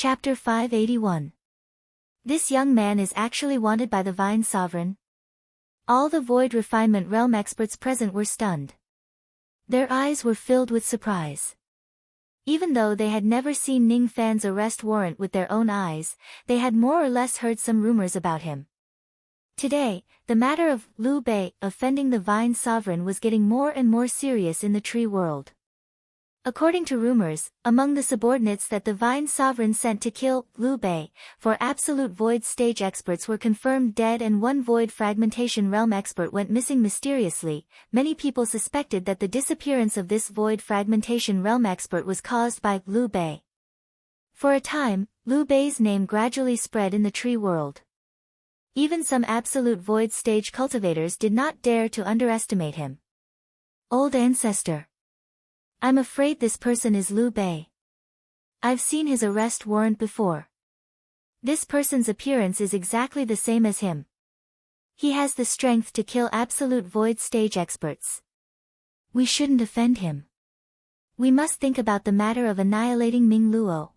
Chapter 581. This young man is actually wanted by the Vine Sovereign? All the Void Refinement Realm experts present were stunned. Their eyes were filled with surprise. Even though they had never seen Ning Fan's arrest warrant with their own eyes, they had more or less heard some rumors about him. Today, the matter of Liu Bei offending the Vine Sovereign was getting more and more serious in the tree world. According to rumors, among the subordinates that the Vine Sovereign sent to kill Liu Bei, 4 Absolute Void stage experts were confirmed dead and 1 Void Fragmentation Realm expert went missing mysteriously. Many people suspected that the disappearance of this Void Fragmentation Realm expert was caused by Liu Bei. For a time, Liu Bei's name gradually spread in the tree world. Even some Absolute Void stage cultivators did not dare to underestimate him. Old Ancestor. I'm afraid this person is Liu Bei. I've seen his arrest warrant before. This person's appearance is exactly the same as him. He has the strength to kill Absolute Void stage experts. We shouldn't offend him. We must think about the matter of annihilating Ming Luo.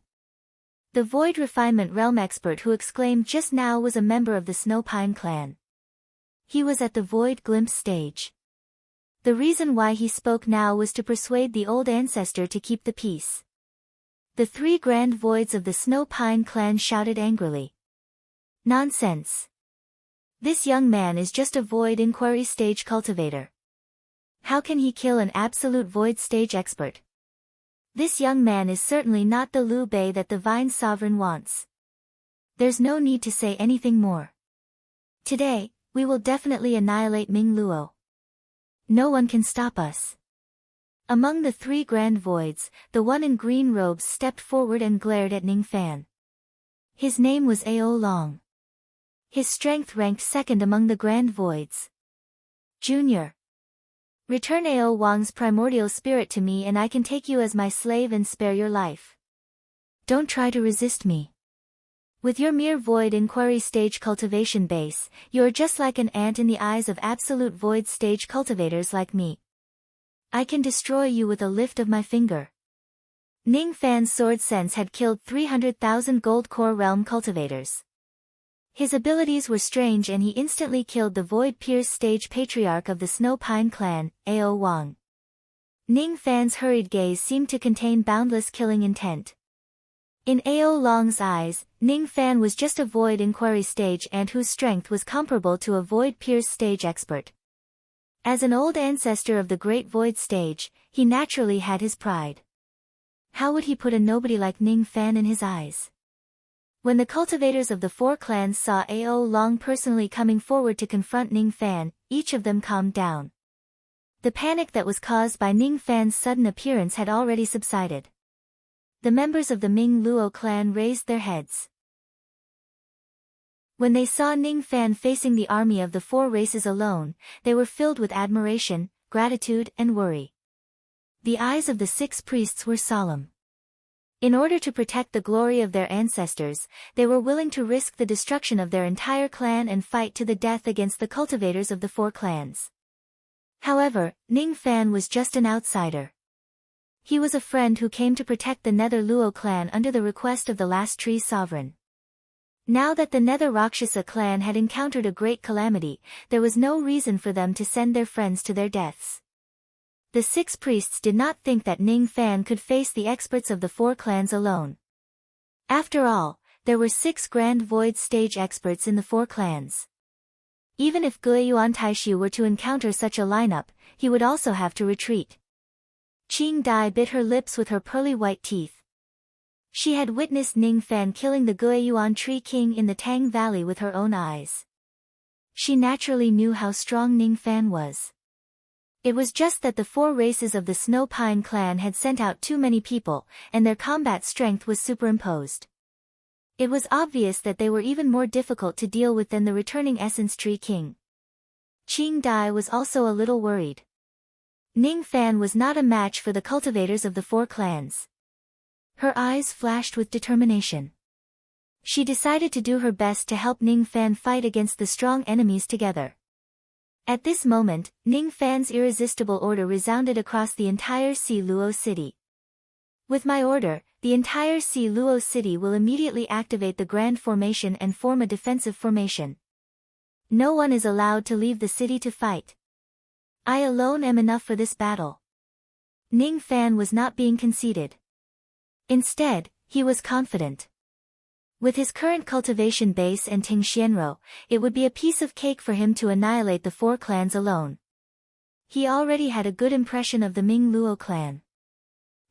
The Void Refinement Realm expert who exclaimed just now was a member of the Snow Pine clan. He was at the Void Glimpse stage. The reason why he spoke now was to persuade the old ancestor to keep the peace. The 3 grand voids of the Snow Pine clan shouted angrily. Nonsense. This young man is just a void inquiry stage cultivator. How can he kill an absolute void stage expert? This young man is certainly not the Liu Bei that the Vine Sovereign wants. There's no need to say anything more. Today, we will definitely annihilate Ming Luo. No one can stop us. Among the 3 grand voids, the one in green robes stepped forward and glared at Ning Fan. His name was Ao Long. His strength ranked 2nd among the grand voids. Junior. Return Ao Wang's primordial spirit to me and I can take you as my slave and spare your life. Don't try to resist me. With your mere void inquiry stage cultivation base, you are just like an ant in the eyes of absolute void stage cultivators like me. I can destroy you with a lift of my finger. Ning Fan's sword sense had killed 300,000 gold core realm cultivators. His abilities were strange and he instantly killed the Void Pierce stage patriarch of the Snow Pine clan, Ao Wang. Ning Fan's hurried gaze seemed to contain boundless killing intent. In Ao Long's eyes, Ning Fan was just a Void Inquiry stage ant whose strength was comparable to a Void Pierce stage expert. As an old ancestor of the Great Void stage, he naturally had his pride. How would he put a nobody like Ning Fan in his eyes? When the cultivators of the 4 clans saw Ao Long personally coming forward to confront Ning Fan, each of them calmed down. The panic that was caused by Ning Fan's sudden appearance had already subsided. The members of the Ming Luo clan raised their heads. When they saw Ning Fan facing the army of the 4 races alone, they were filled with admiration, gratitude and worry. The eyes of the 6 priests were solemn. In order to protect the glory of their ancestors, they were willing to risk the destruction of their entire clan and fight to the death against the cultivators of the 4 clans. However, Ning Fan was just an outsider. He was a friend who came to protect the Nether Luo clan under the request of the last tree sovereign. Now that the Nether Rakshasa clan had encountered a great calamity, there was no reason for them to send their friends to their deaths. The 6 priests did not think that Ning Fan could face the experts of the 4 clans alone. After all, there were 6 grand void stage experts in the 4 clans. Even if Guiyuan Taishu were to encounter such a lineup, he would also have to retreat. Qing Dai bit her lips with her pearly white teeth. She had witnessed Ning Fan killing the Guiyuan Tree King in the Tang Valley with her own eyes. She naturally knew how strong Ning Fan was. It was just that the 4 races of the Snow Pine clan had sent out too many people, and their combat strength was superimposed. It was obvious that they were even more difficult to deal with than the returning Essence Tree King. Qing Dai was also a little worried. Ning Fan was not a match for the cultivators of the 4 clans. Her eyes flashed with determination. She decided to do her best to help Ning Fan fight against the strong enemies together. At this moment, Ning Fan's irresistible order resounded across the entire Si Luo city. With my order, the entire Si Luo city will immediately activate the Grand Formation and form a defensive formation. No one is allowed to leave the city to fight. I alone am enough for this battle. Ning Fan was not being conceited. Instead, he was confident. With his current cultivation base and Ting Xianrou, it would be a piece of cake for him to annihilate the 4 clans alone. He already had a good impression of the Ming Luo clan.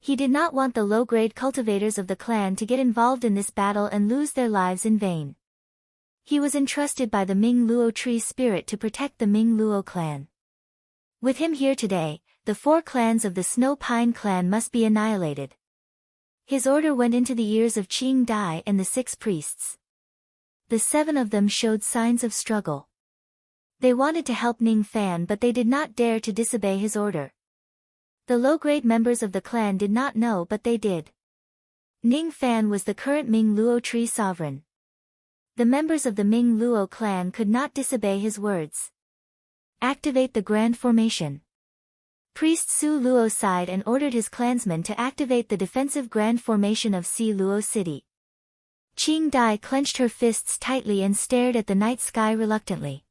He did not want the low-grade cultivators of the clan to get involved in this battle and lose their lives in vain. He was entrusted by the Ming Luo tree spirit to protect the Ming Luo clan. With him here today, the 4 clans of the Snow Pine clan must be annihilated. His order went into the ears of Qing Dai and the 6 priests. The 7 of them showed signs of struggle. They wanted to help Ning Fan, but they did not dare to disobey his order. The low-grade members of the clan did not know, but they did. Ning Fan was the current Ming Luo tree sovereign. The members of the Ming Luo clan could not disobey his words. Activate the Grand Formation. Priest Su Luo sighed and ordered his clansmen to activate the defensive Grand Formation of Si Luo City. Qing Dai clenched her fists tightly and stared at the night sky reluctantly.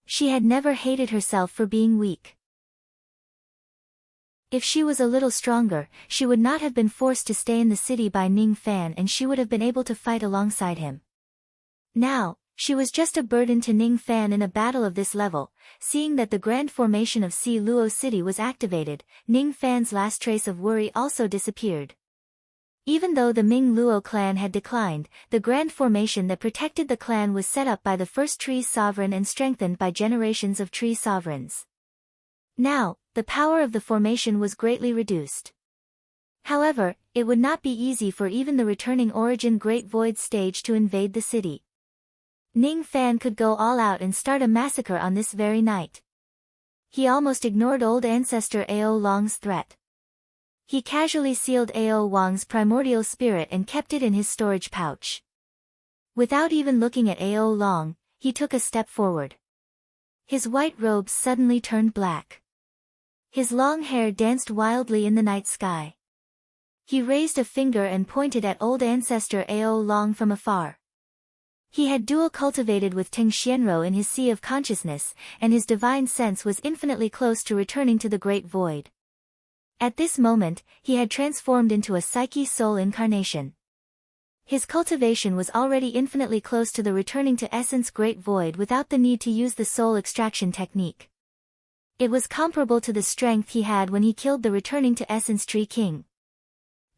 She had never hated herself for being weak. If she was a little stronger, she would not have been forced to stay in the city by Ning Fan, and she would have been able to fight alongside him. Now, she was just a burden to Ning Fan in a battle of this level. Seeing that the Grand Formation of Si Luo City was activated, Ning Fan's last trace of worry also disappeared. Even though the Ming Luo clan had declined, the Grand Formation that protected the clan was set up by the first tree sovereign and strengthened by generations of tree sovereigns. Now, the power of the formation was greatly reduced. However, it would not be easy for even the returning Origin Great Void stage to invade the city. Ning Fan could go all out and start a massacre on this very night. He almost ignored old ancestor Ao Long's threat. He casually sealed Ao Wang's primordial spirit and kept it in his storage pouch. Without even looking at Ao Long, he took a step forward. His white robes suddenly turned black. His long hair danced wildly in the night sky. He raised a finger and pointed at old ancestor Ao Long from afar. He had dual cultivated with Ting Xianrou in his sea of consciousness, and his divine sense was infinitely close to returning to the Great Void. At this moment, he had transformed into a Psyche soul incarnation. His cultivation was already infinitely close to the returning to essence Great Void without the need to use the soul extraction technique. It was comparable to the strength he had when he killed the returning to essence Tree King.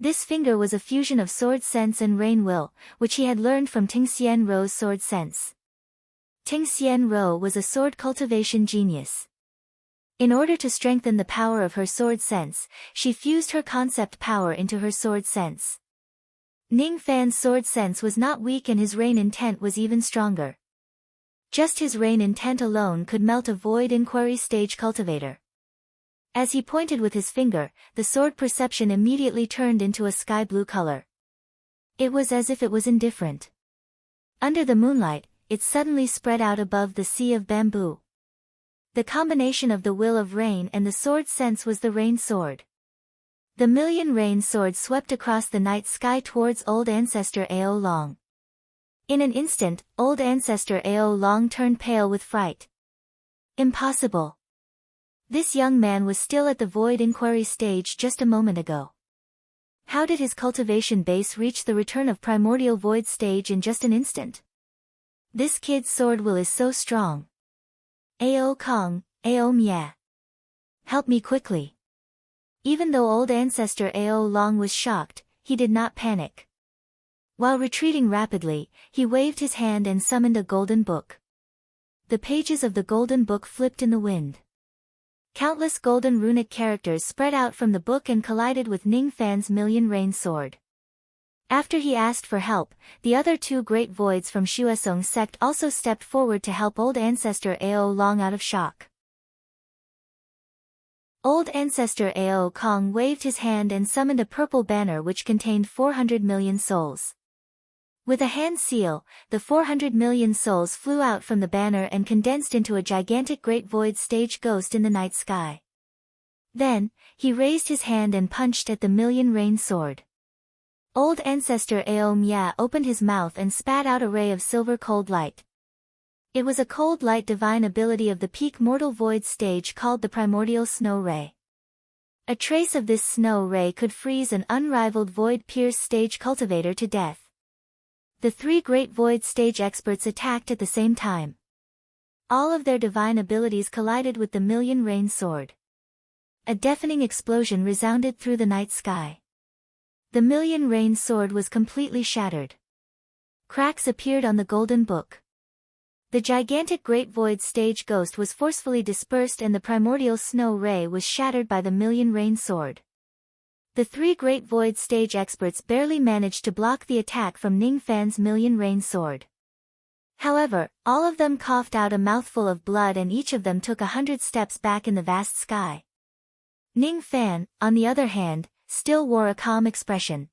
This finger was a fusion of sword sense and rain will, which he had learned from Ting Xianrou's sword sense. Ting Xianrou was a sword cultivation genius. In order to strengthen the power of her sword sense, she fused her concept power into her sword sense. Ning Fan's sword sense was not weak, and his rain intent was even stronger. Just his rain intent alone could melt a void inquiry stage cultivator. As he pointed with his finger, the sword perception immediately turned into a sky blue color. It was as if it was indifferent. Under the moonlight, it suddenly spread out above the sea of bamboo. The combination of the will of rain and the sword sense was the rain sword. The million rain swords swept across the night sky towards old ancestor Ao Long. In an instant, old ancestor Ao Long turned pale with fright. Impossible. This young man was still at the void inquiry stage just a moment ago. How did his cultivation base reach the return of primordial void stage in just an instant? This kid's sword will is so strong. Ao Kong, Ao Mia. Help me quickly. Even though old ancestor Ao Long was shocked, he did not panic. While retreating rapidly, he waved his hand and summoned a golden book. The pages of the golden book flipped in the wind. Countless golden runic characters spread out from the book and collided with Ning Fan's million rain sword. After he asked for help, the other 2 great voids from Xuesong's sect also stepped forward to help old ancestor Ao Long out of shock. Old ancestor Ao Kong waved his hand and summoned a purple banner which contained 400 million souls. With a hand seal, the 400 million souls flew out from the banner and condensed into a gigantic great void stage ghost in the night sky. Then, he raised his hand and punched at the Million Rain Sword. Old Ancestor Aomya opened his mouth and spat out a ray of silver cold light. It was a cold light divine ability of the peak mortal void stage called the Primordial Snow Ray. A trace of this snow ray could freeze an unrivaled void pierce stage cultivator to death. The three great void stage experts attacked at the same time. All of their divine abilities collided with the Million Rain Sword. A deafening explosion resounded through the night sky. The Million Rain Sword was completely shattered. Cracks appeared on the golden book. The gigantic Great Void stage ghost was forcefully dispersed and the primordial snow ray was shattered by the Million Rain Sword. The three Great Void stage experts barely managed to block the attack from Ning Fan's Million Rain Sword. However, all of them coughed out a mouthful of blood and each of them took 100 steps back in the vast sky. Ning Fan, on the other hand, still wore a calm expression.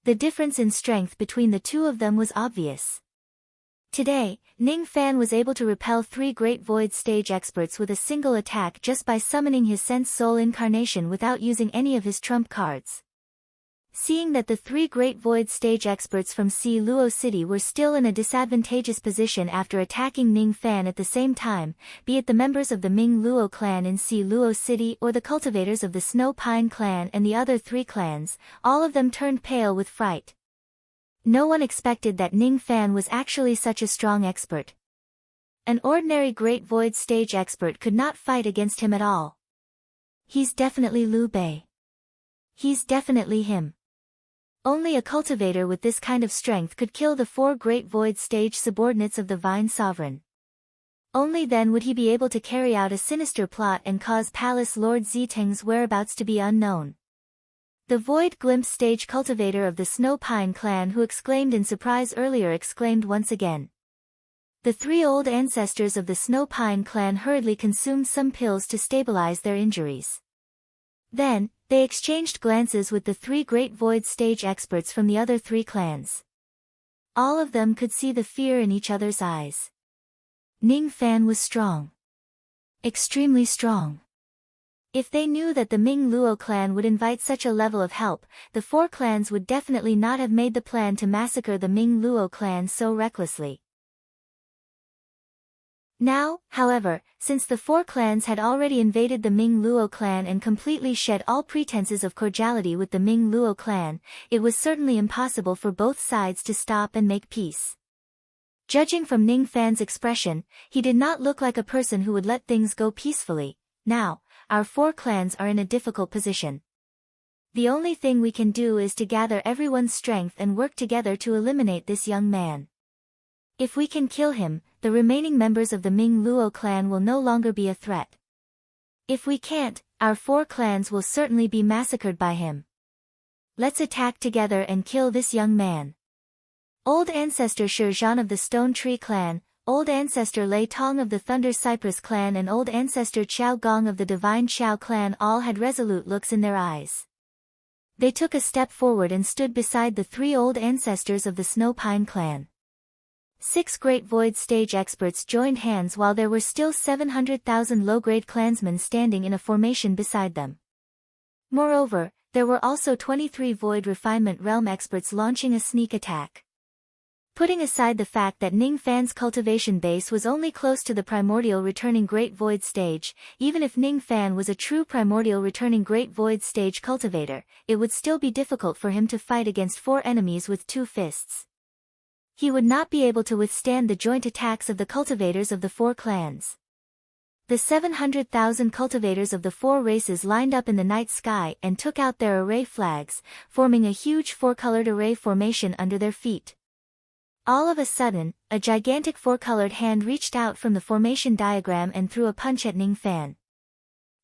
The difference in strength between the two of them was obvious. Today, Ning Fan was able to repel three Great Void stage experts with a single attack just by summoning his Sense Soul incarnation without using any of his trump cards. Seeing that the three Great Void stage experts from Si Luo City were still in a disadvantageous position after attacking Ning Fan at the same time, be it the members of the Ming Luo clan in Si Luo City or the cultivators of the Snow Pine clan and the other three clans, all of them turned pale with fright. No one expected that Ning Fan was actually such a strong expert. An ordinary Great Void stage expert could not fight against him at all. He's definitely Liu Bei. He's definitely him. Only a cultivator with this kind of strength could kill the four Great Void stage subordinates of the Vine Sovereign. Only then would he be able to carry out a sinister plot and cause Palace Lord Ziteng's whereabouts to be unknown. The Void Glimpse stage cultivator of the Snow Pine clan who exclaimed in surprise earlier exclaimed once again. The three old ancestors of the Snow Pine clan hurriedly consumed some pills to stabilize their injuries. Then, they exchanged glances with the three Great Void stage experts from the other three clans. All of them could see the fear in each other's eyes. Ning Fan was strong. Extremely strong. If they knew that the Ming Luo clan would invite such a level of help, the four clans would definitely not have made the plan to massacre the Ming Luo clan so recklessly. Now, however, since the four clans had already invaded the Ming Luo clan and completely shed all pretenses of cordiality with the Ming Luo clan, it was certainly impossible for both sides to stop and make peace. Judging from Ning Fan's expression, he did not look like a person who would let things go peacefully. Now, our four clans are in a difficult position. The only thing we can do is to gather everyone's strength and work together to eliminate this young man. If we can kill him, the remaining members of the Ming Luo clan will no longer be a threat. If we can't, our four clans will certainly be massacred by him. Let's attack together and kill this young man. Old Ancestor Shi Zhan of the Stone Tree clan, Old Ancestor Lei Tong of the Thunder Cypress clan and Old Ancestor Qiao Gong of the Divine Qiao clan all had resolute looks in their eyes. They took a step forward and stood beside the three old ancestors of the Snow Pine clan. 6 Great Void stage experts joined hands while there were still 700,000 low-grade clansmen standing in a formation beside them. Moreover, there were also 23 Void Refinement Realm experts launching a sneak attack. Putting aside the fact that Ning Fan's cultivation base was only close to the primordial returning Great Void stage, even if Ning Fan was a true primordial returning Great Void stage cultivator, it would still be difficult for him to fight against 4 enemies with 2 fists. He would not be able to withstand the joint attacks of the cultivators of the 4 clans. The 700,000 cultivators of the 4 races lined up in the night sky and took out their array flags, forming a huge 4-colored array formation under their feet. All of a sudden, a gigantic 4-colored hand reached out from the formation diagram and threw a punch at Ning Fan.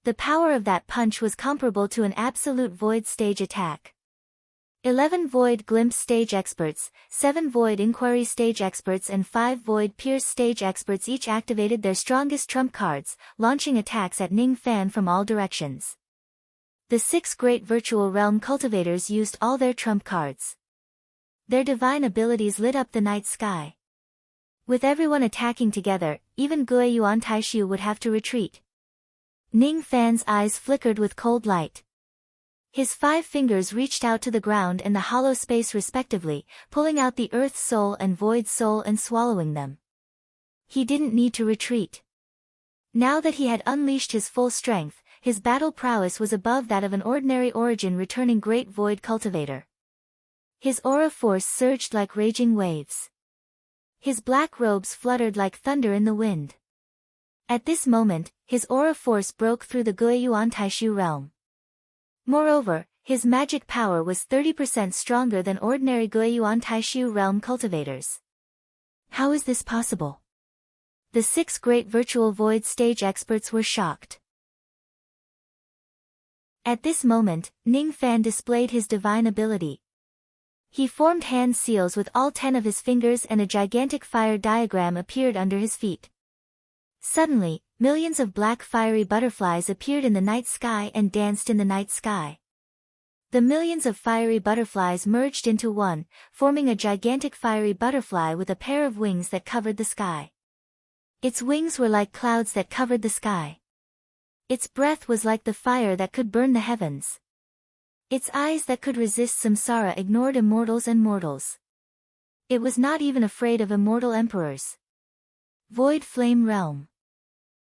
The power of that punch was comparable to an absolute void stage attack. 11 Void Glimpse stage experts, 7 Void Inquiry stage experts and 5 Void Pierce stage experts each activated their strongest trump cards, launching attacks at Ning Fan from all directions. The 6 Great Virtual Realm cultivators used all their trump cards. Their divine abilities lit up the night sky. With everyone attacking together, even Guiyuan Taishu would have to retreat. Ning Fan's eyes flickered with cold light. His 5 fingers reached out to the ground and the hollow space respectively, pulling out the Earth Soul and Void Soul and swallowing them. He didn't need to retreat. Now that he had unleashed his full strength, his battle prowess was above that of an ordinary origin returning great void cultivator. His aura force surged like raging waves. His black robes fluttered like thunder in the wind. At this moment, his aura force broke through the Guiyuan Taishu realm. Moreover, his magic power was 30% stronger than ordinary Guiyuan Taishu realm cultivators. How is this possible? The 6 great virtual void stage experts were shocked. At this moment, Ning Fan displayed his divine ability. He formed hand seals with all 10 of his fingers and a gigantic fire diagram appeared under his feet. Suddenly, millions of black fiery butterflies appeared in the night sky and danced in the night sky. The millions of fiery butterflies merged into one, forming a gigantic fiery butterfly with a pair of wings that covered the sky. Its wings were like clouds that covered the sky. Its breath was like the fire that could burn the heavens. Its eyes that could resist samsara ignored immortals and mortals. It was not even afraid of immortal emperors. Void Flame Realm.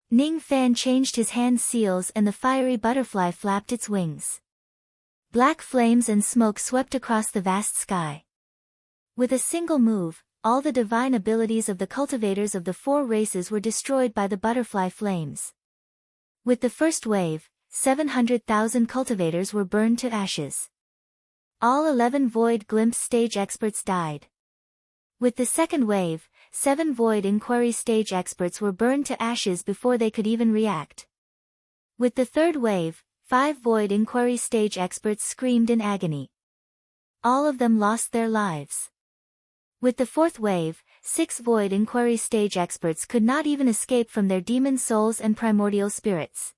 Ning Fan changed his hand seals and the fiery butterfly flapped its wings. Black flames and smoke swept across the vast sky. With a single move, all the divine abilities of the cultivators of the 4 races were destroyed by the butterfly flames. With the first wave, 700,000 cultivators were burned to ashes. All 11 Void Glimpse stage experts died. With the second wave, 7 Void Inquiry stage experts were burned to ashes before they could even react. With the third wave, 5 Void Inquiry stage experts screamed in agony. All of them lost their lives. With the fourth wave, 6 Void Inquiry stage experts could not even escape from their demon souls and primordial spirits.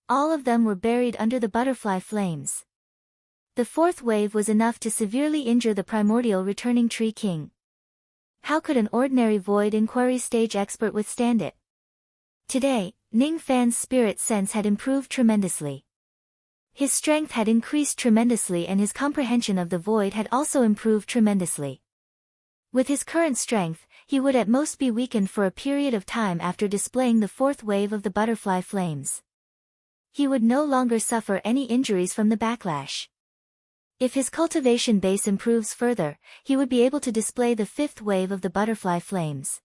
All of them were buried under the butterfly flames. The fourth wave was enough to severely injure the primordial returning Tree King. How could an ordinary Void Inquiry stage expert withstand it? Today, Ning Fan's spirit sense had improved tremendously. His strength had increased tremendously and his comprehension of the void had also improved tremendously. With his current strength, he would at most be weakened for a period of time after displaying the fourth wave of the butterfly flames. He would no longer suffer any injuries from the backlash. If his cultivation base improves further, he would be able to display the 5th wave of the butterfly flames.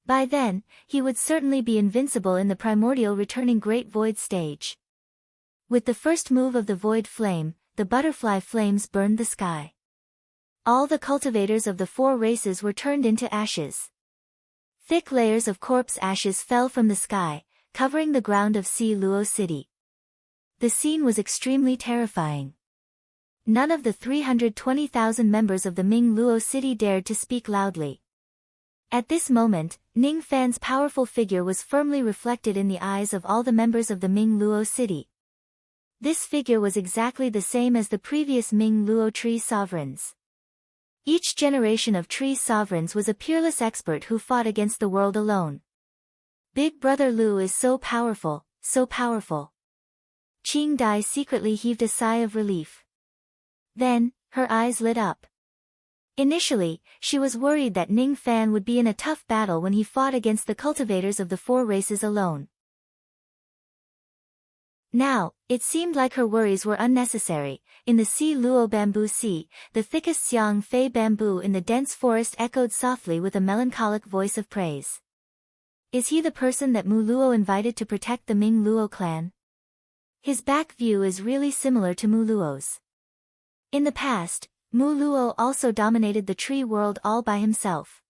By then, he would certainly be invincible in the primordial returning Great Void stage. With the first move of the void flame, the butterfly flames burned the sky. All the cultivators of the 4 races were turned into ashes. Thick layers of corpse ashes fell from the sky, covering the ground of Si Luo City. The scene was extremely terrifying. None of the 320,000 members of the Ming Luo City dared to speak loudly. At this moment, Ning Fan's powerful figure was firmly reflected in the eyes of all the members of the Ming Luo City. This figure was exactly the same as the previous Ming Luo tree sovereigns. Each generation of tree sovereigns was a peerless expert who fought against the world alone. Big Brother Lu is so powerful, so powerful. Qing Dai secretly heaved a sigh of relief. Then, her eyes lit up. Initially, she was worried that Ning Fan would be in a tough battle when he fought against the cultivators of the 4 races alone. Now, it seemed like her worries were unnecessary. In the Si Luo Bamboo Sea, the thickest Xiang Fei bamboo in the dense forest echoed softly with a melancholic voice of praise. Is he the person that Mu Luo invited to protect the Ming Luo clan? His back view is really similar to Mu Luo's. In the past, Mu Luo also dominated the tree world all by himself.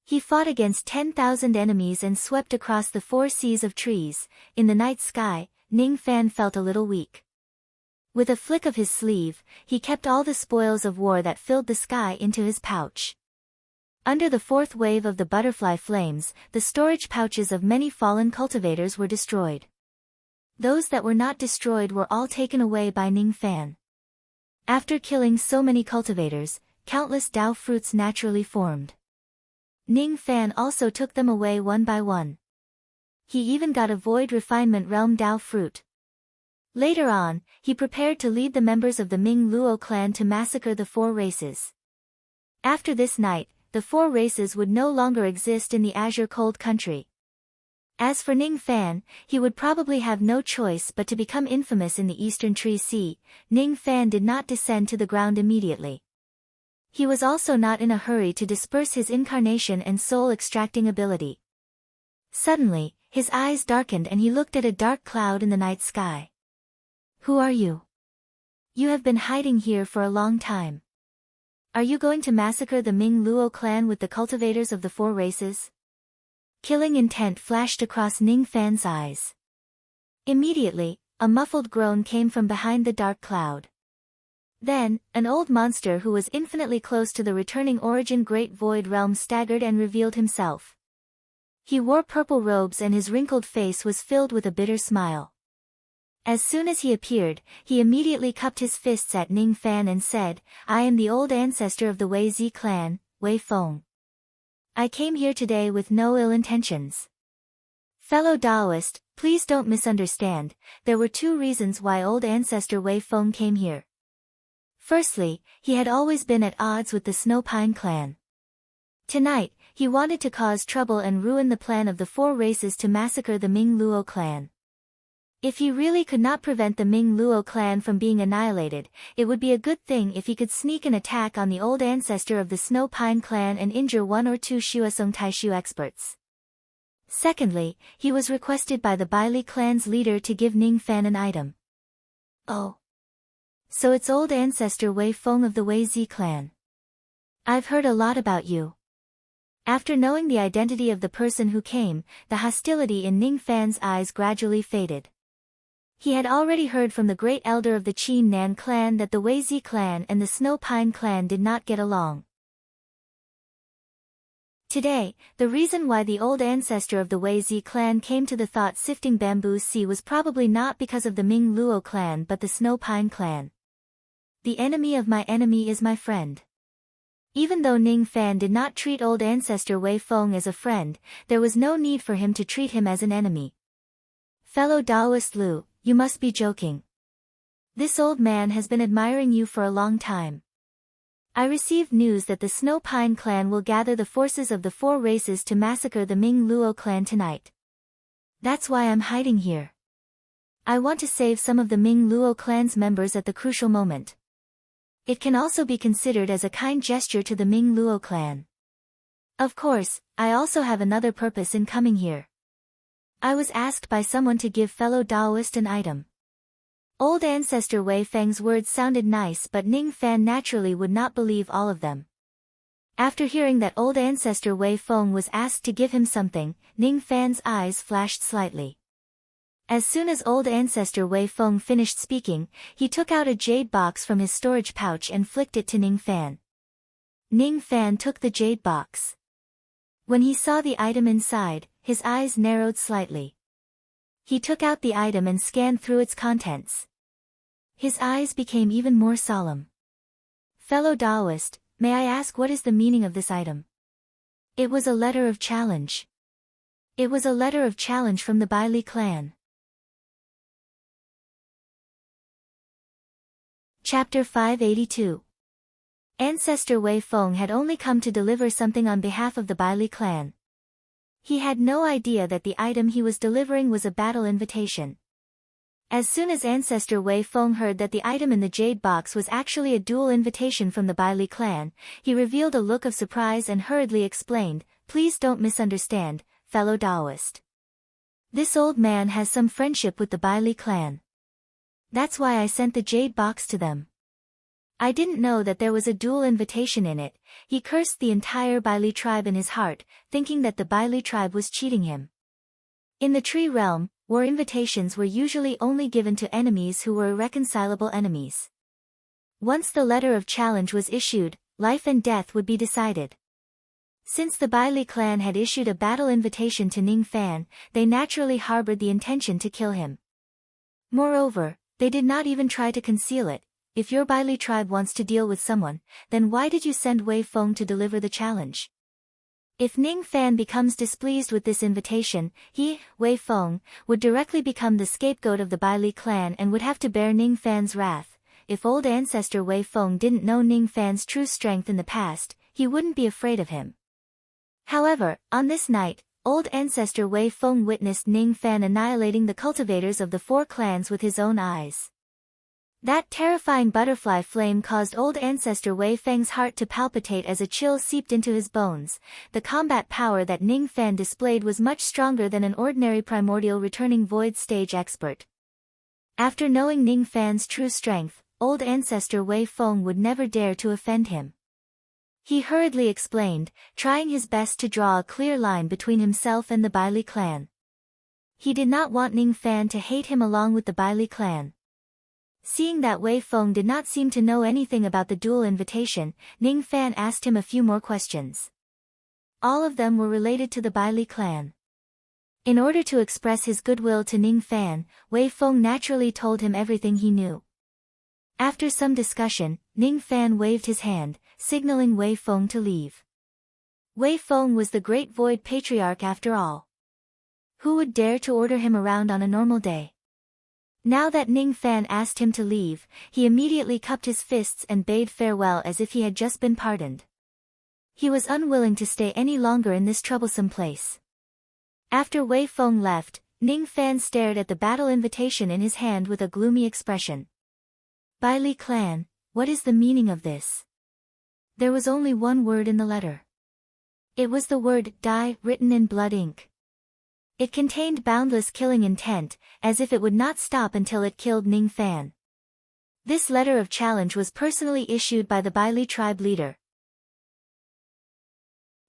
He fought against 10,000 enemies and swept across the 4 seas of trees. In the night sky, Ning Fan felt a little weak. With a flick of his sleeve, he kept all the spoils of war that filled the sky into his pouch. Under the 4th wave of the butterfly flames, the storage pouches of many fallen cultivators were destroyed. Those that were not destroyed were all taken away by Ning Fan. After killing so many cultivators, countless Dao fruits naturally formed. Ning Fan also took them away one by one. He even got a Void Refinement Realm Dao fruit. Later on, he prepared to lead the members of the Ming Luo clan to massacre the four races. After this night, the four races would no longer exist in the Azure Cold Country. As for Ning Fan, he would probably have no choice but to become infamous in the Eastern Tree Sea. Ning Fan did not descend to the ground immediately. He was also not in a hurry to disperse his incarnation and soul-extracting ability. Suddenly, his eyes darkened and he looked at a dark cloud in the night sky. Who are you? You have been hiding here for a long time. Are you going to massacre the Ming Luo clan with the cultivators of the four races? Killing intent flashed across Ning Fan's eyes. Immediately, a muffled groan came from behind the dark cloud. Then, an old monster who was infinitely close to the returning Origin Great Void Realm staggered and revealed himself. He wore purple robes and his wrinkled face was filled with a bitter smile. As soon as he appeared, he immediately cupped his fists at Ning Fan and said, I am the old ancestor of the Wei Zi clan, Wei Feng. I came here today with no ill intentions. Fellow Taoist, please don't misunderstand, there were two reasons why old ancestor Wei Feng came here. Firstly, he had always been at odds with the Snow Pine clan. Tonight, he wanted to cause trouble and ruin the plan of the four races to massacre the Ming Luo clan. If he really could not prevent the Ming Luo clan from being annihilated, it would be a good thing if he could sneak an attack on the old ancestor of the Snow Pine clan and injure one or two Shuasong Taishu experts. Secondly, he was requested by the Baili clan's leader to give Ning Fan an item. Oh. So it's old ancestor Wei Feng of the Wei Zi clan. I've heard a lot about you. After knowing the identity of the person who came, the hostility in Ning Fan's eyes gradually faded. He had already heard from the great elder of the Qin Nan clan that the Wei Zi clan and the Snow Pine clan did not get along. Today, the reason why the old ancestor of the Wei Zi clan came to the thought-sifting bamboo sea was probably not because of the Ming Luo clan but the Snow Pine clan. The enemy of my enemy is my friend. Even though Ning Fan did not treat old ancestor Wei Feng as a friend, there was no need for him to treat him as an enemy. Fellow Taoist Lu, you must be joking. This old man has been admiring you for a long time. I received news that the Snow Pine clan will gather the forces of the four races to massacre the Ming Luo clan tonight. That's why I'm hiding here. I want to save some of the Ming Luo clan's members at the crucial moment. It can also be considered as a kind gesture to the Ming Luo clan. Of course, I also have another purpose in coming here. I was asked by someone to give fellow Taoist an item. Old ancestor Wei Feng's words sounded nice but Ning Fan naturally would not believe all of them. After hearing that old ancestor Wei Feng was asked to give him something, Ning Fan's eyes flashed slightly. As soon as old ancestor Wei Feng finished speaking, he took out a jade box from his storage pouch and flicked it to Ning Fan. Ning Fan took the jade box. When he saw the item inside, his eyes narrowed slightly. He took out the item and scanned through its contents. His eyes became even more solemn. Fellow Taoist, may I ask what is the meaning of this item? It was a letter of challenge. It was a letter of challenge from the Baili clan. Chapter 582. Ancestor Wei Feng had only come to deliver something on behalf of the Baili clan. He had no idea that the item he was delivering was a battle invitation. As soon as ancestor Wei Feng heard that the item in the jade box was actually a duel invitation from the Baili clan, he revealed a look of surprise and hurriedly explained, "Please don't misunderstand, fellow Taoist. This old man has some friendship with the Baili clan. That's why I sent the jade box to them." I didn't know that there was a dual invitation in it. He cursed the entire Baili tribe in his heart, thinking that the Baili tribe was cheating him. In the tree realm, war invitations were usually only given to enemies who were irreconcilable enemies. Once the letter of challenge was issued, life and death would be decided. Since the Baili clan had issued a battle invitation to Ning Fan, they naturally harbored the intention to kill him. Moreover, they did not even try to conceal it. If your Baili tribe wants to deal with someone, then why did you send Wei Feng to deliver the challenge? If Ning Fan becomes displeased with this invitation, he, Wei Feng, would directly become the scapegoat of the Bai Li clan and would have to bear Ning Fan's wrath. If old ancestor Wei Feng didn't know Ning Fan's true strength in the past, he wouldn't be afraid of him. However, on this night, old ancestor Wei Feng witnessed Ning Fan annihilating the cultivators of the 4 clans with his own eyes. That terrifying butterfly flame caused old ancestor Wei Feng's heart to palpitate as a chill seeped into his bones. The combat power that Ning Fan displayed was much stronger than an ordinary primordial returning void stage expert. After knowing Ning Fan's true strength, old ancestor Wei Feng would never dare to offend him. He hurriedly explained, trying his best to draw a clear line between himself and the Bai Li clan. He did not want Ning Fan to hate him along with the Bai Li clan. Seeing that Wei Feng did not seem to know anything about the duel invitation, Ning Fan asked him a few more questions. All of them were related to the Bai Li clan. In order to express his goodwill to Ning Fan, Wei Feng naturally told him everything he knew. After some discussion, Ning Fan waved his hand, signaling Wei Feng to leave. Wei Feng was the great void patriarch after all. Who would dare to order him around on a normal day? Now that Ning Fan asked him to leave, he immediately cupped his fists and bade farewell as if he had just been pardoned. He was unwilling to stay any longer in this troublesome place. After Wei Feng left, Ning Fan stared at the battle invitation in his hand with a gloomy expression. Bai Li clan, what is the meaning of this? There was only one word in the letter. It was the word die written in blood ink. It contained boundless killing intent, as if it would not stop until it killed Ning Fan. This letter of challenge was personally issued by the Bai Li tribe leader.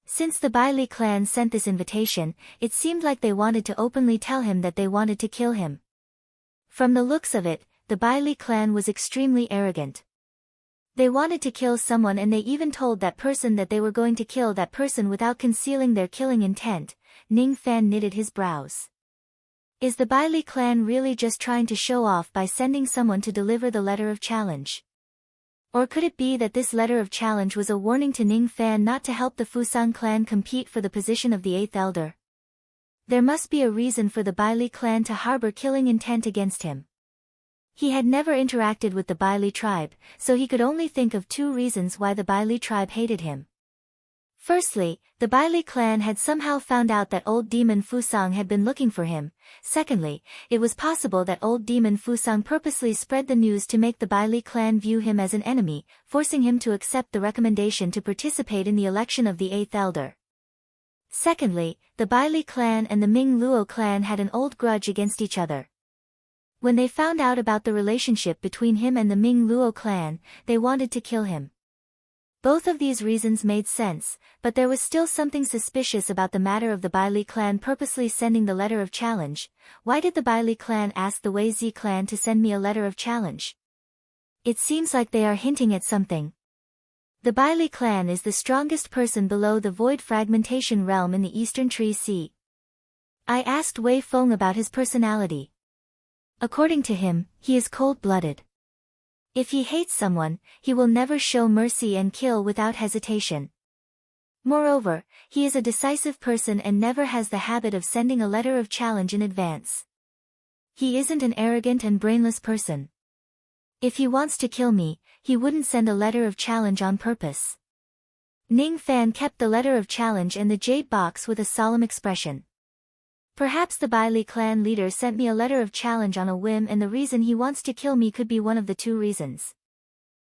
Since the Bai Li clan sent this invitation, it seemed like they wanted to openly tell him that they wanted to kill him. From the looks of it, the Bai Li clan was extremely arrogant. They wanted to kill someone and they even told that person that they were going to kill that person without concealing their killing intent. Ning Fan knitted his brows. Is the Bai Li clan really just trying to show off by sending someone to deliver the letter of challenge? Or could it be that this letter of challenge was a warning to Ning Fan not to help the Fusang clan compete for the position of the 8th elder? There must be a reason for the Bai Li clan to harbor killing intent against him. He had never interacted with the Bai Li tribe, so he could only think of 2 reasons why the Bai Li tribe hated him. Firstly, the Bai Li clan had somehow found out that old demon Fusang had been looking for him. Secondly, it was possible that old demon Fusang purposely spread the news to make the Bai Li clan view him as an enemy, forcing him to accept the recommendation to participate in the election of the 8th elder. Secondly, the Bai Li clan and the Ming Luo clan had an old grudge against each other. When they found out about the relationship between him and the Ming Luo clan, they wanted to kill him. Both of these reasons made sense, but there was still something suspicious about the matter of the Bai Li clan purposely sending the letter of challenge. Why did the Bai Li clan ask the Wei Zi clan to send me a letter of challenge? It seems like they are hinting at something. The Bai Li clan is the strongest person below the void fragmentation realm in the Eastern Tree Sea. I asked Wei Feng about his personality. According to him, he is cold-blooded. If he hates someone, he will never show mercy and kill without hesitation. Moreover, he is a decisive person and never has the habit of sending a letter of challenge in advance. He isn't an arrogant and brainless person. If he wants to kill me, he wouldn't send a letter of challenge on purpose. Ning Fan kept the letter of challenge and the jade box with a solemn expression. Perhaps the Bai Li clan leader sent me a letter of challenge on a whim and the reason he wants to kill me could be one of the 2 reasons.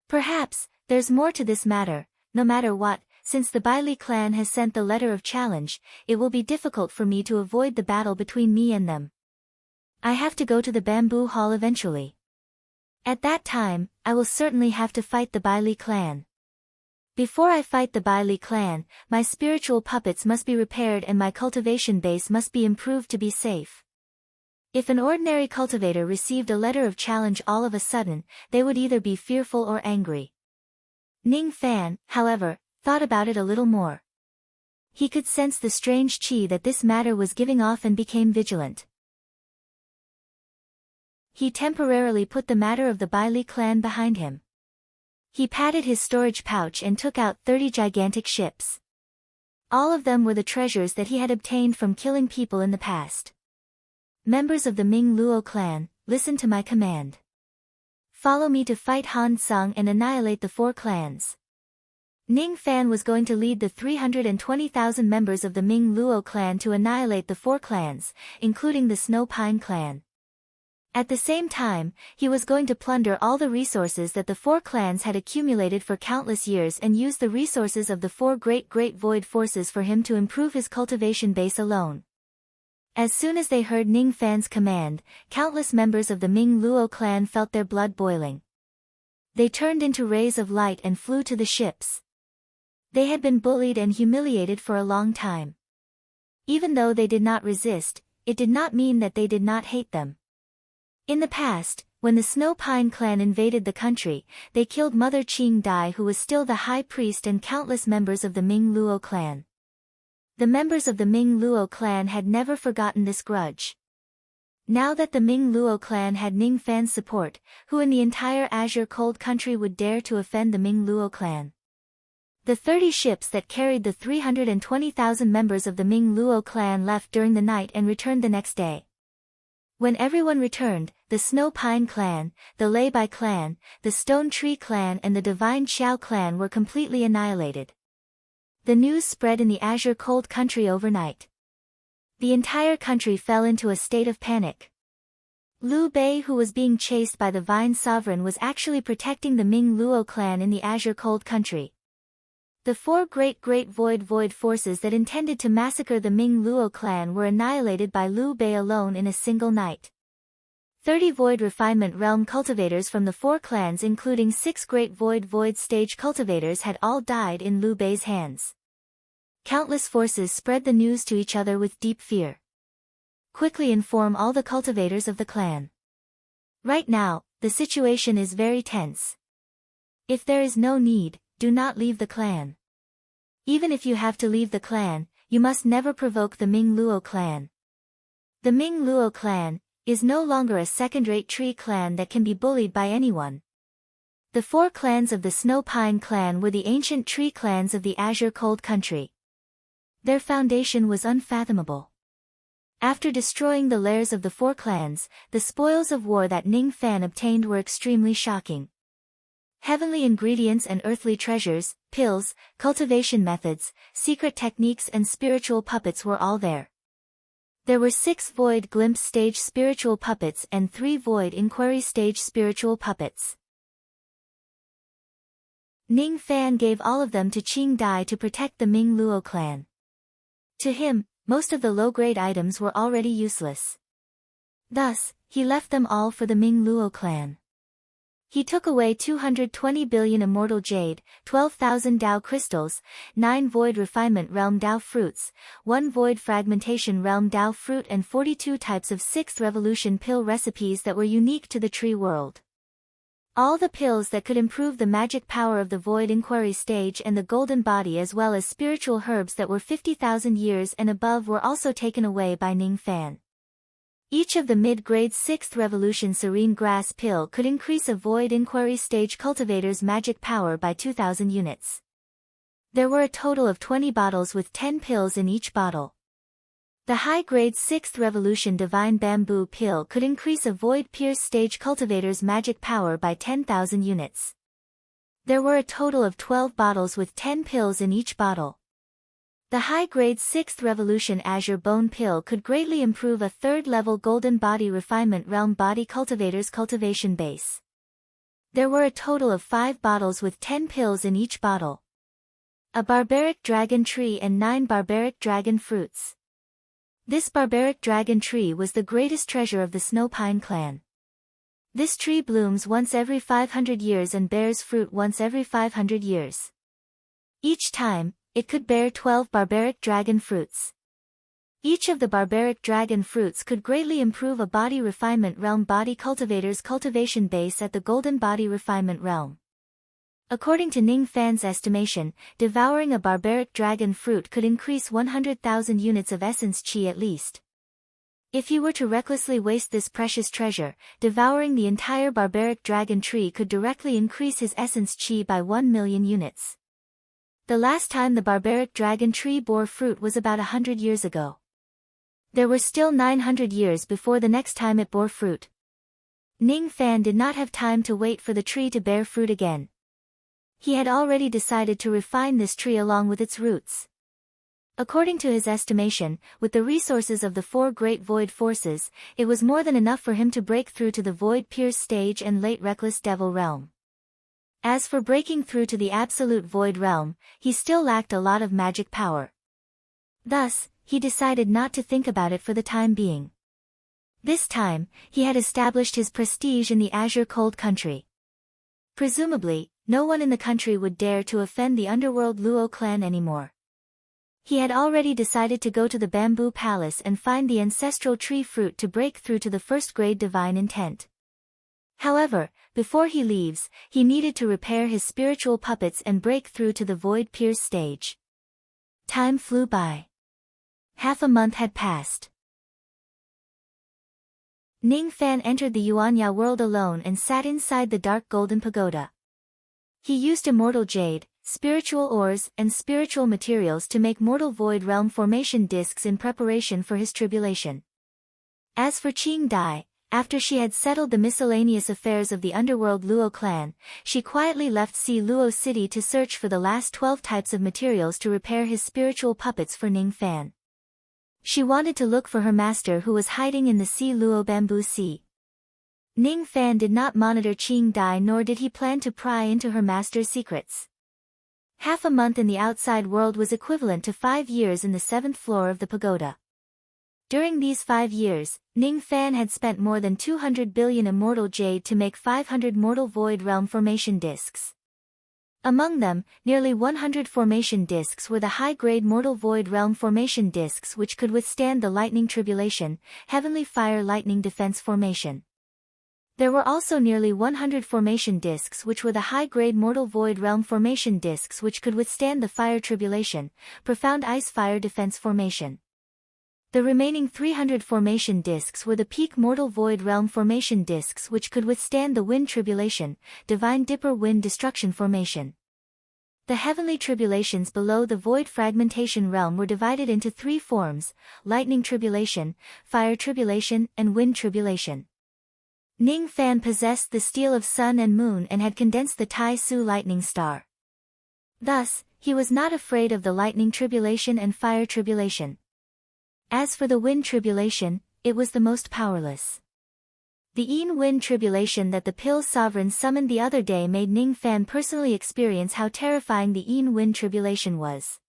Perhaps, there's more to this matter. No matter what, since the Bai Li clan has sent the letter of challenge, it will be difficult for me to avoid the battle between me and them. I have to go to the bamboo hall eventually. At that time, I will certainly have to fight the Bai Li clan. Before I fight the Bai Li clan, my spiritual puppets must be repaired and my cultivation base must be improved to be safe. If an ordinary cultivator received a letter of challenge all of a sudden, they would either be fearful or angry. Ning Fan, however, thought about it a little more. He could sense the strange qi that this matter was giving off and became vigilant. He temporarily put the matter of the Bai Li clan behind him. He patted his storage pouch and took out 30 gigantic ships. All of them were the treasures that he had obtained from killing people in the past. Members of the Ming Luo clan, listen to my command. Follow me to fight Han Sung and annihilate the 4 clans. Ning Fan was going to lead the 320,000 members of the Ming Luo clan to annihilate the 4 clans, including the Snow Pine clan. At the same time, he was going to plunder all the resources that the 4 clans had accumulated for countless years and use the resources of the 4 great void forces for him to improve his cultivation base alone. As soon as they heard Ning Fan's command, countless members of the Ming Luo clan felt their blood boiling. They turned into rays of light and flew to the ships. They had been bullied and humiliated for a long time. Even though they did not resist, it did not mean that they did not hate them. In the past, when the Snow Pine clan invaded the country, they killed Mother Qing Dai, who was still the high priest, and countless members of the Ming Luo clan. The members of the Ming Luo clan had never forgotten this grudge. Now that the Ming Luo clan had Ning Fan's support, who in the entire Azure Cold Country would dare to offend the Ming Luo clan? The 30 ships that carried the 320,000 members of the Ming Luo clan left during the night and returned the next day. When everyone returned, the Snow Pine clan, the Lei Bai clan, the Stone Tree clan and the Divine Xiao clan were completely annihilated. The news spread in the Azure Cold Country overnight. The entire country fell into a state of panic. Liu Bei, who was being chased by the Vine Sovereign, was actually protecting the Ming Luo clan in the Azure Cold Country. The 4 great void forces that intended to massacre the Ming Luo clan were annihilated by Liu Bei alone in a single night. 30 void refinement realm cultivators from the 4 clans, including 6 great void stage cultivators, had all died in Liu Bei's hands. Countless forces spread the news to each other with deep fear. Quickly inform all the cultivators of the clan. Right now, the situation is very tense. If there is no need, do not leave the clan. Even if you have to leave the clan, you must never provoke the Ming Luo clan. The Ming Luo clan is no longer a second-rate tree clan that can be bullied by anyone. The 4 clans of the Snow Pine clan were the ancient tree clans of the Azure Cold Country. Their foundation was unfathomable. After destroying the lairs of the 4 clans, the spoils of war that Ning Fan obtained were extremely shocking. Heavenly ingredients and earthly treasures, pills, cultivation methods, secret techniques and spiritual puppets were all there. There were 6 void glimpse stage spiritual puppets and 3 void inquiry stage spiritual puppets. Ning Fan gave all of them to Qing Dai to protect the Ming Luo clan. To him, most of the low-grade items were already useless. Thus, he left them all for the Ming Luo clan. He took away 220 billion immortal jade, 12,000 Dao crystals, 9 void refinement realm Dao fruits, 1 void fragmentation realm Dao fruit and 42 types of 6th revolution pill recipes that were unique to the tree world. All the pills that could improve the magic power of the void inquiry stage and the golden body, as well as spiritual herbs that were 50,000 years and above, were also taken away by Ning Fan. Each of the mid-grade 6th revolution serene grass pill could increase a void inquiry stage cultivator's magic power by 2,000 units. There were a total of 20 bottles with 10 pills in each bottle. The high-grade 6th revolution divine bamboo pill could increase a void pierce stage cultivator's magic power by 10,000 units. There were a total of 12 bottles with 10 pills in each bottle. The high-grade 6th revolution azure bone pill could greatly improve a 3rd-level golden body refinement realm body cultivator's cultivation base. There were a total of 5 bottles with 10 pills in each bottle. A barbaric dragon tree and 9 barbaric dragon fruits. This barbaric dragon tree was the greatest treasure of the Snow Pine clan. This tree blooms once every 500 years and bears fruit once every 500 years. Each time, it could bear 12 barbaric dragon fruits. Each of the barbaric dragon fruits could greatly improve a body refinement realm body cultivator's cultivation base at the golden body refinement realm. According to Ning Fan's estimation, devouring a barbaric dragon fruit could increase 100,000 units of essence chi at least. If he were to recklessly waste this precious treasure, devouring the entire barbaric dragon tree could directly increase his essence chi by 1 million units. The last time the barbaric dragon tree bore fruit was about 100 years ago. There were still 900 years before the next time it bore fruit. Ning Fan did not have time to wait for the tree to bear fruit again. He had already decided to refine this tree along with its roots. According to his estimation, with the resources of the four great void forces, it was more than enough for him to break through to the void pierce stage and late reckless devil realm. As for breaking through to the absolute void realm, he still lacked a lot of magic power. Thus, he decided not to think about it for the time being. This time, he had established his prestige in the Azure Cold Country. Presumably, no one in the country would dare to offend the underworld Luo clan anymore. He had already decided to go to the Bamboo Palace and find the ancestral tree fruit to break through to the first grade divine intent. However, before he leaves, he needed to repair his spiritual puppets and break through to the void pierce stage. Time flew by. Half a month had passed. Ning Fan entered the Yuanya world alone and sat inside the dark golden pagoda. He used immortal jade, spiritual ores, and spiritual materials to make mortal void realm formation discs in preparation for his tribulation. As for Qing Dai, after she had settled the miscellaneous affairs of the underworld Luo clan, she quietly left Si Luo City to search for the last 12 types of materials to repair his spiritual puppets for Ning Fan. She wanted to look for her master who was hiding in the Si Luo Bamboo Sea. Ning Fan did not monitor Qing Dai nor did he plan to pry into her master's secrets. Half a month in the outside world was equivalent to 5 years in the 7th floor of the pagoda. During these 5 years, Ning Fan had spent more than 200 billion immortal jade to make 500 mortal void realm formation discs. Among them, nearly 100 formation discs were the high-grade mortal void realm formation discs which could withstand the lightning tribulation, heavenly fire lightning defense formation. There were also nearly 100 formation discs which were the high-grade mortal void realm formation discs which could withstand the fire tribulation, profound ice fire defense formation. The remaining 300 formation discs were the peak mortal void realm formation discs which could withstand the wind tribulation, divine dipper wind destruction formation. The heavenly tribulations below the void fragmentation realm were divided into 3 forms: lightning tribulation, fire tribulation, and wind tribulation. Ning Fan possessed the steel of sun and moon and had condensed the Tai Su lightning star. Thus, he was not afraid of the lightning tribulation and fire tribulation. As for the wind tribulation, it was the most powerless. The Yin wind tribulation that the Pill Sovereign summoned the other day made Ning Fan personally experience how terrifying the Yin wind tribulation was.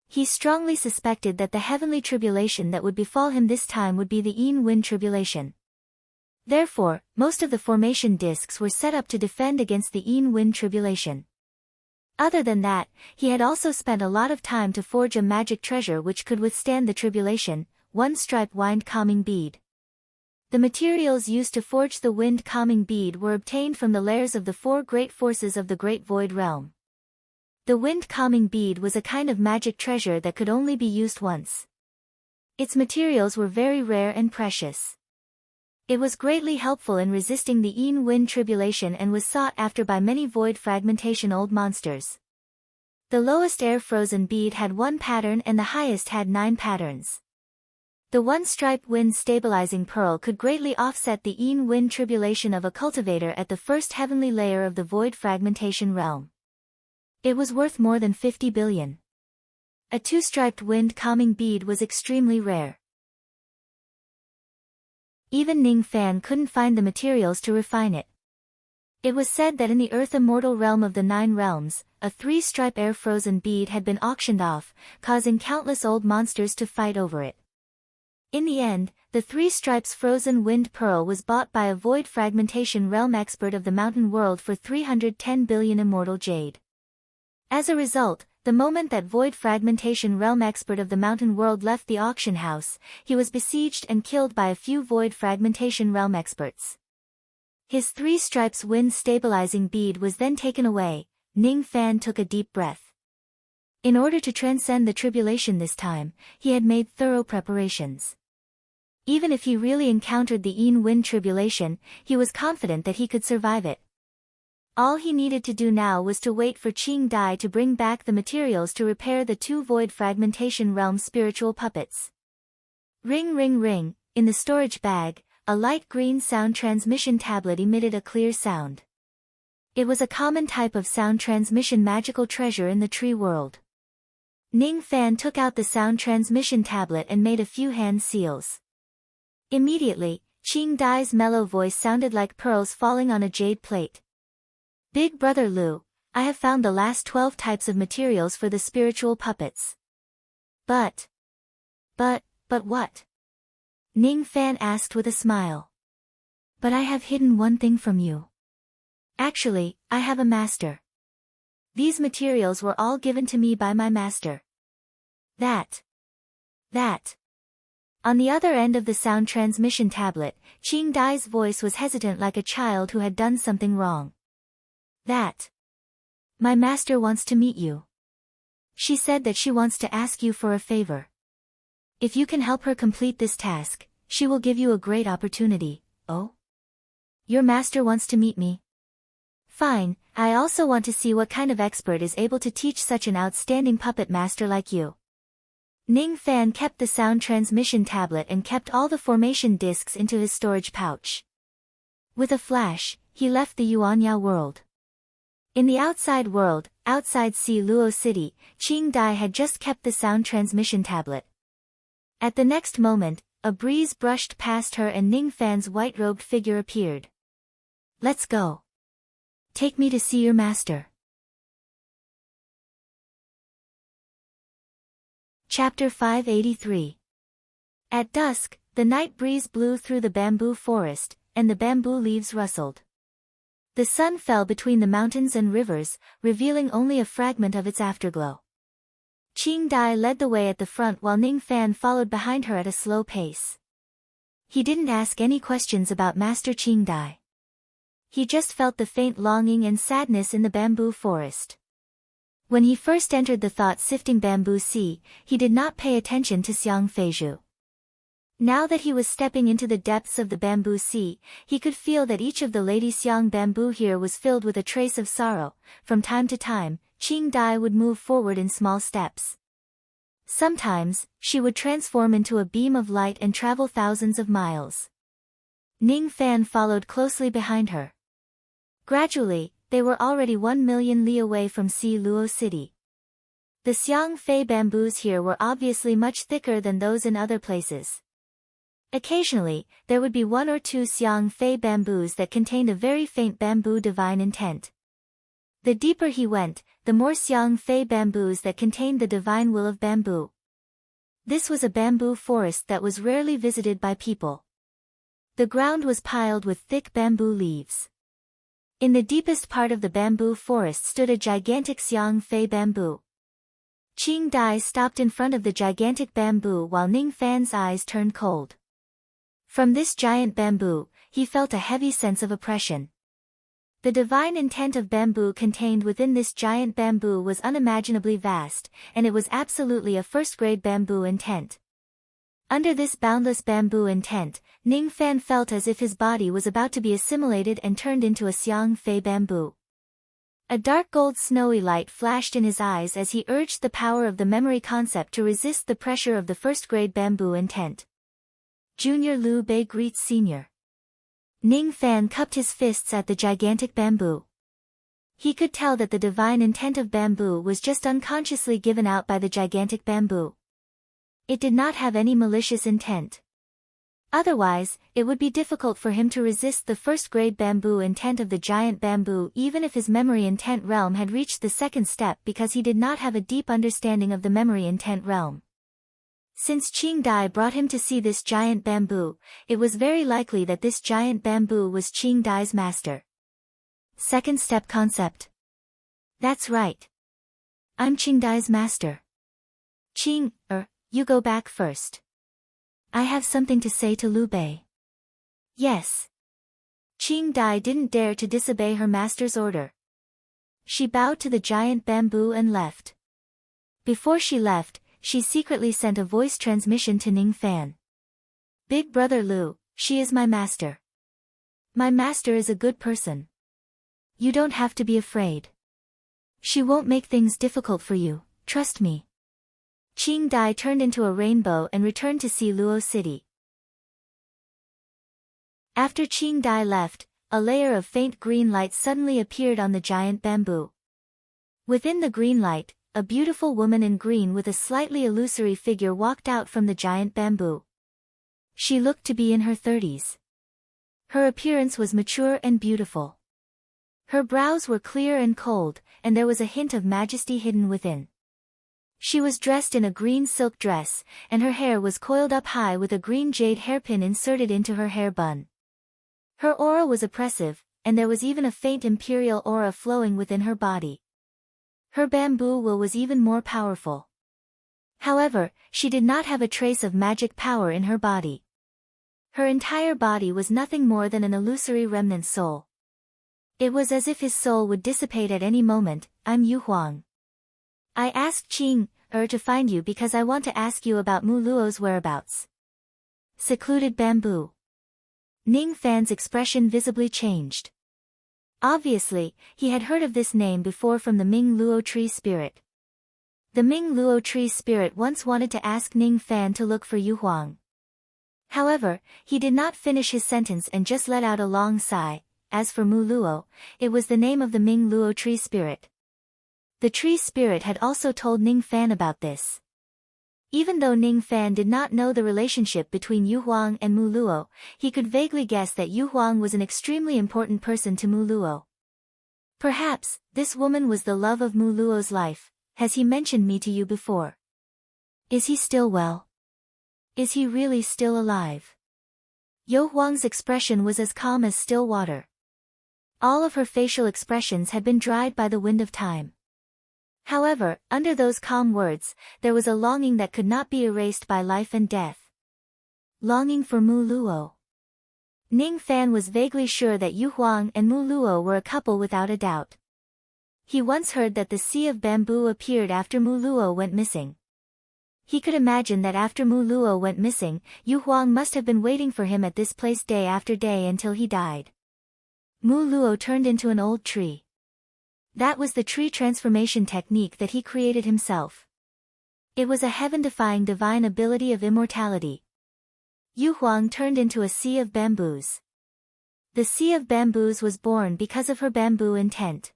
He strongly suspected that the heavenly tribulation that would befall him this time would be the Yin wind tribulation. Therefore, most of the formation discs were set up to defend against the Yin wind tribulation. Other than that, he had also spent a lot of time to forge a magic treasure which could withstand the tribulation, one stripe wind calming bead. The materials used to forge the wind calming bead were obtained from the layers of the 4 great forces of the Great Void Realm. The wind calming bead was a kind of magic treasure that could only be used once. Its materials were very rare and precious. It was greatly helpful in resisting the Yin wind tribulation and was sought after by many void fragmentation old monsters. The lowest air frozen bead had 1 pattern and the highest had 9 patterns. The 1-stripe wind stabilizing pearl could greatly offset the Yin wind tribulation of a cultivator at the first heavenly layer of the void fragmentation realm. It was worth more than 50 billion. A 2-striped wind calming bead was extremely rare. Even Ning Fan couldn't find the materials to refine it. It was said that in the Earth Immortal realm of the 9 realms, a 3-stripe air-frozen bead had been auctioned off, causing countless old monsters to fight over it. In the end, the 3 stripes frozen wind pearl was bought by a void fragmentation realm expert of the mountain world for 310 billion immortal jade. As a result, the moment that void fragmentation realm expert of the mountain world left the auction house, he was besieged and killed by a few void fragmentation realm experts. His 3 stripes wind stabilizing bead was then taken away. Ning Fan took a deep breath. In order to transcend the tribulation this time, he had made thorough preparations. Even if he really encountered the Yin wind tribulation, he was confident that he could survive it. All he needed to do now was to wait for Qing Dai to bring back the materials to repair the two void fragmentation realm spiritual puppets. Ring ring ring, in the storage bag, a light green sound transmission tablet emitted a clear sound. It was a common type of sound transmission magical treasure in the tree world. Ning Fan took out the sound transmission tablet and made a few hand seals. Immediately, Qing Dai's mellow voice sounded like pearls falling on a jade plate. Big Brother Lu, I have found the last 12 types of materials for the spiritual puppets. But what? Ning Fan asked with a smile. But I have hidden one thing from you. Actually, I have a master. These materials were all given to me by my master. That. On the other end of the sound transmission tablet, Qing Dai's voice was hesitant like a child who had done something wrong. That. My master wants to meet you. She said that she wants to ask you for a favor. If you can help her complete this task, she will give you a great opportunity. Oh? Your master wants to meet me? Fine, I also want to see what kind of expert is able to teach such an outstanding puppet master like you. Ning Fan kept the sound transmission tablet and kept all the formation discs into his storage pouch. With a flash, he left the Yuanya world. In the outside world, outside Si Luo City, Qing Dai had just kept the sound transmission tablet. At the next moment, a breeze brushed past her and Ning Fan's white-robed figure appeared. Let's go. Take me to see your master. Chapter 583. At dusk, the night breeze blew through the bamboo forest, and the bamboo leaves rustled. The sun fell between the mountains and rivers, revealing only a fragment of its afterglow. Qing Dai led the way at the front while Ning Fan followed behind her at a slow pace. He didn't ask any questions about Master Qing Dai. He just felt the faint longing and sadness in the bamboo forest. When he first entered the thought-sifting bamboo sea, he did not pay attention to Xiang Feizhu. Now that he was stepping into the depths of the bamboo sea, he could feel that each of the Lady Xiang bamboo here was filled with a trace of sorrow. From time to time, Qing Dai would move forward in small steps. Sometimes, she would transform into a beam of light and travel thousands of miles. Ning Fan followed closely behind her. Gradually, they were already 1 million li away from Si Luo City. The Xiang Fei bamboos here were obviously much thicker than those in other places. Occasionally, there would be 1 or 2 Xiang Fei bamboos that contained a very faint bamboo divine intent. The deeper he went, the more Xiang Fei bamboos that contained the divine will of bamboo. This was a bamboo forest that was rarely visited by people. The ground was piled with thick bamboo leaves. In the deepest part of the bamboo forest stood a gigantic Xiang Fei bamboo. Qing Dai stopped in front of the gigantic bamboo while Ning Fan's eyes turned cold. From this giant bamboo, he felt a heavy sense of oppression. The divine intent of bamboo contained within this giant bamboo was unimaginably vast, and it was absolutely a first-grade bamboo intent. Under this boundless bamboo intent, Ning Fan felt as if his body was about to be assimilated and turned into a Xiang Fei bamboo. A dark gold snowy light flashed in his eyes as he urged the power of the memory concept to resist the pressure of the first-grade bamboo intent. Junior Liu Bei greets Senior. Ning Fan cupped his fists at the gigantic bamboo. He could tell that the divine intent of bamboo was just unconsciously given out by the gigantic bamboo. It did not have any malicious intent. Otherwise, it would be difficult for him to resist the first-grade bamboo intent of the giant bamboo even if his memory intent realm had reached the second step because he did not have a deep understanding of the memory intent realm. Since Qing Dai brought him to see this giant bamboo, it was very likely that this giant bamboo was Qing Dai's master. Second step concept. That's right. I'm Qing Dai's master. Qing, you go back first. I have something to say to Liu Bei. Yes. Qing Dai didn't dare to disobey her master's order. She bowed to the giant bamboo and left. Before she left, she secretly sent a voice transmission to Ning Fan. Big Brother Liu, she is my master. My master is a good person. You don't have to be afraid. She won't make things difficult for you, trust me. Qing Dai turned into a rainbow and returned to see Luo City. After Qing Dai left, a layer of faint green light suddenly appeared on the giant bamboo. Within the green light, a beautiful woman in green with a slightly illusory figure walked out from the giant bamboo. She looked to be in her 30s. Her appearance was mature and beautiful. Her brows were clear and cold, and there was a hint of majesty hidden within. She was dressed in a green silk dress, and her hair was coiled up high with a green jade hairpin inserted into her hair bun. Her aura was oppressive, and there was even a faint imperial aura flowing within her body. Her bamboo will was even more powerful. However, she did not have a trace of magic power in her body. Her entire body was nothing more than an illusory remnant soul. It was as if his soul would dissipate at any moment. I'm Yu Huang. I asked Qing to find you because I want to ask you about Mu Luo's whereabouts. Secluded bamboo. Ning Fan's expression visibly changed. Obviously, he had heard of this name before from the Ming Luo tree spirit. The Ming Luo tree spirit once wanted to ask Ning Fan to look for Yu Huang. However, he did not finish his sentence and just let out a long sigh. As for Mu Luo, it was the name of the Ming Luo tree spirit. The tree spirit had also told Ning Fan about this. Even though Ning Fan did not know the relationship between Yu Huang and Mu Luo, he could vaguely guess that Yu Huang was an extremely important person to Mu Luo. Perhaps, this woman was the love of Mu Luo's life. Has he mentioned me to you before? Is he still well? Is he really still alive? Yu Huang's expression was as calm as still water. All of her facial expressions had been dried by the wind of time. However, under those calm words, there was a longing that could not be erased by life and death. Longing for Mu Luo. Ning Fan was vaguely sure that Yu Huang and Mu Luo were a couple without a doubt. He once heard that the sea of bamboo appeared after Mu Luo went missing. He could imagine that after Mu Luo went missing, Yu Huang must have been waiting for him at this place day after day until he died. Mu Luo turned into an old tree. That was the tree transformation technique that he created himself. It was a heaven-defying divine ability of immortality. Yu Huang turned into a sea of bamboos. The sea of bamboos was born because of her bamboo intent.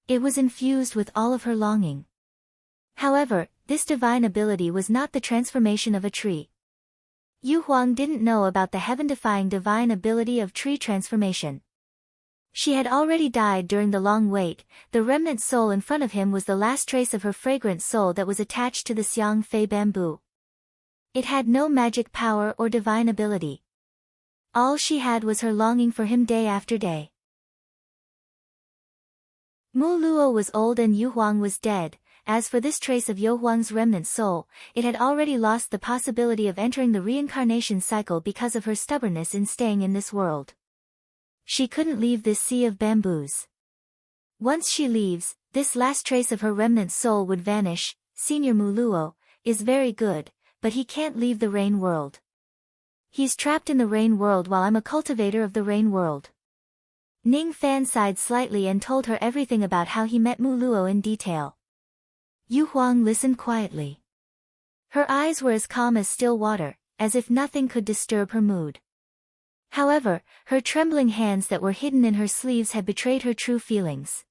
It was infused with all of her longing. However, this divine ability was not the transformation of a tree. Yu Huang didn't know about the heaven-defying divine ability of tree transformation. She had already died during the long wait. The remnant soul in front of him was the last trace of her fragrant soul that was attached to the Xiang Fei bamboo. It had no magic power or divine ability. All she had was her longing for him day after day. Mu Luo was old and Yu Huang was dead. As for this trace of Yu Huang's remnant soul, it had already lost the possibility of entering the reincarnation cycle because of her stubbornness in staying in this world. She couldn't leave this sea of bamboos. Once she leaves, this last trace of her remnant soul would vanish. Senior Mu Luo is very good, but he can't leave the rain world. He's trapped in the rain world while I'm a cultivator of the rain world. Ning Fan sighed slightly and told her everything about how he met Mu Luo in detail. Yu Huang listened quietly. Her eyes were as calm as still water, as if nothing could disturb her mood. However, her trembling hands that were hidden in her sleeves had betrayed her true feelings.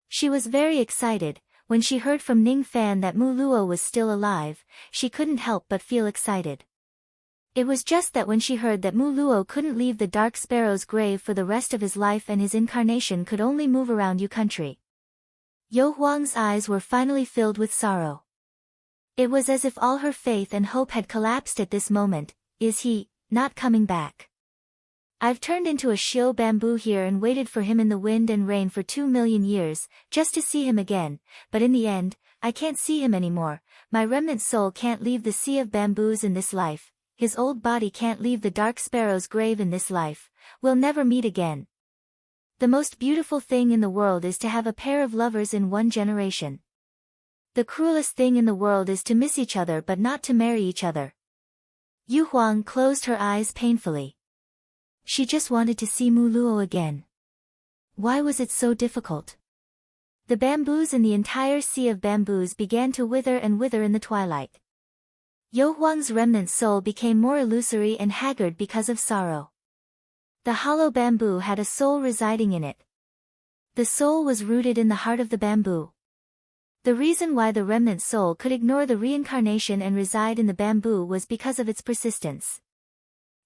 She was very excited. When she heard from Ning Fan that Mu Luo was still alive, she couldn't help but feel excited. It was just that when she heard that Mu Luo couldn't leave the Dark Sparrow's grave for the rest of his life and his incarnation could only move around Yu country. Yu Huang's eyes were finally filled with sorrow. It was as if all her faith and hope had collapsed at this moment. Is he not coming back? I've turned into a xiao bamboo here and waited for him in the wind and rain for 2 million years, just to see him again, but in the end, I can't see him anymore. My remnant soul can't leave the sea of bamboos in this life. His old body can't leave the Dark Sparrow's grave in this life. We'll never meet again. The most beautiful thing in the world is to have a pair of lovers in one generation. The cruelest thing in the world is to miss each other but not to marry each other. Yu Huang closed her eyes painfully. She just wanted to see Mu Luo again. Why was it so difficult? The bamboos in the entire sea of bamboos began to wither and wither in the twilight. Yu Huang's remnant soul became more illusory and haggard because of sorrow. The hollow bamboo had a soul residing in it. The soul was rooted in the heart of the bamboo. The reason why the remnant soul could ignore the reincarnation and reside in the bamboo was because of its persistence.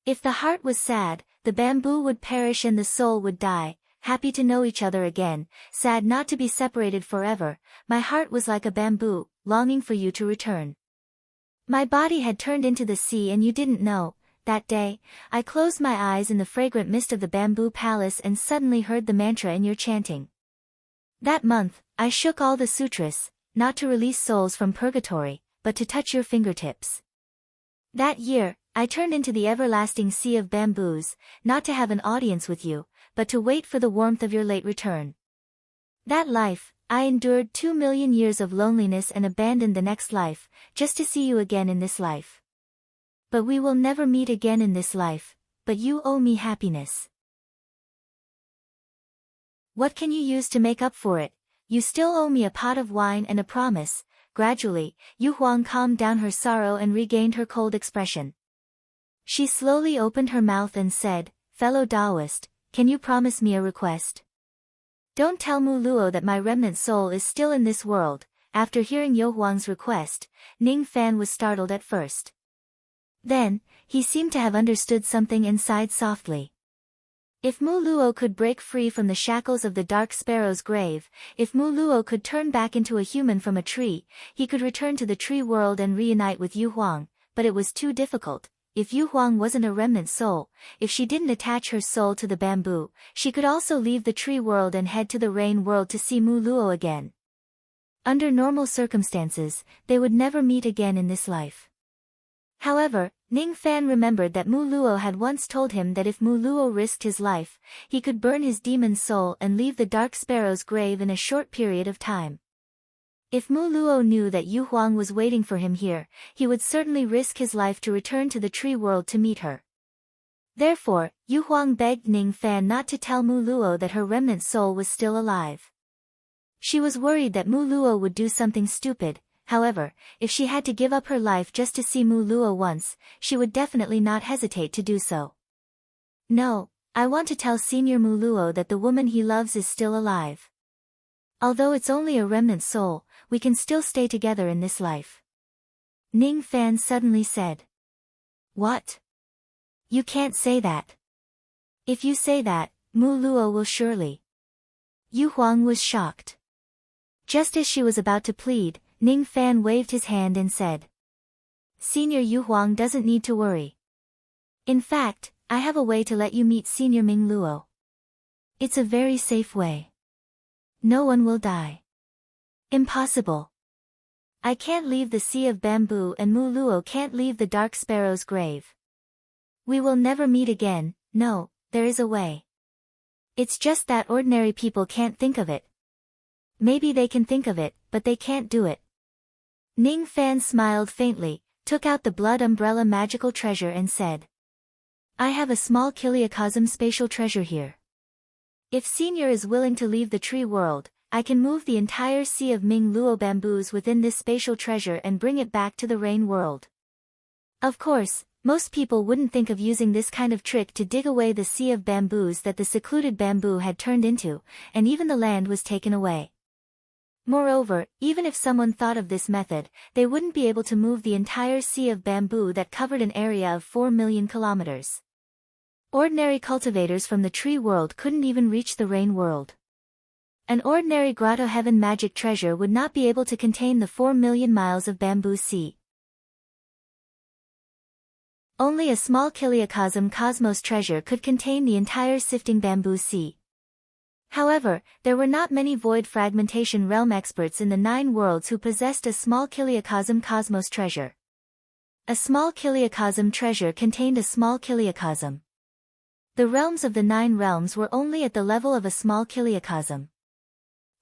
If the heart was sad, the bamboo would perish and the soul would die. Happy to know each other again, sad not to be separated forever, my heart was like a bamboo, longing for you to return. My body had turned into the sea and you didn't know. That day, I closed my eyes in the fragrant mist of the bamboo palace and suddenly heard the mantra in your chanting. That month, I shook all the sutras, not to release souls from purgatory, but to touch your fingertips. That year, I turned into the everlasting sea of bamboos, not to have an audience with you, but to wait for the warmth of your late return. That life, I endured 2 million years of loneliness and abandoned the next life, just to see you again in this life. But we will never meet again in this life, but you owe me happiness. What can you use to make up for it? You still owe me a pot of wine and a promise. Gradually, Yu Huang calmed down her sorrow and regained her cold expression. She slowly opened her mouth and said, "Fellow Taoist, can you promise me a request? Don't tell Mu Luo that my remnant soul is still in this world." After hearing Yu Huang's request, Ning Fan was startled at first. Then, he seemed to have understood something and sighed softly. If Mu Luo could break free from the shackles of the dark sparrow's grave, if Mu Luo could turn back into a human from a tree, he could return to the tree world and reunite with Yu Huang, but it was too difficult. If Yu Huang wasn't a remnant soul, if she didn't attach her soul to the bamboo, she could also leave the tree world and head to the rain world to see Mu Luo again. Under normal circumstances, they would never meet again in this life. However, Ning Fan remembered that Mu Luo had once told him that if Mu Luo risked his life, he could burn his demon soul and leave the dark sparrow's grave in a short period of time. If Mu Luo knew that Yu Huang was waiting for him here, he would certainly risk his life to return to the tree world to meet her. Therefore, Yu Huang begged Ning Fan not to tell Mu Luo that her remnant soul was still alive. She was worried that Mu Luo would do something stupid. However, if she had to give up her life just to see Mu Luo once, she would definitely not hesitate to do so. "No, I want to tell Senior Mu Luo that the woman he loves is still alive. Although it's only a remnant soul, we can still stay together in this life." Ning Fan suddenly said. "What? You can't say that. If you say that, Mu Luo will surely." Yu Huang was shocked. Just as she was about to plead, Ning Fan waved his hand and said, "Senior Yu Huang doesn't need to worry. In fact, I have a way to let you meet Senior Ming Luo. It's a very safe way. No one will die." "Impossible. I can't leave the sea of bamboo and Mu Luo can't leave the dark sparrow's grave. We will never meet again." "No, there is a way. It's just that ordinary people can't think of it. Maybe they can think of it, but they can't do it." Ning Fan smiled faintly, took out the blood umbrella magical treasure and said, "I have a small kiliacosm spatial treasure here. If Senior is willing to leave the tree world, I can move the entire sea of Ming Luo bamboos within this spatial treasure and bring it back to the rain world." Of course, most people wouldn't think of using this kind of trick to dig away the sea of bamboos that the secluded bamboo had turned into, and even the land was taken away. Moreover, even if someone thought of this method, they wouldn't be able to move the entire sea of bamboo that covered an area of 4 million kilometers. Ordinary cultivators from the tree world couldn't even reach the rain world. An ordinary grotto heaven magic treasure would not be able to contain the 4 million miles of bamboo sea. Only a small kiliacosm cosmos treasure could contain the entire sifting bamboo sea. However, there were not many void fragmentation realm experts in the 9 worlds who possessed a small kiliacosm cosmos treasure. A small kiliacosm treasure contained a small kiliacosm. The realms of the 9 realms were only at the level of a small kiliacosm.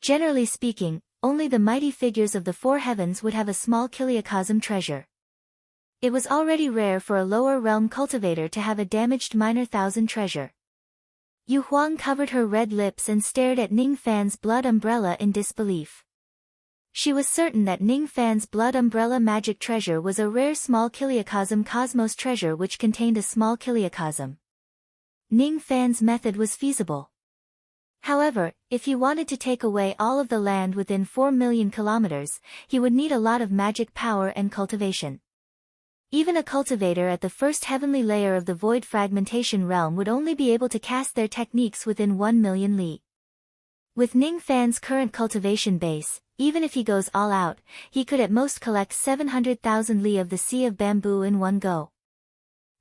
Generally speaking, only the mighty figures of the 4 heavens would have a small kiliacosm treasure. It was already rare for a lower realm cultivator to have a damaged minor 1000 treasure. Yu Huang covered her red lips and stared at Ning Fan's blood umbrella in disbelief. She was certain that Ning Fan's blood umbrella magic treasure was a rare small kiliocosm cosmos treasure which contained a small kiliocosm. Ning Fan's method was feasible. However, if he wanted to take away all of the land within 4 million kilometers, he would need a lot of magic power and cultivation. Even a cultivator at the first heavenly layer of the void fragmentation realm would only be able to cast their techniques within 1 million li. With Ning Fan's current cultivation base, even if he goes all out, he could at most collect 700,000 li of the Sea of Bamboo in one go.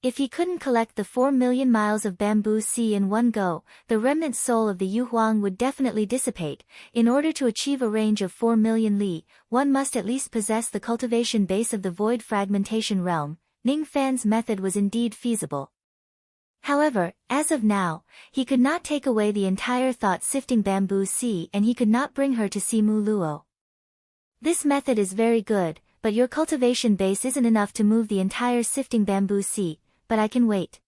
If he couldn't collect the 4 million miles of bamboo sea in one go, the remnant soul of the Yu Huang would definitely dissipate. In order to achieve a range of 4 million li, one must at least possess the cultivation base of the void fragmentation realm. Ning Fan's method was indeed feasible. However, as of now, he could not take away the entire thought-sifting bamboo sea and he could not bring her to see Mu Luo. This method is very good, but your cultivation base isn't enough to move the entire sifting bamboo sea. But I can wait.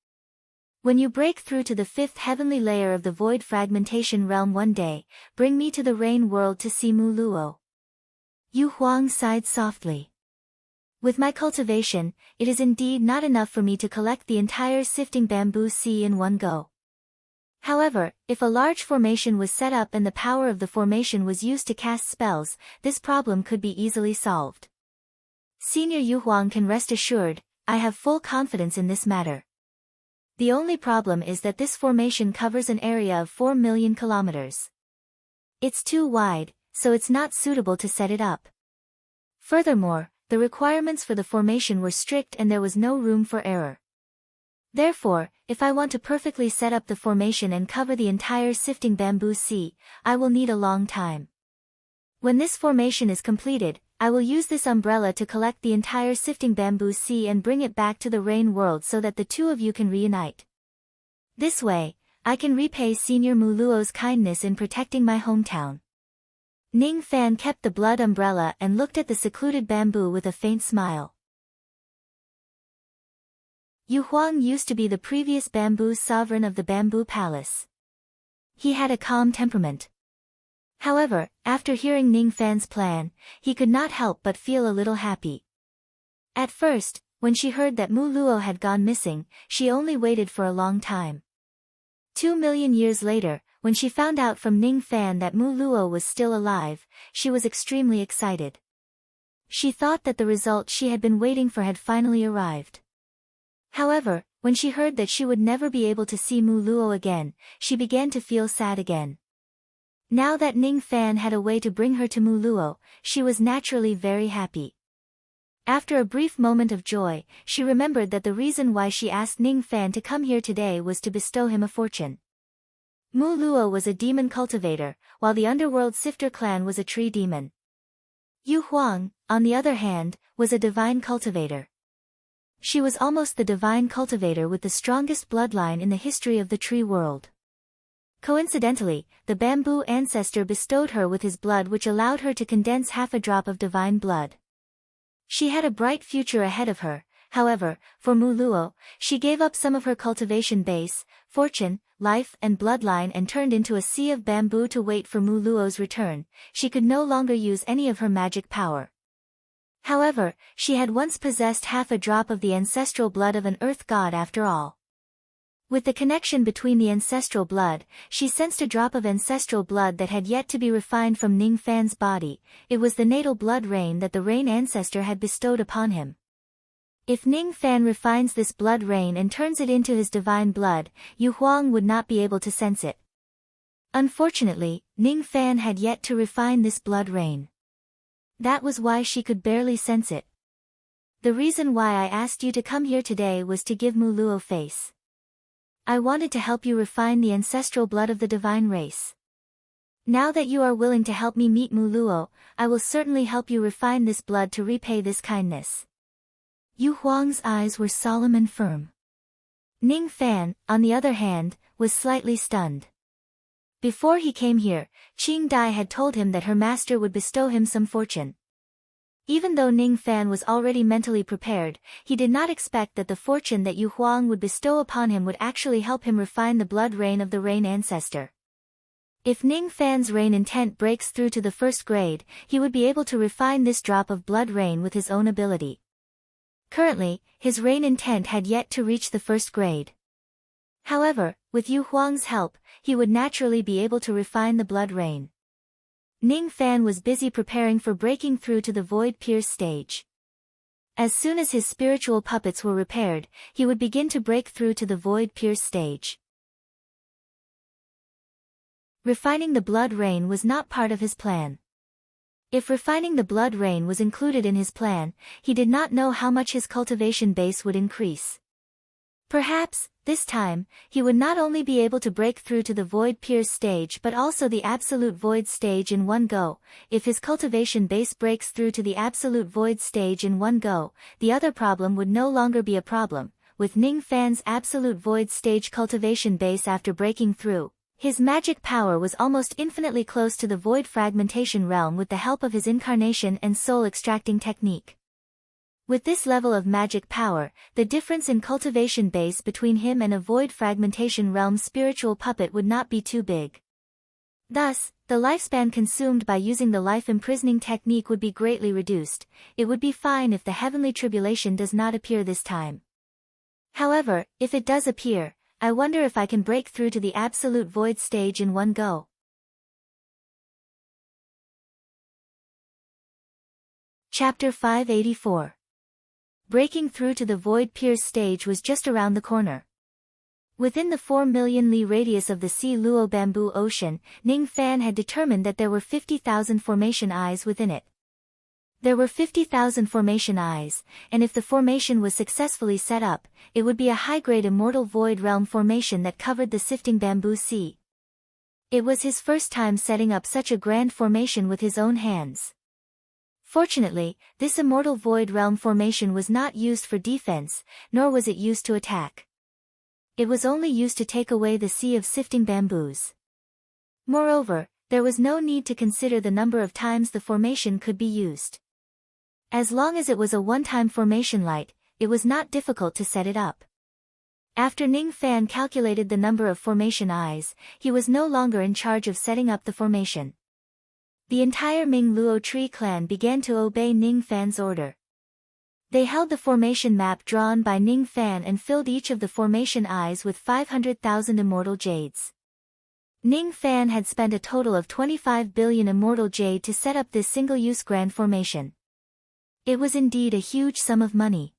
When you break through to the 5th heavenly layer of the void fragmentation realm one day, bring me to the rain world to see Mu Luo. Yu Huang sighed softly. With my cultivation, it is indeed not enough for me to collect the entire sifting bamboo sea in one go. However, if a large formation was set up and the power of the formation was used to cast spells, this problem could be easily solved. Senior Yu Huang can rest assured, I have full confidence in this matter. The only problem is that this formation covers an area of 4 million kilometers. It's too wide, so it's not suitable to set it up. Furthermore, the requirements for the formation were strict and there was no room for error. Therefore, if I want to perfectly set up the formation and cover the entire sifting bamboo sea, I will need a long time. When this formation is completed, I will use this umbrella to collect the entire sifting bamboo sea and bring it back to the rain world so that the two of you can reunite. This way, I can repay Senior Mu Luo's kindness in protecting my hometown. Ning Fan kept the blood umbrella and looked at the secluded bamboo with a faint smile. Yu Huang used to be the previous bamboo sovereign of the bamboo palace. He had a calm temperament. However, after hearing Ning Fan's plan, he could not help but feel a little happy. At first, when she heard that Mu Luo had gone missing, she only waited for a long time. 2 million years later, when she found out from Ning Fan that Mu Luo was still alive, she was extremely excited. She thought that the result she had been waiting for had finally arrived. However, when she heard that she would never be able to see Mu Luo again, she began to feel sad again. Now that Ning Fan had a way to bring her to Mu Luo, she was naturally very happy. After a brief moment of joy, she remembered that the reason why she asked Ning Fan to come here today was to bestow him a fortune. Mu Luo was a demon cultivator, while the underworld Sifter clan was a tree demon. Yu Huang, on the other hand, was a divine cultivator. She was almost the divine cultivator with the strongest bloodline in the history of the tree world. Coincidentally, the bamboo ancestor bestowed her with his blood which allowed her to condense half a drop of divine blood. She had a bright future ahead of her. However, for Mu Luo, she gave up some of her cultivation base, fortune, life and bloodline and turned into a sea of bamboo to wait for Mu Luo's return. She could no longer use any of her magic power. However, she had once possessed half a drop of the ancestral blood of an earth god after all. With the connection between the ancestral blood, she sensed a drop of ancestral blood that had yet to be refined from Ning Fan's body. It was the natal blood rain that the rain ancestor had bestowed upon him. If Ning Fan refines this blood rain and turns it into his divine blood, Yu Huang would not be able to sense it. Unfortunately, Ning Fan had yet to refine this blood rain. That was why she could barely sense it. The reason why I asked you to come here today was to give Mu Luo face. I wanted to help you refine the ancestral blood of the divine race. Now that you are willing to help me meet Mu Luo, I will certainly help you refine this blood to repay this kindness. Yu Huang's eyes were solemn and firm. Ning Fan, on the other hand, was slightly stunned. Before he came here, Qing Dai had told him that her master would bestow him some fortune. Even though Ning Fan was already mentally prepared, he did not expect that the fortune that Yu Huang would bestow upon him would actually help him refine the blood rain of the rain ancestor. If Ning Fan's rain intent breaks through to the first grade, he would be able to refine this drop of blood rain with his own ability. Currently, his rain intent had yet to reach the first grade. However, with Yu Huang's help, he would naturally be able to refine the blood rain. Ning Fan was busy preparing for breaking through to the Void Pierce stage. As soon as his spiritual puppets were repaired, he would begin to break through to the Void Pierce stage. Refining the blood rain was not part of his plan. If refining the blood rain was included in his plan, he did not know how much his cultivation base would increase. Perhaps, this time, he would not only be able to break through to the Void Pierce stage but also the Absolute Void stage in one go. If his cultivation base breaks through to the Absolute Void stage in one go, the other problem would no longer be a problem. With Ning Fan's Absolute Void stage cultivation base after breaking through, his magic power was almost infinitely close to the Void Fragmentation realm with the help of his incarnation and soul extracting technique. With this level of magic power, the difference in cultivation base between him and a Void Fragmentation realm spiritual puppet would not be too big. Thus, the lifespan consumed by using the life imprisoning technique would be greatly reduced. It would be fine if the heavenly tribulation does not appear this time. However, if it does appear, I wonder if I can break through to the Absolute Void stage in one go. Chapter 584. Breaking through to the Void Pierce stage was just around the corner. Within the 4 million li radius of the Sea Luo Bamboo Ocean, Ning Fan had determined that there were 50,000 formation eyes within it. There were 50,000 formation eyes, and if the formation was successfully set up, it would be a high-grade immortal void realm formation that covered the sifting bamboo sea. It was his first time setting up such a grand formation with his own hands. Fortunately, this immortal void realm formation was not used for defense, nor was it used to attack. It was only used to take away the sea of sifting bamboos. Moreover, there was no need to consider the number of times the formation could be used. As long as it was a one-time formation light, it was not difficult to set it up. After Ning Fan calculated the number of formation eyes, he was no longer in charge of setting up the formation. The entire Ming Luo Tree clan began to obey Ning Fan's order. They held the formation map drawn by Ning Fan and filled each of the formation eyes with 500,000 immortal jades. Ning Fan had spent a total of 25 billion immortal jade to set up this single-use grand formation. It was indeed a huge sum of money.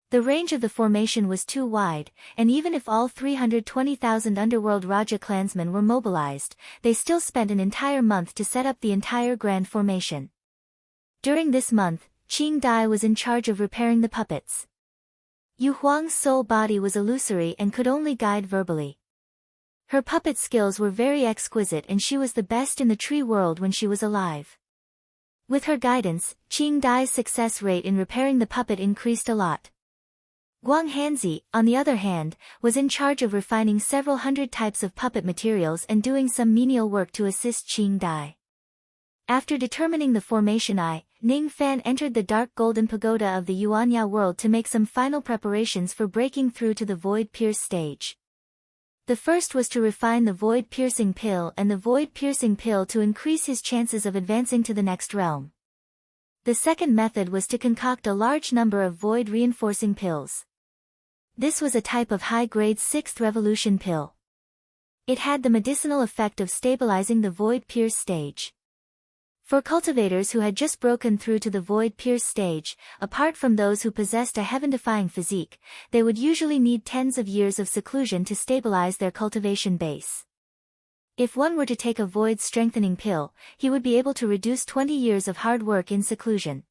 The range of the formation was too wide, and even if all 320,000 underworld Raja clansmen were mobilized, they still spent an entire month to set up the entire grand formation. During this month, Qing Dai was in charge of repairing the puppets. Yu Huang's soul body was illusory and could only guide verbally. Her puppet skills were very exquisite and she was the best in the tree world when she was alive. With her guidance, Qing Dai's success rate in repairing the puppet increased a lot. Guang Hanzi, on the other hand, was in charge of refining several hundred types of puppet materials and doing some menial work to assist Qing Dai. After determining the formation eye, Ning Fan entered the dark golden pagoda of the Yuanya world to make some final preparations for breaking through to the Void Pierce stage. The first was to refine the Void Piercing Pill and the Void Piercing Pill to increase his chances of advancing to the next realm. The second method was to concoct a large number of Void Reinforcing Pills. This was a type of high-grade 6th Revolution pill. It had the medicinal effect of stabilizing the Void Pierce stage. For cultivators who had just broken through to the Void Pierce stage, apart from those who possessed a heaven-defying physique, they would usually need tens of years of seclusion to stabilize their cultivation base. If one were to take a Void Strengthening pill, he would be able to reduce 20 years of hard work in seclusion.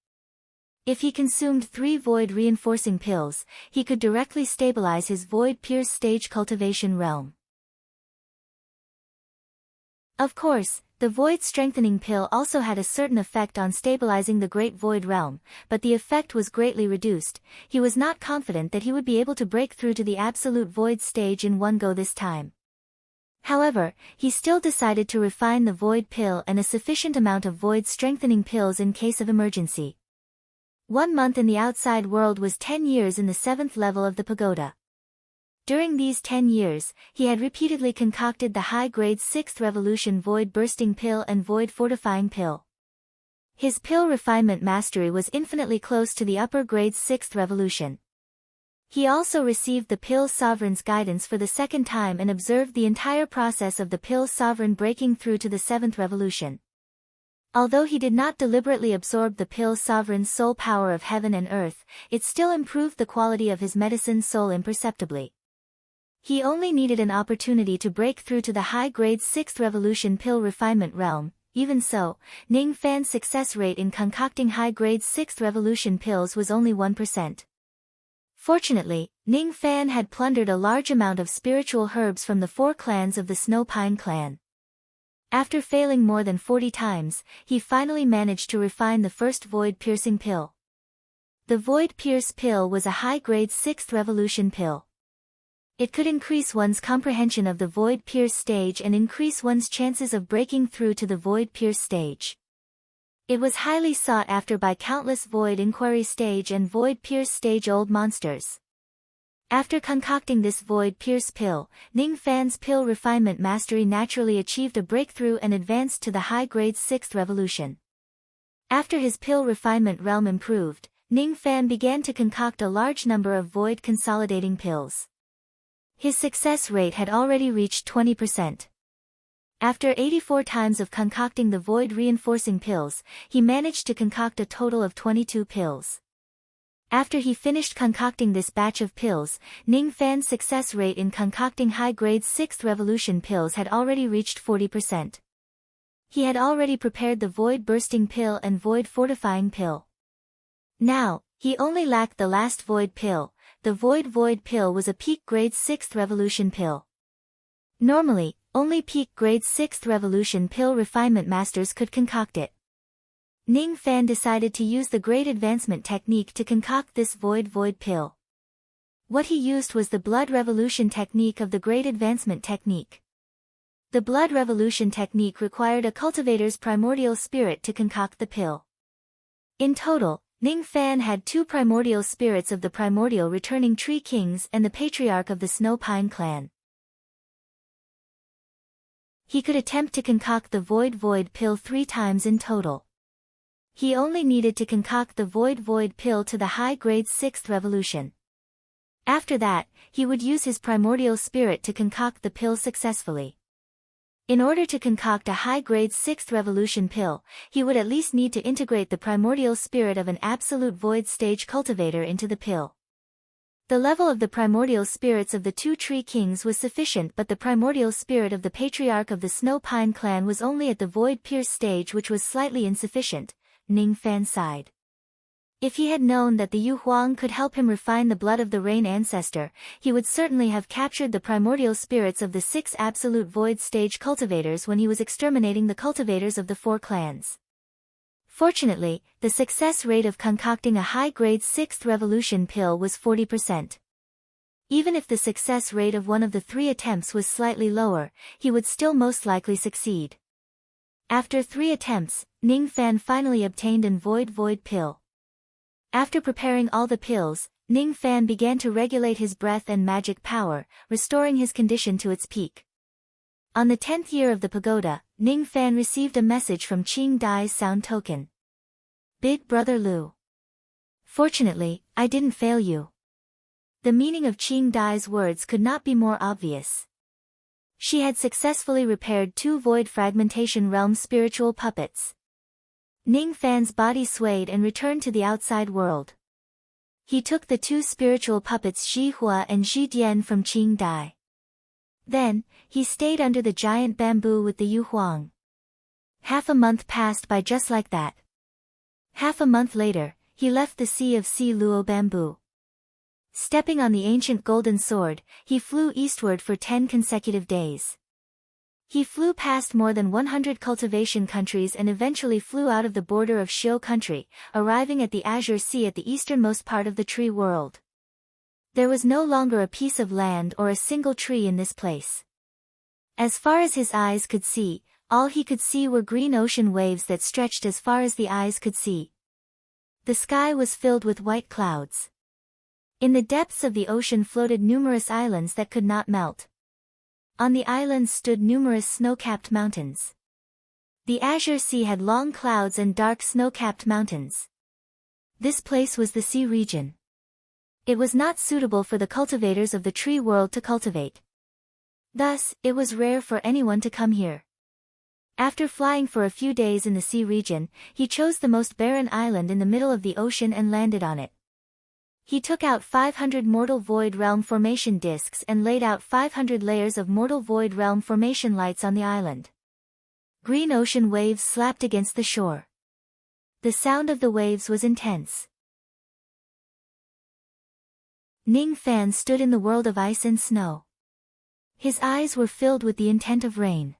If he consumed 3 Void Reinforcing pills, he could directly stabilize his Void Pierce stage cultivation realm. Of course, the Void Strengthening pill also had a certain effect on stabilizing the Great Void realm, but the effect was greatly reduced. He was not confident that he would be able to break through to the Absolute Void stage in one go this time. However, he still decided to refine the Void pill and a sufficient amount of Void Strengthening pills in case of emergency. 1 month in the outside world was 10 years in the 7th level of the pagoda. During these 10 years, he had repeatedly concocted the high-grade 6th revolution void-bursting pill and void-fortifying pill. His pill refinement mastery was infinitely close to the upper grade 6th revolution. He also received the pill sovereign's guidance for the second time and observed the entire process of the pill sovereign breaking through to the 7th revolution. Although he did not deliberately absorb the pill sovereign's soul power of heaven and earth, it still improved the quality of his medicine soul imperceptibly. He only needed an opportunity to break through to the high-grade 6th revolution pill refinement realm. Even so, Ning Fan's success rate in concocting high-grade 6th revolution pills was only 1%. Fortunately, Ning Fan had plundered a large amount of spiritual herbs from the 4 clans of the Snow Pine clan. After failing more than 40 times, he finally managed to refine the first void-piercing pill. The void-pierce pill was a high-grade 6th revolution pill. It could increase one's comprehension of the void-pierce stage and increase one's chances of breaking through to the void-pierce stage. It was highly sought after by countless void inquiry stage and void-pierce stage old monsters. After concocting this void-pierce pill, Ning Fan's pill refinement mastery naturally achieved a breakthrough and advanced to the high-grade 6th revolution. After his pill refinement realm improved, Ning Fan began to concoct a large number of void consolidating pills. His success rate had already reached 20%. After 84 times of concocting the void-reinforcing pills, he managed to concoct a total of 22 pills. After he finished concocting this batch of pills, Ning Fan's success rate in concocting high-grade 6th revolution pills had already reached 40%. He had already prepared the void-bursting pill and void-fortifying pill. Now, he only lacked the last void pill. The void pill was a peak grade 6th revolution pill. Normally, only peak grade 6th revolution pill refinement masters could concoct it. Ning Fan decided to use the great advancement technique to concoct this void pill. What he used was the blood revolution technique of the great advancement technique. The blood revolution technique required a cultivator's primordial spirit to concoct the pill. In total, Ning Fan had 2 primordial spirits of the primordial returning tree kings and the patriarch of the Snow Pine clan. He could attempt to concoct the void pill 3 times in total. He only needed to concoct the void pill to the high-grade 6th revolution. After that, he would use his primordial spirit to concoct the pill successfully. In order to concoct a high-grade 6th revolution pill, he would at least need to integrate the primordial spirit of an absolute void stage cultivator into the pill. The level of the primordial spirits of the 2 tree kings was sufficient, but the primordial spirit of the patriarch of the Snow Pine clan was only at the void-pierce stage, which was slightly insufficient. Ning Fan sighed. If he had known that the Yu Huang could help him refine the blood of the rain ancestor, he would certainly have captured the primordial spirits of the 6 absolute void stage cultivators when he was exterminating the cultivators of the 4 clans. Fortunately, the success rate of concocting a high-grade 6th revolution pill was 40%. Even if the success rate of one of the 3 attempts was slightly lower, he would still most likely succeed. After 3 attempts, Ning Fan finally obtained an void pill. After preparing all the pills, Ning Fan began to regulate his breath and magic power, restoring his condition to its peak. On the 10th year of the pagoda, Ning Fan received a message from Qing Dai's sound token. Big Brother Lu. Fortunately, I didn't fail you. The meaning of Qing Dai's words could not be more obvious. She had successfully repaired 2 void fragmentation realm spiritual puppets. Ning Fan's body swayed and returned to the outside world. He took the 2 spiritual puppets Xi Hua and Xi Dian from Qing Dai. Then, he stayed under the giant bamboo with the Yu Huang. Half a month passed by just like that. Half a month later, he left the Sea of Si Luo bamboo. Stepping on the ancient golden sword, he flew eastward for 10 consecutive days. He flew past more than 100 cultivation countries and eventually flew out of the border of Xiu country, arriving at the Azure Sea at the easternmost part of the tree world. There was no longer a piece of land or a single tree in this place. As far as his eyes could see, all he could see were green ocean waves that stretched as far as the eyes could see. The sky was filled with white clouds. In the depths of the ocean floated numerous islands that could not melt. On the islands stood numerous snow-capped mountains. The azure sea had long clouds and dark snow-capped mountains. This place was the sea region. It was not suitable for the cultivators of the tree world to cultivate. Thus, it was rare for anyone to come here. After flying for a few days in the sea region, he chose the most barren island in the middle of the ocean and landed on it. He took out 500 mortal void realm formation discs and laid out 500 layers of mortal void realm formation lights on the island. Green ocean waves slapped against the shore. The sound of the waves was intense. Ning Fan stood in the world of ice and snow. His eyes were filled with the intent of rain.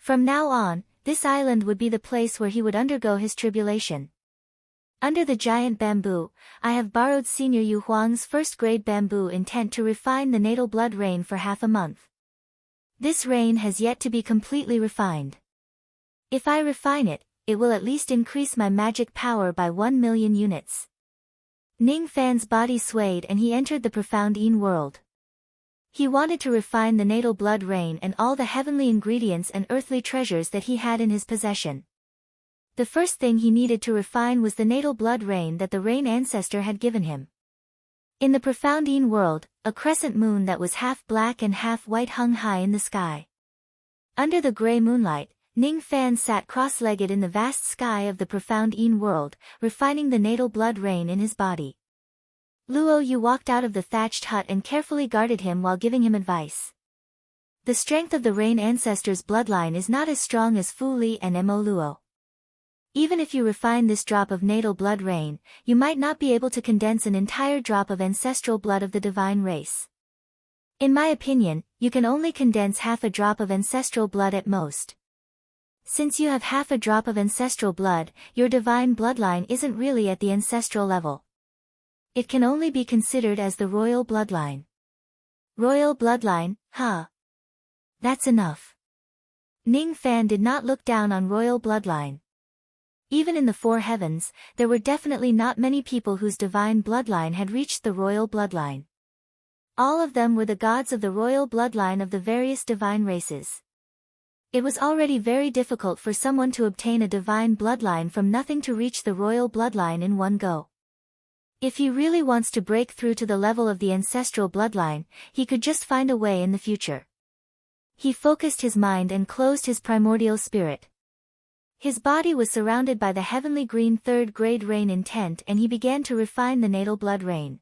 From now on, this island would be the place where he would undergo his tribulation. Under the giant bamboo, I have borrowed Senior Yu Huang's first-grade bamboo intent to refine the natal blood rain for half a month. This rain has yet to be completely refined. If I refine it, it will at least increase my magic power by 1 million units. Ning Fan's body swayed and he entered the profound Yin world. He wanted to refine the natal blood rain and all the heavenly ingredients and earthly treasures that he had in his possession. The first thing he needed to refine was the natal blood rain that the rain ancestor had given him. In the profound Yin world, a crescent moon that was half black and half white hung high in the sky. Under the gray moonlight, Ning Fan sat cross-legged in the vast sky of the profound Yin world, refining the natal blood rain in his body. Luo Yu walked out of the thatched hut and carefully guarded him while giving him advice. The strength of the rain ancestor's bloodline is not as strong as Fu Li and Mo Luo. Even if you refine this drop of natal blood rain, you might not be able to condense an entire drop of ancestral blood of the divine race. In my opinion, you can only condense half a drop of ancestral blood at most. Since you have half a drop of ancestral blood, your divine bloodline isn't really at the ancestral level. It can only be considered as the royal bloodline. Royal bloodline, huh? That's enough. Ning Fan did not look down on royal bloodline. Even in the four heavens, there were definitely not many people whose divine bloodline had reached the royal bloodline. All of them were the gods of the royal bloodline of the various divine races. It was already very difficult for someone to obtain a divine bloodline from nothing to reach the royal bloodline in one go. If he really wants to break through to the level of the ancestral bloodline, he could just find a way in the future. He focused his mind and closed his primordial spirit. His body was surrounded by the heavenly green third-grade rain intent and he began to refine the natal blood rain.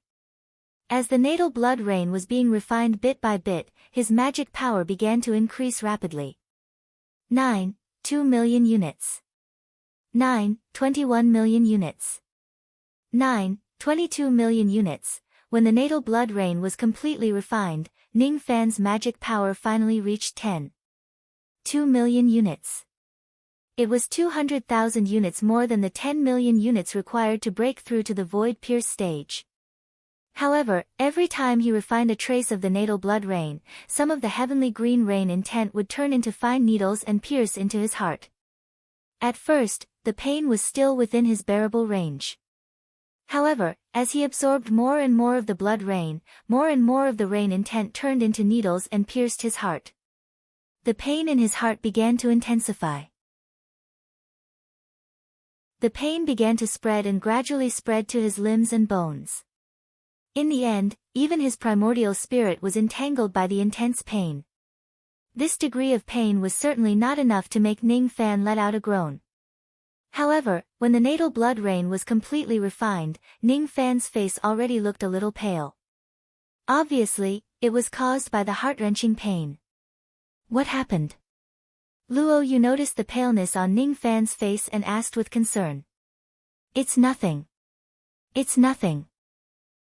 As the natal blood rain was being refined bit by bit, his magic power began to increase rapidly. 9. 2 million units. 9. 21 million units. 9. 22 million units. When the natal blood rain was completely refined, Ning Fan's magic power finally reached 10. 2 million units. It was 200,000 units more than the 10 million units required to break through to the void pierce stage. However, every time he refined a trace of the natal blood rain, some of the heavenly green rain intent would turn into fine needles and pierce into his heart. At first, the pain was still within his bearable range. However, as he absorbed more and more of the blood rain, more and more of the rain intent turned into needles and pierced his heart. The pain in his heart began to intensify. The pain began to spread and gradually spread to his limbs and bones. In the end, even his primordial spirit was entangled by the intense pain. This degree of pain was certainly not enough to make Ning Fan let out a groan. However, when the natal blood rain was completely refined, Ning Fan's face already looked a little pale. Obviously, it was caused by the heart-wrenching pain. What happened? Luo Yu noticed the paleness on Ning Fan's face and asked with concern. It's nothing. It's nothing.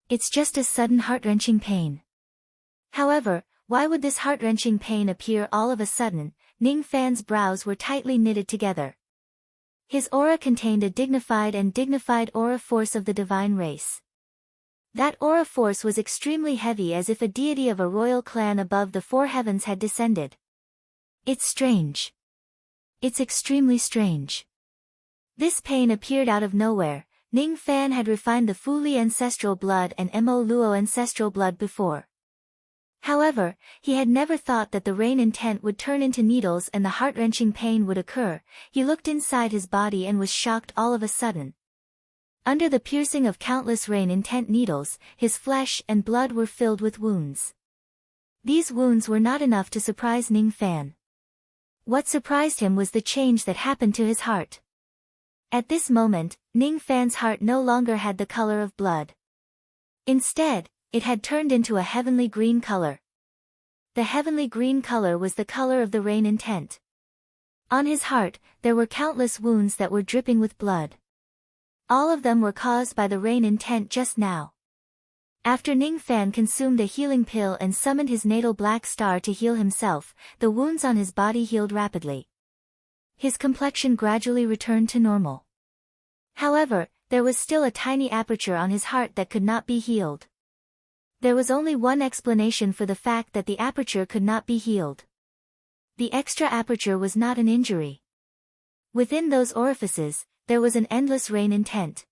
It's just a sudden heart-wrenching pain. However, why would this heart-wrenching pain appear all of a sudden? Ning Fan's brows were tightly knitted together. His aura contained a dignified aura force of the divine race. That aura force was extremely heavy, as if a deity of a royal clan above the four heavens had descended. It's strange. It's extremely strange. This pain appeared out of nowhere. Ning Fan had refined the Fu Li ancestral blood and Mo Luo ancestral blood before. However, he had never thought that the rain intent would turn into needles and the heart-wrenching pain would occur. He looked inside his body and was shocked all of a sudden. Under the piercing of countless rain intent needles, his flesh and blood were filled with wounds. These wounds were not enough to surprise Ning Fan. What surprised him was the change that happened to his heart. At this moment, Ning Fan's heart no longer had the color of blood. Instead, it had turned into a heavenly green color. The heavenly green color was the color of the rain intent. On his heart, there were countless wounds that were dripping with blood. All of them were caused by the rain intent just now. After Ning Fan consumed a healing pill and summoned his natal black star to heal himself, the wounds on his body healed rapidly. His complexion gradually returned to normal. However, there was still a tiny aperture on his heart that could not be healed. There was only one explanation for the fact that the aperture could not be healed. The extra aperture was not an injury. Within those orifices, there was an endless rain intent.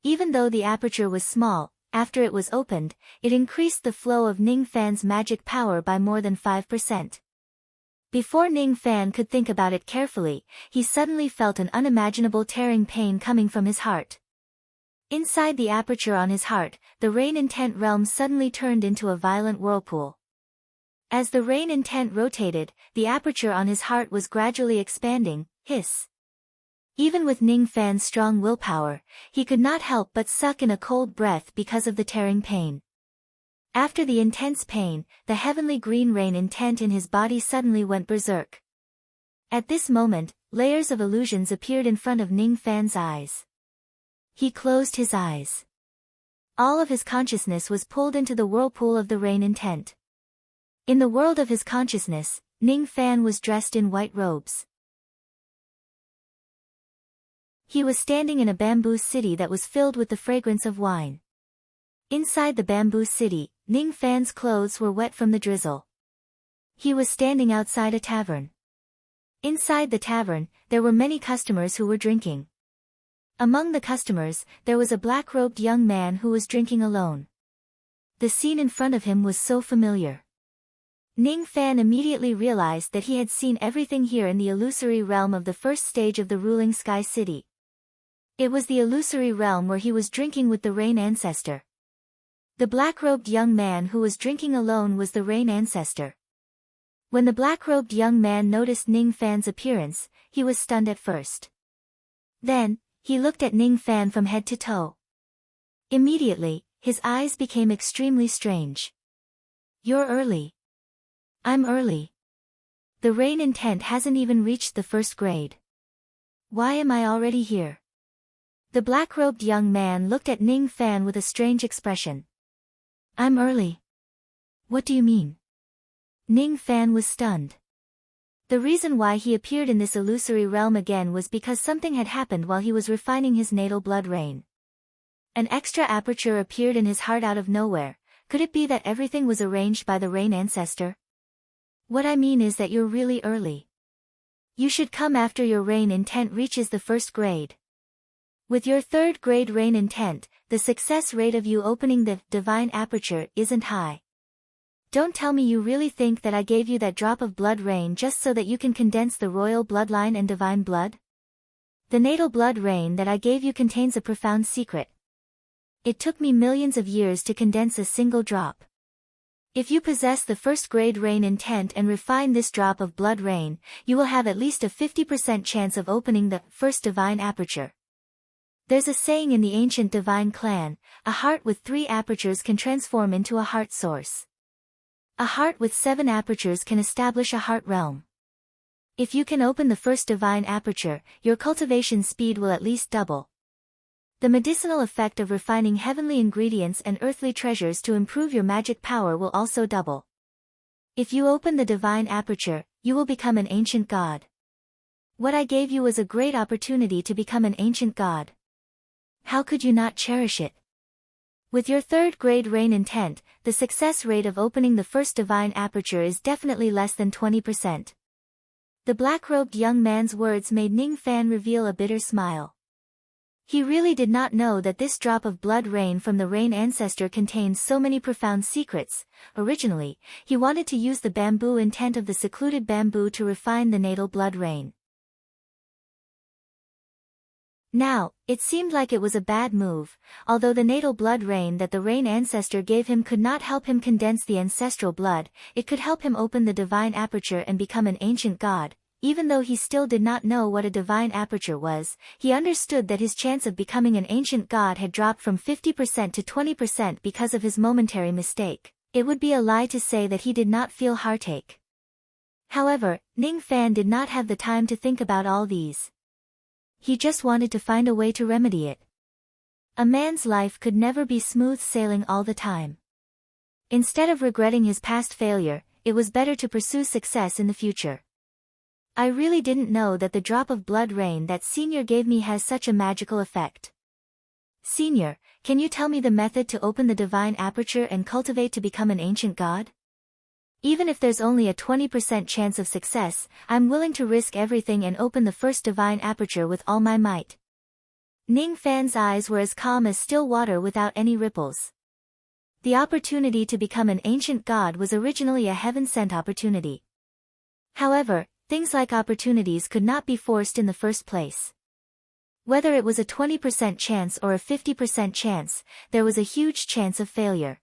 Even though the aperture was small, after it was opened, it increased the flow of Ning Fan's magic power by more than 5%. Before Ning Fan could think about it carefully, he suddenly felt an unimaginable tearing pain coming from his heart. Inside the aperture on his heart, the rain intent realm suddenly turned into a violent whirlpool. As the rain intent rotated, the aperture on his heart was gradually expanding. Hiss. Even with Ning Fan's strong willpower, he could not help but suck in a cold breath because of the tearing pain. After the intense pain, the heavenly green rain intent in his body suddenly went berserk. At this moment, layers of illusions appeared in front of Ning Fan's eyes. He closed his eyes. All of his consciousness was pulled into the whirlpool of the rain intent. In the world of his consciousness, Ning Fan was dressed in white robes. He was standing in a bamboo city that was filled with the fragrance of wine. Inside the bamboo city, Ning Fan's clothes were wet from the drizzle. He was standing outside a tavern. Inside the tavern, there were many customers who were drinking. Among the customers, there was a black-robed young man who was drinking alone. The scene in front of him was so familiar. Ning Fan immediately realized that he had seen everything here in the illusory realm of the first stage of the ruling Sky City. It was the illusory realm where he was drinking with the Rain Ancestor. The black-robed young man who was drinking alone was the Rain Ancestor. When the black-robed young man noticed Ning Fan's appearance, he was stunned at first. Then, he looked at Ning Fan from head to toe. Immediately, his eyes became extremely strange. "You're early." "I'm early. The rain intent hasn't even reached the first grade. Why am I already here?" The black-robed young man looked at Ning Fan with a strange expression. "I'm early. What do you mean?" Ning Fan was stunned. The reason why he appeared in this illusory realm again was because something had happened while he was refining his natal blood rain. An extra aperture appeared in his heart out of nowhere. Could it be that everything was arranged by the Rain Ancestor? "What I mean is that you're really early. You should come after your rain intent reaches the first grade. With your third grade rain intent, the success rate of you opening the divine aperture isn't high. Don't tell me you really think that I gave you that drop of blood rain just so that you can condense the royal bloodline and divine blood? The natal blood rain that I gave you contains a profound secret. It took me millions of years to condense a single drop. If you possess the first grade rain intent and refine this drop of blood rain, you will have at least a 50% chance of opening the first divine aperture. There's a saying in the ancient divine clan, a heart with 3 apertures can transform into a heart source. A heart with 7 apertures can establish a heart realm. If you can open the first divine aperture, your cultivation speed will at least double. The medicinal effect of refining heavenly ingredients and earthly treasures to improve your magic power will also double. If you open the divine aperture, you will become an ancient god. What I gave you was a great opportunity to become an ancient god. How could you not cherish it? With your third grade rain intent, the success rate of opening the first divine aperture is definitely less than 20%. The black-robed young man's words made Ning Fan reveal a bitter smile. He really did not know that this drop of blood rain from the rain ancestor contained so many profound secrets. Originally, he wanted to use the bamboo intent of the secluded bamboo to refine the natal blood rain. Now, it seemed like it was a bad move, although the natal blood rain that the rain ancestor gave him could not help him condense the ancestral blood, it could help him open the divine aperture and become an ancient god. Even though he still did not know what a divine aperture was, he understood that his chance of becoming an ancient god had dropped from 50% to 20% because of his momentary mistake. It would be a lie to say that he did not feel heartache. However, Ning Fan did not have the time to think about all these. He just wanted to find a way to remedy it. A man's life could never be smooth sailing all the time. Instead of regretting his past failure, it was better to pursue success in the future. I really didn't know that the drop of blood rain that Senior gave me has such a magical effect. Senior, can you tell me the method to open the divine aperture and cultivate to become an ancient god? Even if there's only a 20% chance of success, I'm willing to risk everything and open the first divine aperture with all my might. Ning Fan's eyes were as calm as still water without any ripples. The opportunity to become an ancient god was originally a heaven-sent opportunity. However, things like opportunities could not be forced in the first place. Whether it was a 20% chance or a 50% chance, there was a huge chance of failure.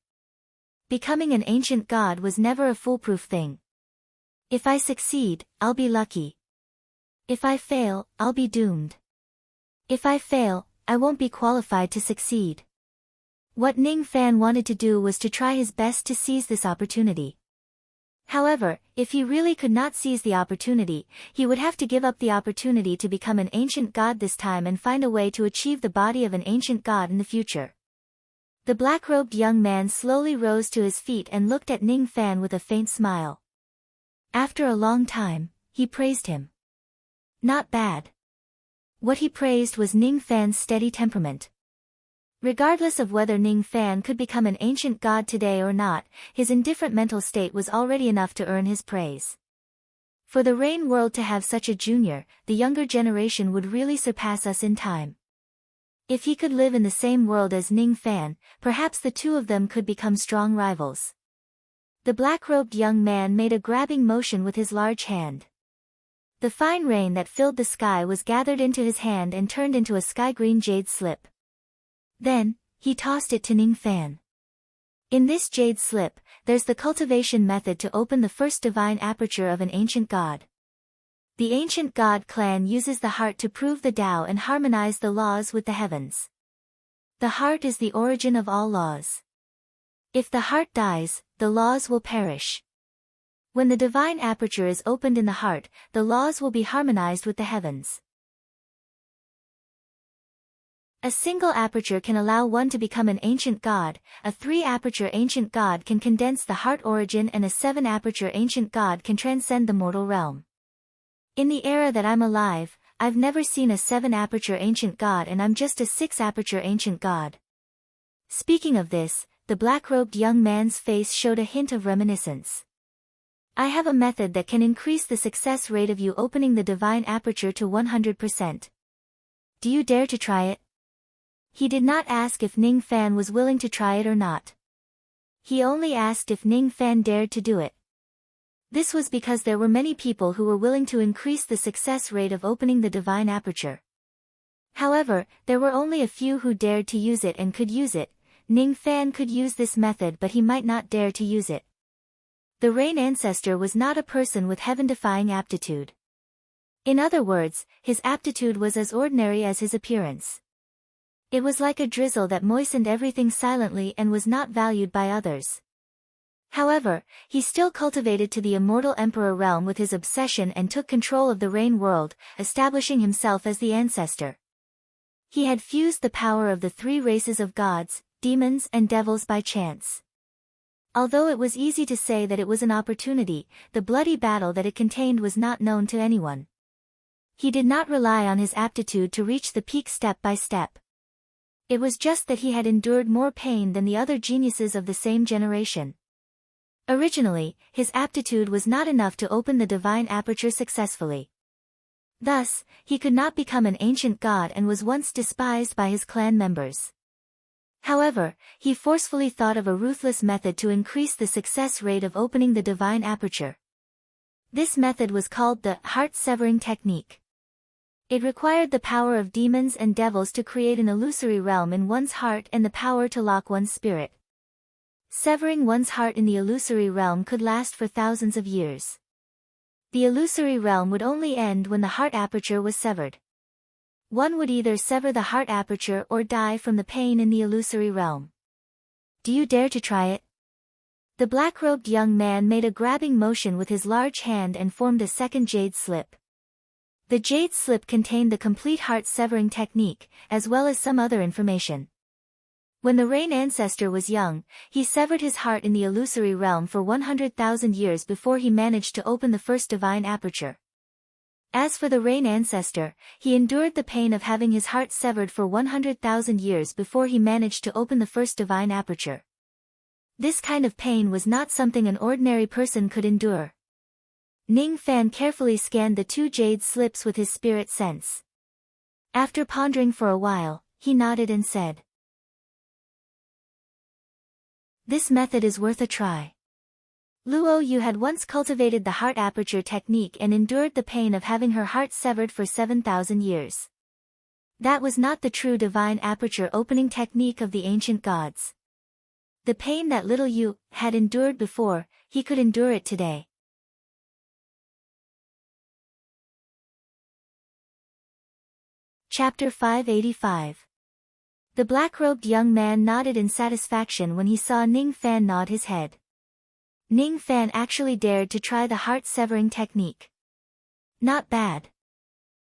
Becoming an ancient god was never a foolproof thing. If I succeed, I'll be lucky. If I fail, I'll be doomed. If I fail, I won't be qualified to succeed. What Ning Fan wanted to do was to try his best to seize this opportunity. However, if he really could not seize the opportunity, he would have to give up the opportunity to become an ancient god this time and find a way to achieve the body of an ancient god in the future. The black-robed young man slowly rose to his feet and looked at Ning Fan with a faint smile. After a long time, he praised him. Not bad. What he praised was Ning Fan's steady temperament. Regardless of whether Ning Fan could become an ancient god today or not, his indifferent mental state was already enough to earn his praise. For the Rain world to have such a junior, the younger generation would really surpass us in time. If he could live in the same world as Ning Fan, perhaps the two of them could become strong rivals. The black-robed young man made a grabbing motion with his large hand. The fine rain that filled the sky was gathered into his hand and turned into a sky-green jade slip. Then, he tossed it to Ning Fan. In this jade slip, there's the cultivation method to open the first divine aperture of an ancient god. The ancient god clan uses the heart to prove the Tao and harmonize the laws with the heavens. The heart is the origin of all laws. If the heart dies, the laws will perish. When the divine aperture is opened in the heart, the laws will be harmonized with the heavens. A single aperture can allow one to become an ancient god, a 3-aperture ancient god can condense the heart origin, and a 7-aperture ancient god can transcend the mortal realm. In the era that I'm alive, I've never seen a 7-aperture ancient god, and I'm just a 6-aperture ancient god. Speaking of this, the black-robed young man's face showed a hint of reminiscence. I have a method that can increase the success rate of you opening the divine aperture to 100%. Do you dare to try it? He did not ask if Ning Fan was willing to try it or not. He only asked if Ning Fan dared to do it. This was because there were many people who were willing to increase the success rate of opening the divine aperture. However, there were only a few who dared to use it and could use it. Ning Fan could use this method, but he might not dare to use it. The Rain ancestor was not a person with heaven-defying aptitude. In other words, his aptitude was as ordinary as his appearance. It was like a drizzle that moistened everything silently and was not valued by others. However, he still cultivated to the immortal emperor realm with his obsession and took control of the Rain world, establishing himself as the ancestor. He had fused the power of the 3 races of gods, demons and devils by chance. Although it was easy to say that it was an opportunity, the bloody battle that it contained was not known to anyone. He did not rely on his aptitude to reach the peak step by step. It was just that he had endured more pain than the other geniuses of the same generation. Originally, his aptitude was not enough to open the divine aperture successfully. Thus, he could not become an ancient god and was once despised by his clan members. However, he forcefully thought of a ruthless method to increase the success rate of opening the divine aperture. This method was called the heart-severing technique. It required the power of demons and devils to create an illusory realm in one's heart and the power to lock one's spirit. Severing one's heart in the illusory realm could last for thousands of years. The illusory realm would only end when the heart aperture was severed. One would either sever the heart aperture or die from the pain in the illusory realm. Do you dare to try it? The black-robed young man made a grabbing motion with his large hand and formed a second jade slip. The jade slip contained the complete heart-severing technique, as well as some other information. When the Rain Ancestor was young, he severed his heart in the illusory realm for 100,000 years before he managed to open the first divine aperture. As for the Rain Ancestor, he endured the pain of having his heart severed for 100,000 years before he managed to open the first divine aperture. This kind of pain was not something an ordinary person could endure. Ning Fan carefully scanned the two jade slips with his spirit sense. After pondering for a while, he nodded and said, "This method is worth a try." Luo Yu had once cultivated the heart aperture technique and endured the pain of having her heart severed for 7,000 years. That was not the true divine aperture opening technique of the ancient gods. The pain that little Yu had endured before, he could endure it today. Chapter 585. The black-robed young man nodded in satisfaction when he saw Ning Fan nod his head. Ning Fan actually dared to try the heart-severing technique. Not bad.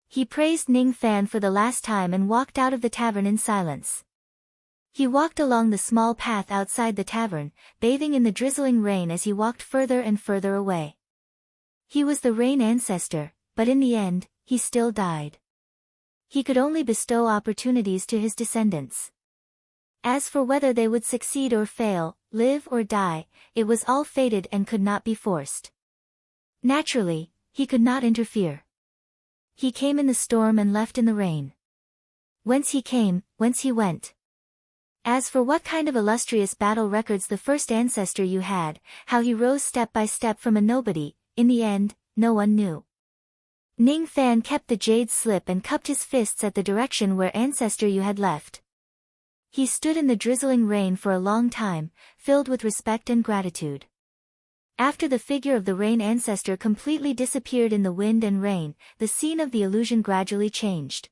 He praised Ning Fan for the last time and walked out of the tavern in silence. He walked along the small path outside the tavern, bathing in the drizzling rain as he walked further and further away. He was the Rain Ancestor, but in the end, he still died. He could only bestow opportunities to his descendants. As for whether they would succeed or fail, live or die, it was all fated and could not be forced. Naturally, he could not interfere. He came in the storm and left in the rain. Whence he came, whence he went. As for what kind of illustrious battle records the first ancestor you had, how he rose step by step from a nobody, in the end, no one knew. Ning Fan kept the jade slip and cupped his fists at the direction where ancestor Yu had left. He stood in the drizzling rain for a long time, filled with respect and gratitude. After the figure of the Rain Ancestor completely disappeared in the wind and rain, the scene of the illusion gradually changed.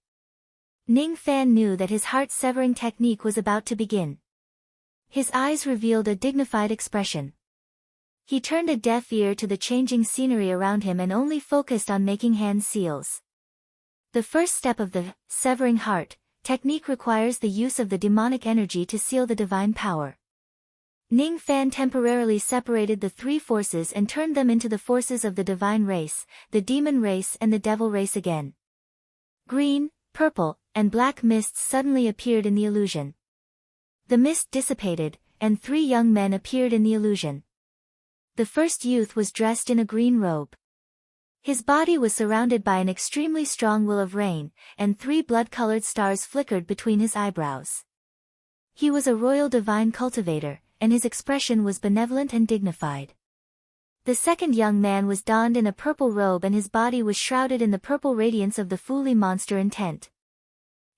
Ning Fan knew that his heart-severing technique was about to begin. His eyes revealed a dignified expression. He turned a deaf ear to the changing scenery around him and only focused on making hand seals. The first step of the severing heart technique requires the use of the demonic energy to seal the divine power. Ning Fan temporarily separated the three forces and turned them into the forces of the divine race, the demon race and the devil race again. Green, purple, and black mists suddenly appeared in the illusion. The mist dissipated, and three young men appeared in the illusion. The first youth was dressed in a green robe. His body was surrounded by an extremely strong will of rain, and three blood-colored stars flickered between his eyebrows. He was a royal divine cultivator, and his expression was benevolent and dignified. The second young man was donned in a purple robe and his body was shrouded in the purple radiance of the Fuli monster intent.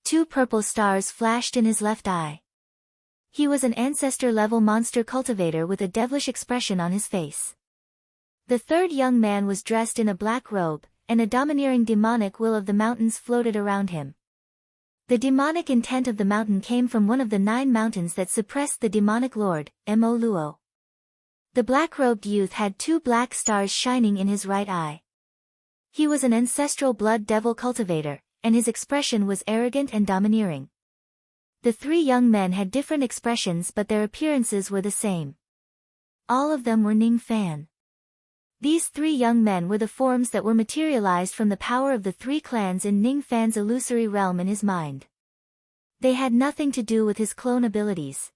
Two purple stars flashed in his left eye. He was an ancestor-level monster cultivator with a devilish expression on his face. The third young man was dressed in a black robe, and a domineering demonic will of the mountains floated around him. The demonic intent of the mountain came from one of the 9 mountains that suppressed the demonic lord, Mo Luo. The black-robed youth had 2 black stars shining in his right eye. He was an ancestral blood devil cultivator, and his expression was arrogant and domineering. The 3 young men had different expressions but their appearances were the same. All of them were Ning Fan. These 3 young men were the forms that were materialized from the power of the 3 clans in Ning Fan's illusory realm in his mind. They had nothing to do with his clone abilities.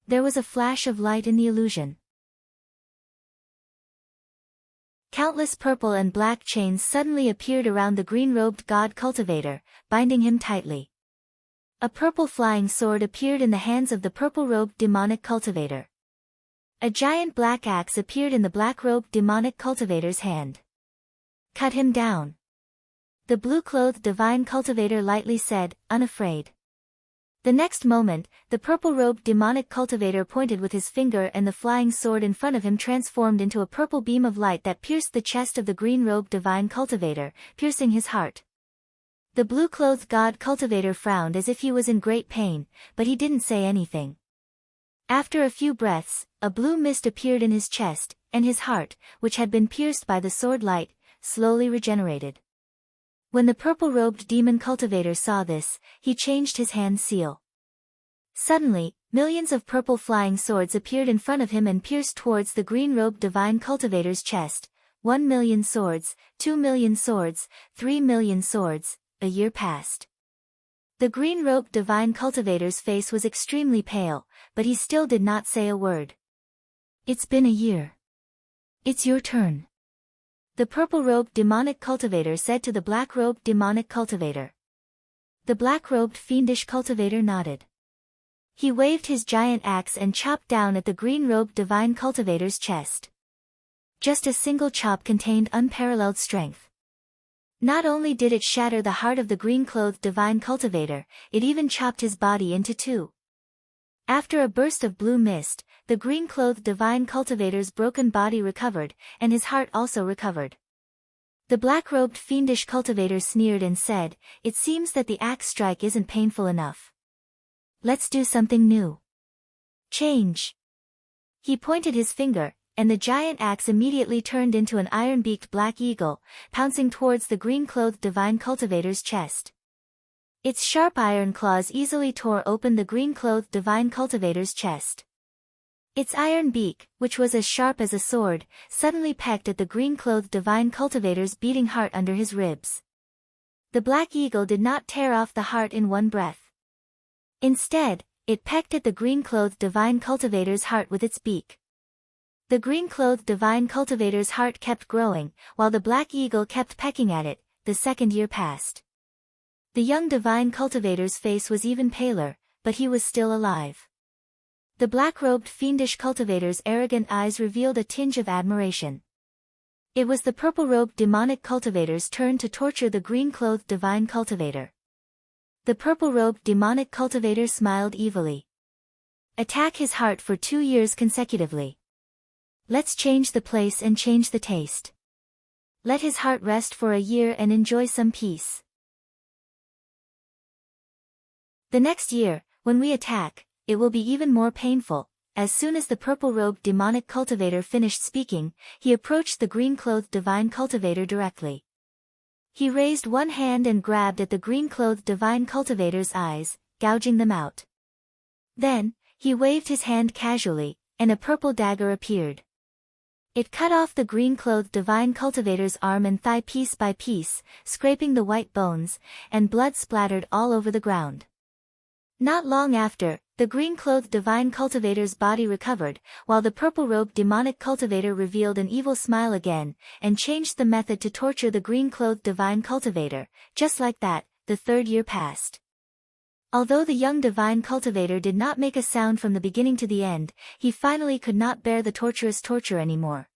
There was a flash of light in the illusion. Countless purple and black chains suddenly appeared around the green-robed god cultivator, binding him tightly. A purple flying sword appeared in the hands of the purple-robed demonic cultivator. A giant black axe appeared in the black-robed demonic cultivator's hand. Cut him down. The blue-clothed divine cultivator lightly said, unafraid. The next moment, the purple-robed demonic cultivator pointed with his finger and the flying sword in front of him transformed into a purple beam of light that pierced the chest of the green-robed divine cultivator, piercing his heart. The blue-clothed god cultivator frowned as if he was in great pain, but he didn't say anything. After a few breaths, a blue mist appeared in his chest, and his heart, which had been pierced by the sword light, slowly regenerated. When the purple-robed demon cultivator saw this, he changed his hand seal. Suddenly, millions of purple flying swords appeared in front of him and pierced towards the green-robed divine cultivator's chest. 1,000,000 swords, 2,000,000 swords, 3,000,000 swords. A year passed. The green-robed divine cultivator's face was extremely pale, but he still did not say a word. It's been a year. It's your turn. The purple-robed demonic cultivator said to the black-robed demonic cultivator. The black-robed fiendish cultivator nodded. He waved his giant axe and chopped down at the green-robed divine cultivator's chest. Just a single chop contained unparalleled strength. Not only did it shatter the heart of the green-clothed divine cultivator, it even chopped his body into two. After a burst of blue mist, the green-clothed divine cultivator's broken body recovered, and his heart also recovered. The black-robed fiendish cultivator sneered and said, "It seems that the axe strike isn't painful enough. Let's do something new. Change." He pointed his finger, and the giant axe immediately turned into an iron-beaked black eagle, pouncing towards the green-clothed divine cultivator's chest. Its sharp iron claws easily tore open the green-clothed divine cultivator's chest. Its iron beak, which was as sharp as a sword, suddenly pecked at the green-clothed divine cultivator's beating heart under his ribs. The black eagle did not tear off the heart in one breath. Instead, it pecked at the green-clothed divine cultivator's heart with its beak. The green-clothed divine cultivator's heart kept growing, while the black eagle kept pecking at it. The second year passed. The young divine cultivator's face was even paler, but he was still alive. The black-robed fiendish cultivator's arrogant eyes revealed a tinge of admiration. It was the purple-robed demonic cultivator's turn to torture the green-clothed divine cultivator. The purple-robed demonic cultivator smiled evilly. Attack his heart for 2 years consecutively. Let's change the place and change the taste. Let his heart rest for a year and enjoy some peace. The next year, when we attack, it will be even more painful. As soon as the purple-robed demonic cultivator finished speaking, he approached the green-clothed divine cultivator directly. He raised one hand and grabbed at the green-clothed divine cultivator's eyes, gouging them out. Then, he waved his hand casually, and a purple dagger appeared. It cut off the green-clothed divine cultivator's arm and thigh piece by piece, scraping the white bones, and blood splattered all over the ground. Not long after, the green-clothed divine cultivator's body recovered, while the purple-robed demonic cultivator revealed an evil smile again, and changed the method to torture the green-clothed divine cultivator. Just like that, the third year passed. Although the young divine cultivator did not make a sound from the beginning to the end, he finally could not bear the torturous torture anymore.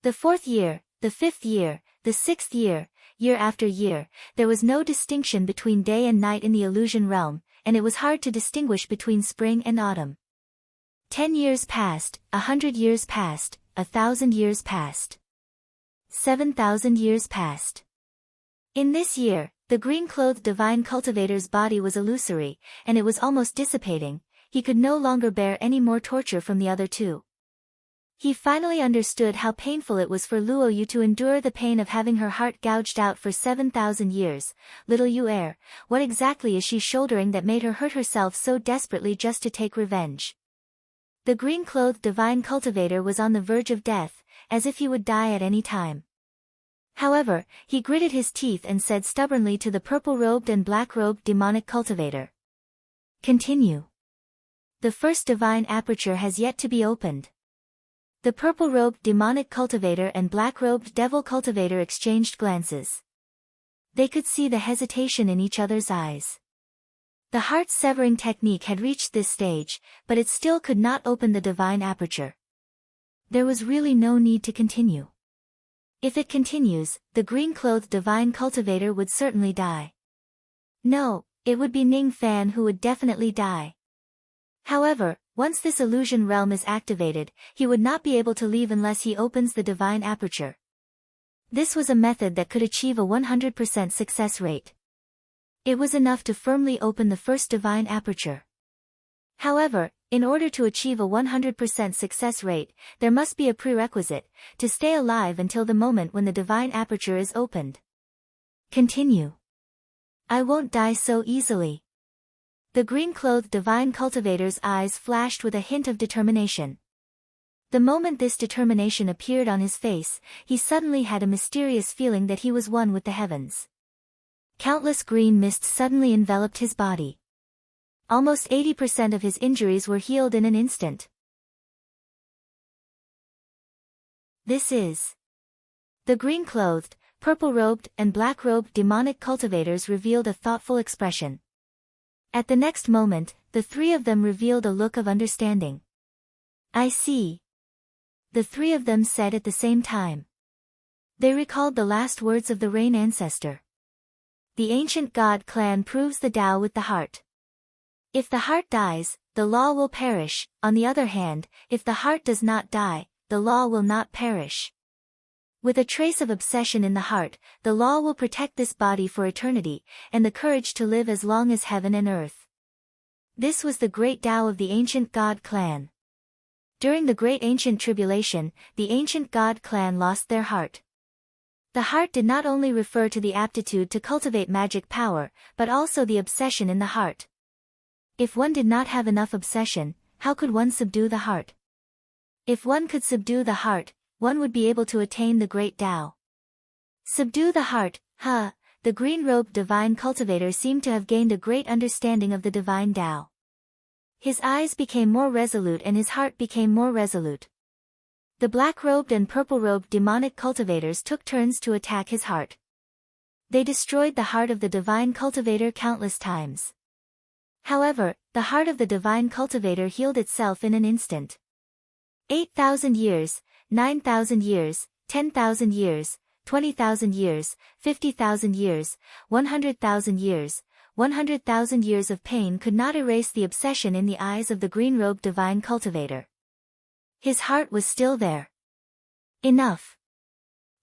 The fourth year, the fifth year, the sixth year, year after year, there was no distinction between day and night in the illusion realm, and it was hard to distinguish between spring and autumn. 10 years passed, 100 years passed, 1,000 years passed. 7,000 years passed. In this year, the green-clothed divine cultivator's body was illusory, and it was almost dissipating. He could no longer bear any more torture from the other two. He finally understood how painful it was for Luo Yu to endure the pain of having her heart gouged out for 7,000 years. Little Yu what exactly is she shouldering that made her hurt herself so desperately just to take revenge? The green-clothed divine cultivator was on the verge of death, as if he would die at any time. However, he gritted his teeth and said stubbornly to the purple-robed and black-robed demonic cultivator. Continue. The first divine aperture has yet to be opened. The purple-robed demonic cultivator and black-robed devil cultivator exchanged glances. They could see the hesitation in each other's eyes. The heart-severing technique had reached this stage, but it still could not open the divine aperture. There was really no need to continue. If it continues, the green-clothed divine cultivator would certainly die. No, it would be Ning Fan who would definitely die. However, once this illusion realm is activated, he would not be able to leave unless he opens the divine aperture. This was a method that could achieve a 100% success rate. It was enough to firmly open the first divine aperture. However, in order to achieve a 100% success rate, there must be a prerequisite, to stay alive until the moment when the divine aperture is opened. Continue. I won't die so easily. The green-clothed divine cultivator's eyes flashed with a hint of determination. The moment this determination appeared on his face, he suddenly had a mysterious feeling that he was one with the heavens. Countless green mists suddenly enveloped his body. Almost 80% of his injuries were healed in an instant. This is. The green-clothed, purple-robed and black-robed demonic cultivators revealed a thoughtful expression. At the next moment, the three of them revealed a look of understanding. I see. The three of them said at the same time. They recalled the last words of the Rain Ancestor. The ancient god clan proves the Tao with the heart. If the heart dies, the law will perish. On the other hand, if the heart does not die, the law will not perish. With a trace of obsession in the heart, the law will protect this body for eternity, and the courage to live as long as heaven and earth. This was the great Tao of the ancient god clan. During the great ancient tribulation, the ancient god clan lost their heart. The heart did not only refer to the aptitude to cultivate magic power, but also the obsession in the heart. If one did not have enough obsession, how could one subdue the heart? If one could subdue the heart, one would be able to attain the great Tao. Subdue the heart, the green-robed divine cultivator seemed to have gained a great understanding of the divine Tao. His eyes became more resolute and his heart became more resolute. The black-robed and purple-robed demonic cultivators took turns to attack his heart. They destroyed the heart of the divine cultivator countless times. However, the heart of the divine cultivator healed itself in an instant. 8,000 years, 9,000 years, 10,000 years, 20,000 years, 50,000 years, 100,000 years, 100,000 years of pain could not erase the obsession in the eyes of the green-robed divine cultivator. His heart was still there. Enough.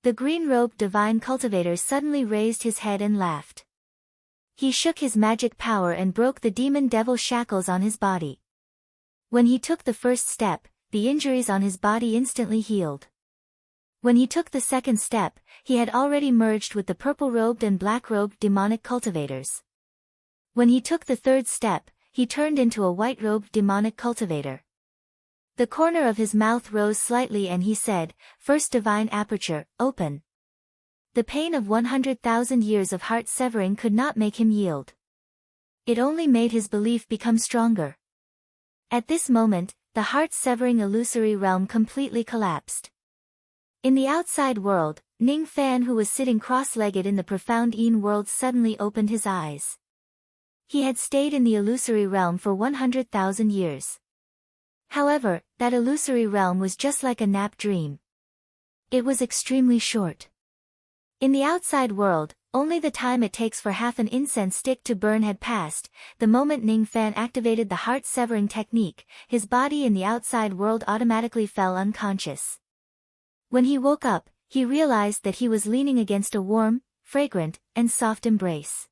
The green-robed divine cultivator suddenly raised his head and laughed. He shook his magic power and broke the demon-devil shackles on his body. When he took the first step, the injuries on his body instantly healed. When he took the second step, he had already merged with the purple-robed and black-robed demonic cultivators. When he took the third step, he turned into a white-robed demonic cultivator. The corner of his mouth rose slightly and he said, "First divine aperture, open." The pain of 100,000 years of heart severing could not make him yield. It only made his belief become stronger. At this moment, the heart-severing illusory realm completely collapsed. In the outside world, Ning Fan, who was sitting cross-legged in the profound Yin world, suddenly opened his eyes. He had stayed in the illusory realm for 100,000 years. However, that illusory realm was just like a nap dream. It was extremely short. In the outside world, only the time it takes for half an incense stick to burn had passed. The moment Ning Fan activated the heart-severing technique, his body in the outside world automatically fell unconscious. When he woke up, he realized that he was leaning against a warm, fragrant, and soft embrace.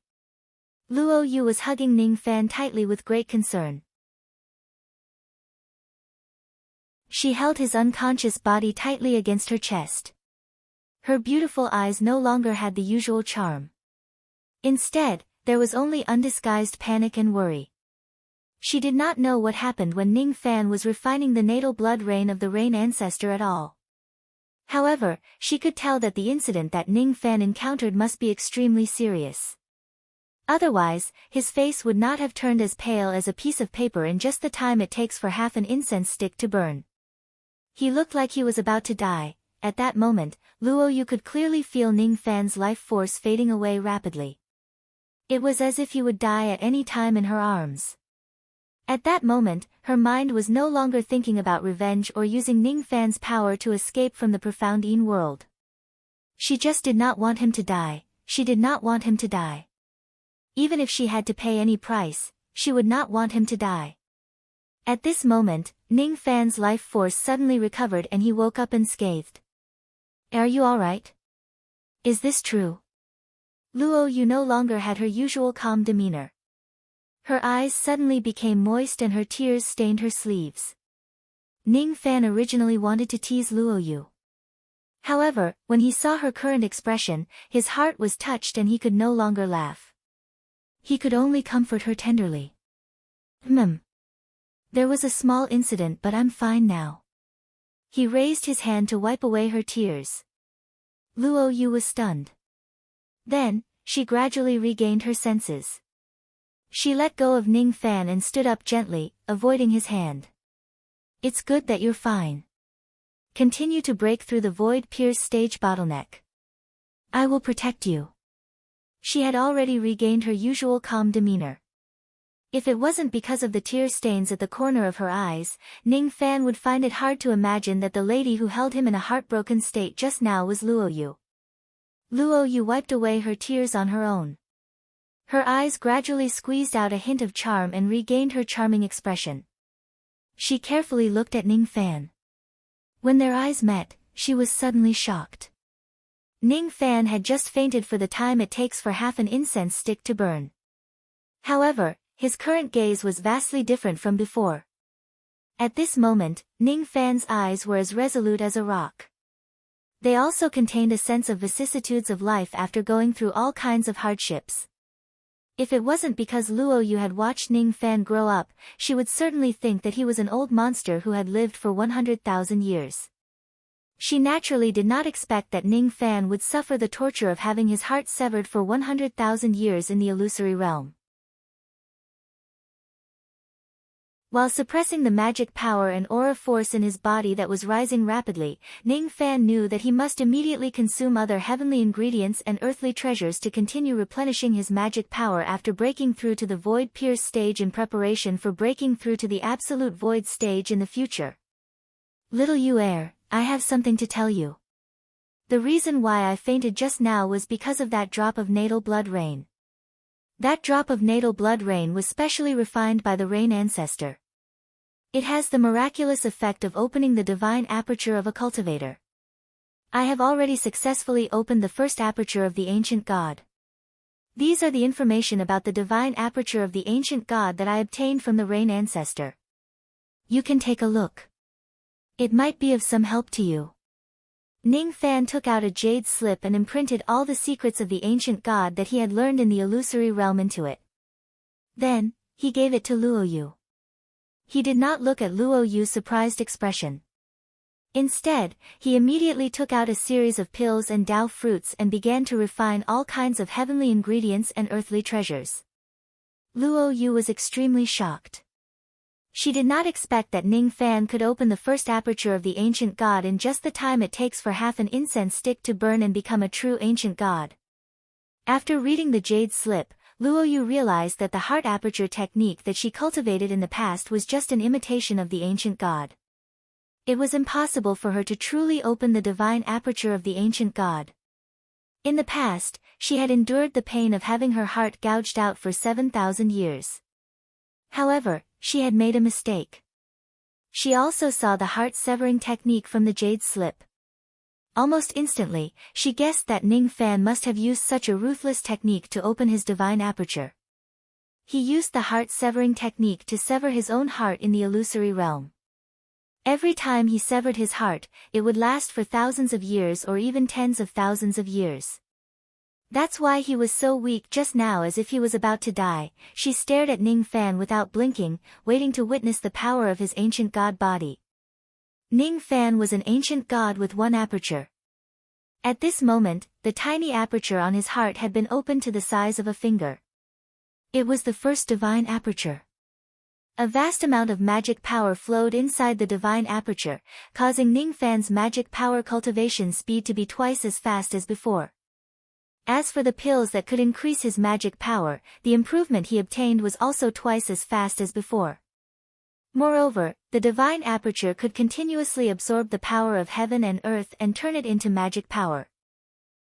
Luo Yu was hugging Ning Fan tightly with great concern. She held his unconscious body tightly against her chest. Her beautiful eyes no longer had the usual charm. Instead, there was only undisguised panic and worry. She did not know what happened when Ning Fan was refining the natal blood rain of the Rain Ancestor at all. However, she could tell that the incident that Ning Fan encountered must be extremely serious. Otherwise, his face would not have turned as pale as a piece of paper in just the time it takes for half an incense stick to burn. He looked like he was about to die. At that moment, Luo Yu could clearly feel Ning Fan's life force fading away rapidly. It was as if he would die at any time in her arms. At that moment, her mind was no longer thinking about revenge or using Ning Fan's power to escape from the profound Yin world. She just did not want him to die. She did not want him to die. Even if she had to pay any price, she would not want him to die. At this moment, Ning Fan's life force suddenly recovered and he woke up unscathed. Are you alright? Is this true? Luo Yu no longer had her usual calm demeanor. Her eyes suddenly became moist and her tears stained her sleeves. Ning Fan originally wanted to tease Luo Yu. However, when he saw her current expression, his heart was touched and he could no longer laugh. He could only comfort her tenderly. There was a small incident but I'm fine now. He raised his hand to wipe away her tears. Luo Yu was stunned. Then, she gradually regained her senses. She let go of Ning Fan and stood up gently, avoiding his hand. It's good that you're fine. Continue to break through the void-pierce stage bottleneck. I will protect you. She had already regained her usual calm demeanor. If it wasn't because of the tear stains at the corner of her eyes, Ning Fan would find it hard to imagine that the lady who held him in a heartbroken state just now was Luo Yu. Luo Yu wiped away her tears on her own. Her eyes gradually squeezed out a hint of charm and regained her charming expression. She carefully looked at Ning Fan. When their eyes met, she was suddenly shocked. Ning Fan had just fainted for the time it takes for half an incense stick to burn. However, his current gaze was vastly different from before. At this moment, Ning Fan's eyes were as resolute as a rock. They also contained a sense of vicissitudes of life after going through all kinds of hardships. If it wasn't because Luo Yu had watched Ning Fan grow up, she would certainly think that he was an old monster who had lived for 100,000 years. She naturally did not expect that Ning Fan would suffer the torture of having his heart severed for 100,000 years in the illusory realm. While suppressing the magic power and aura force in his body that was rising rapidly, Ning Fan knew that he must immediately consume other heavenly ingredients and earthly treasures to continue replenishing his magic power after breaking through to the Void Pierce stage in preparation for breaking through to the Absolute Void stage in the future. Little Yu Heir, I have something to tell you. The reason why I fainted just now was because of that drop of natal blood rain. That drop of natal blood rain was specially refined by the rain ancestor. It has the miraculous effect of opening the divine aperture of a cultivator. I have already successfully opened the first aperture of the ancient god. These are the information about the divine aperture of the ancient god that I obtained from the rain ancestor. You can take a look. It might be of some help to you. Ning Fan took out a jade slip and imprinted all the secrets of the ancient god that he had learned in the illusory realm into it. Then, he gave it to Luo Yu. He did not look at Luo Yu's surprised expression. Instead, he immediately took out a series of pills and Dao fruits and began to refine all kinds of heavenly ingredients and earthly treasures. Luo Yu was extremely shocked. She did not expect that Ning Fan could open the first aperture of the ancient god in just the time it takes for half an incense stick to burn and become a true ancient god. After reading the jade slip, Luo Yu realized that the heart aperture technique that she cultivated in the past was just an imitation of the ancient god. It was impossible for her to truly open the divine aperture of the ancient god. In the past, she had endured the pain of having her heart gouged out for 7,000 years. However, she had made a mistake. She also saw the heart-severing technique from the jade slip. Almost instantly, she guessed that Ning Fan must have used such a ruthless technique to open his divine aperture. He used the heart-severing technique to sever his own heart in the illusory realm. Every time he severed his heart, it would last for thousands of years or even tens of thousands of years. That's why he was so weak just now, as if he was about to die. She stared at Ning Fan without blinking, waiting to witness the power of his ancient god body. Ning Fan was an ancient god with one aperture. At this moment, the tiny aperture on his heart had been opened to the size of a finger. It was the first divine aperture. A vast amount of magic power flowed inside the divine aperture, causing Ningfan's magic power cultivation speed to be twice as fast as before. As for the pills that could increase his magic power, the improvement he obtained was also twice as fast as before. Moreover, the divine aperture could continuously absorb the power of heaven and earth and turn it into magic power.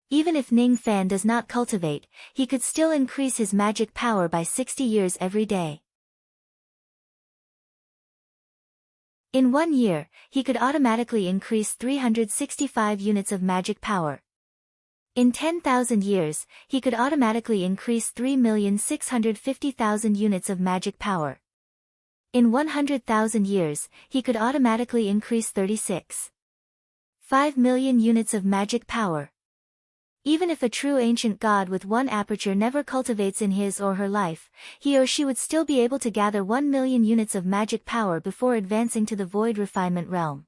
Even if Ningfan does not cultivate, he could still increase his magic power by 60 years every day. In 1 year, he could automatically increase 365 units of magic power. In 10,000 years, he could automatically increase 3,650,000 units of magic power. In 100,000 years, he could automatically increase 36.5 million units of magic power. Even if a true ancient god with one aperture never cultivates in his or her life, he or she would still be able to gather 1 million units of magic power before advancing to the void refinement realm.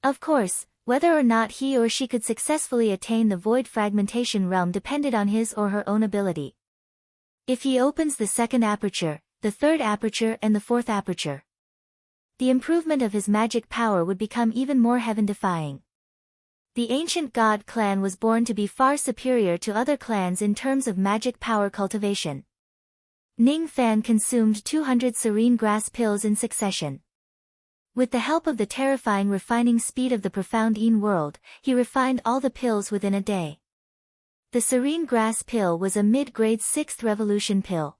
Of course, whether or not he or she could successfully attain the void fragmentation realm depended on his or her own ability. If he opens the second aperture, the third aperture and the fourth aperture, the improvement of his magic power would become even more heaven-defying. The ancient god clan was born to be far superior to other clans in terms of magic power cultivation. Ningfan consumed 200 serene grass pills in succession. With the help of the terrifying refining speed of the profound Yin world, he refined all the pills within a day. The serene grass pill was a mid-grade 6th revolution pill.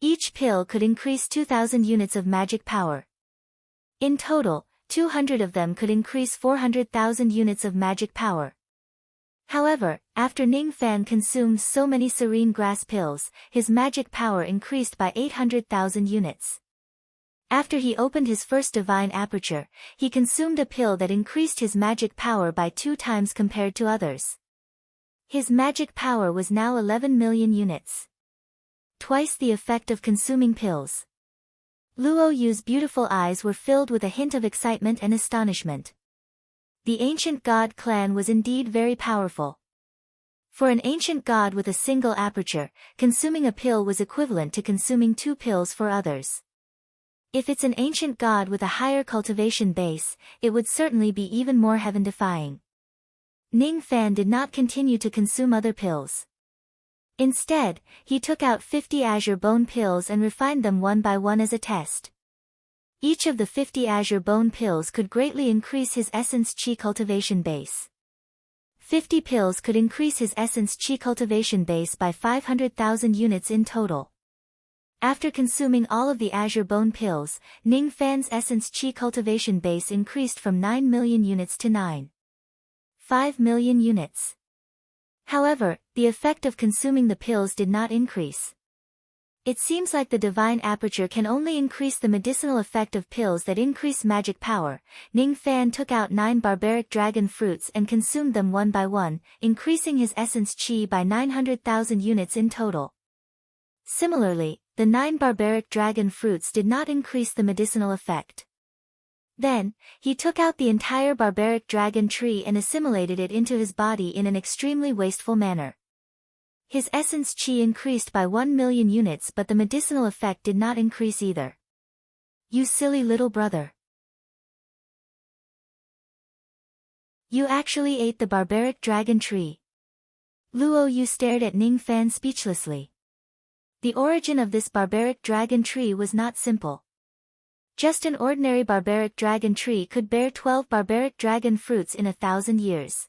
Each pill could increase 2,000 units of magic power. In total, 200 of them could increase 400,000 units of magic power. However, after Ningfan consumed so many serene grass pills, his magic power increased by 800,000 units. After he opened his first divine aperture, he consumed a pill that increased his magic power by 2 times compared to others. His magic power was now 11 million units. Twice the effect of consuming pills. Luo Yu's beautiful eyes were filled with a hint of excitement and astonishment. The ancient god clan was indeed very powerful. For an ancient god with a single aperture, consuming a pill was equivalent to consuming 2 pills for others. If it's an ancient god with a higher cultivation base, it would certainly be even more heaven-defying. Ningfan did not continue to consume other pills. Instead, he took out 50 azure bone pills and refined them one by one as a test. Each of the 50 azure bone pills could greatly increase his essence chi cultivation base. 50 pills could increase his essence chi cultivation base by 500,000 units in total. After consuming all of the azure bone pills, Ningfan's essence chi cultivation base increased from 9 million units to 9.5 million units. However, the effect of consuming the pills did not increase. It seems like the divine aperture can only increase the medicinal effect of pills that increase magic power. Ningfan took out 9 barbaric dragon fruits and consumed them one by one, increasing his essence chi by 900,000 units in total. Similarly, the 9 barbaric dragon fruits did not increase the medicinal effect. Then, he took out the entire barbaric dragon tree and assimilated it into his body in an extremely wasteful manner. His essence chi increased by 1 million units, but the medicinal effect did not increase either. You silly little brother. You actually ate the barbaric dragon tree. Luo Yu stared at Ningfan speechlessly. The origin of this barbaric dragon tree was not simple. Just an ordinary barbaric dragon tree could bear 12 barbaric dragon fruits in 1,000 years.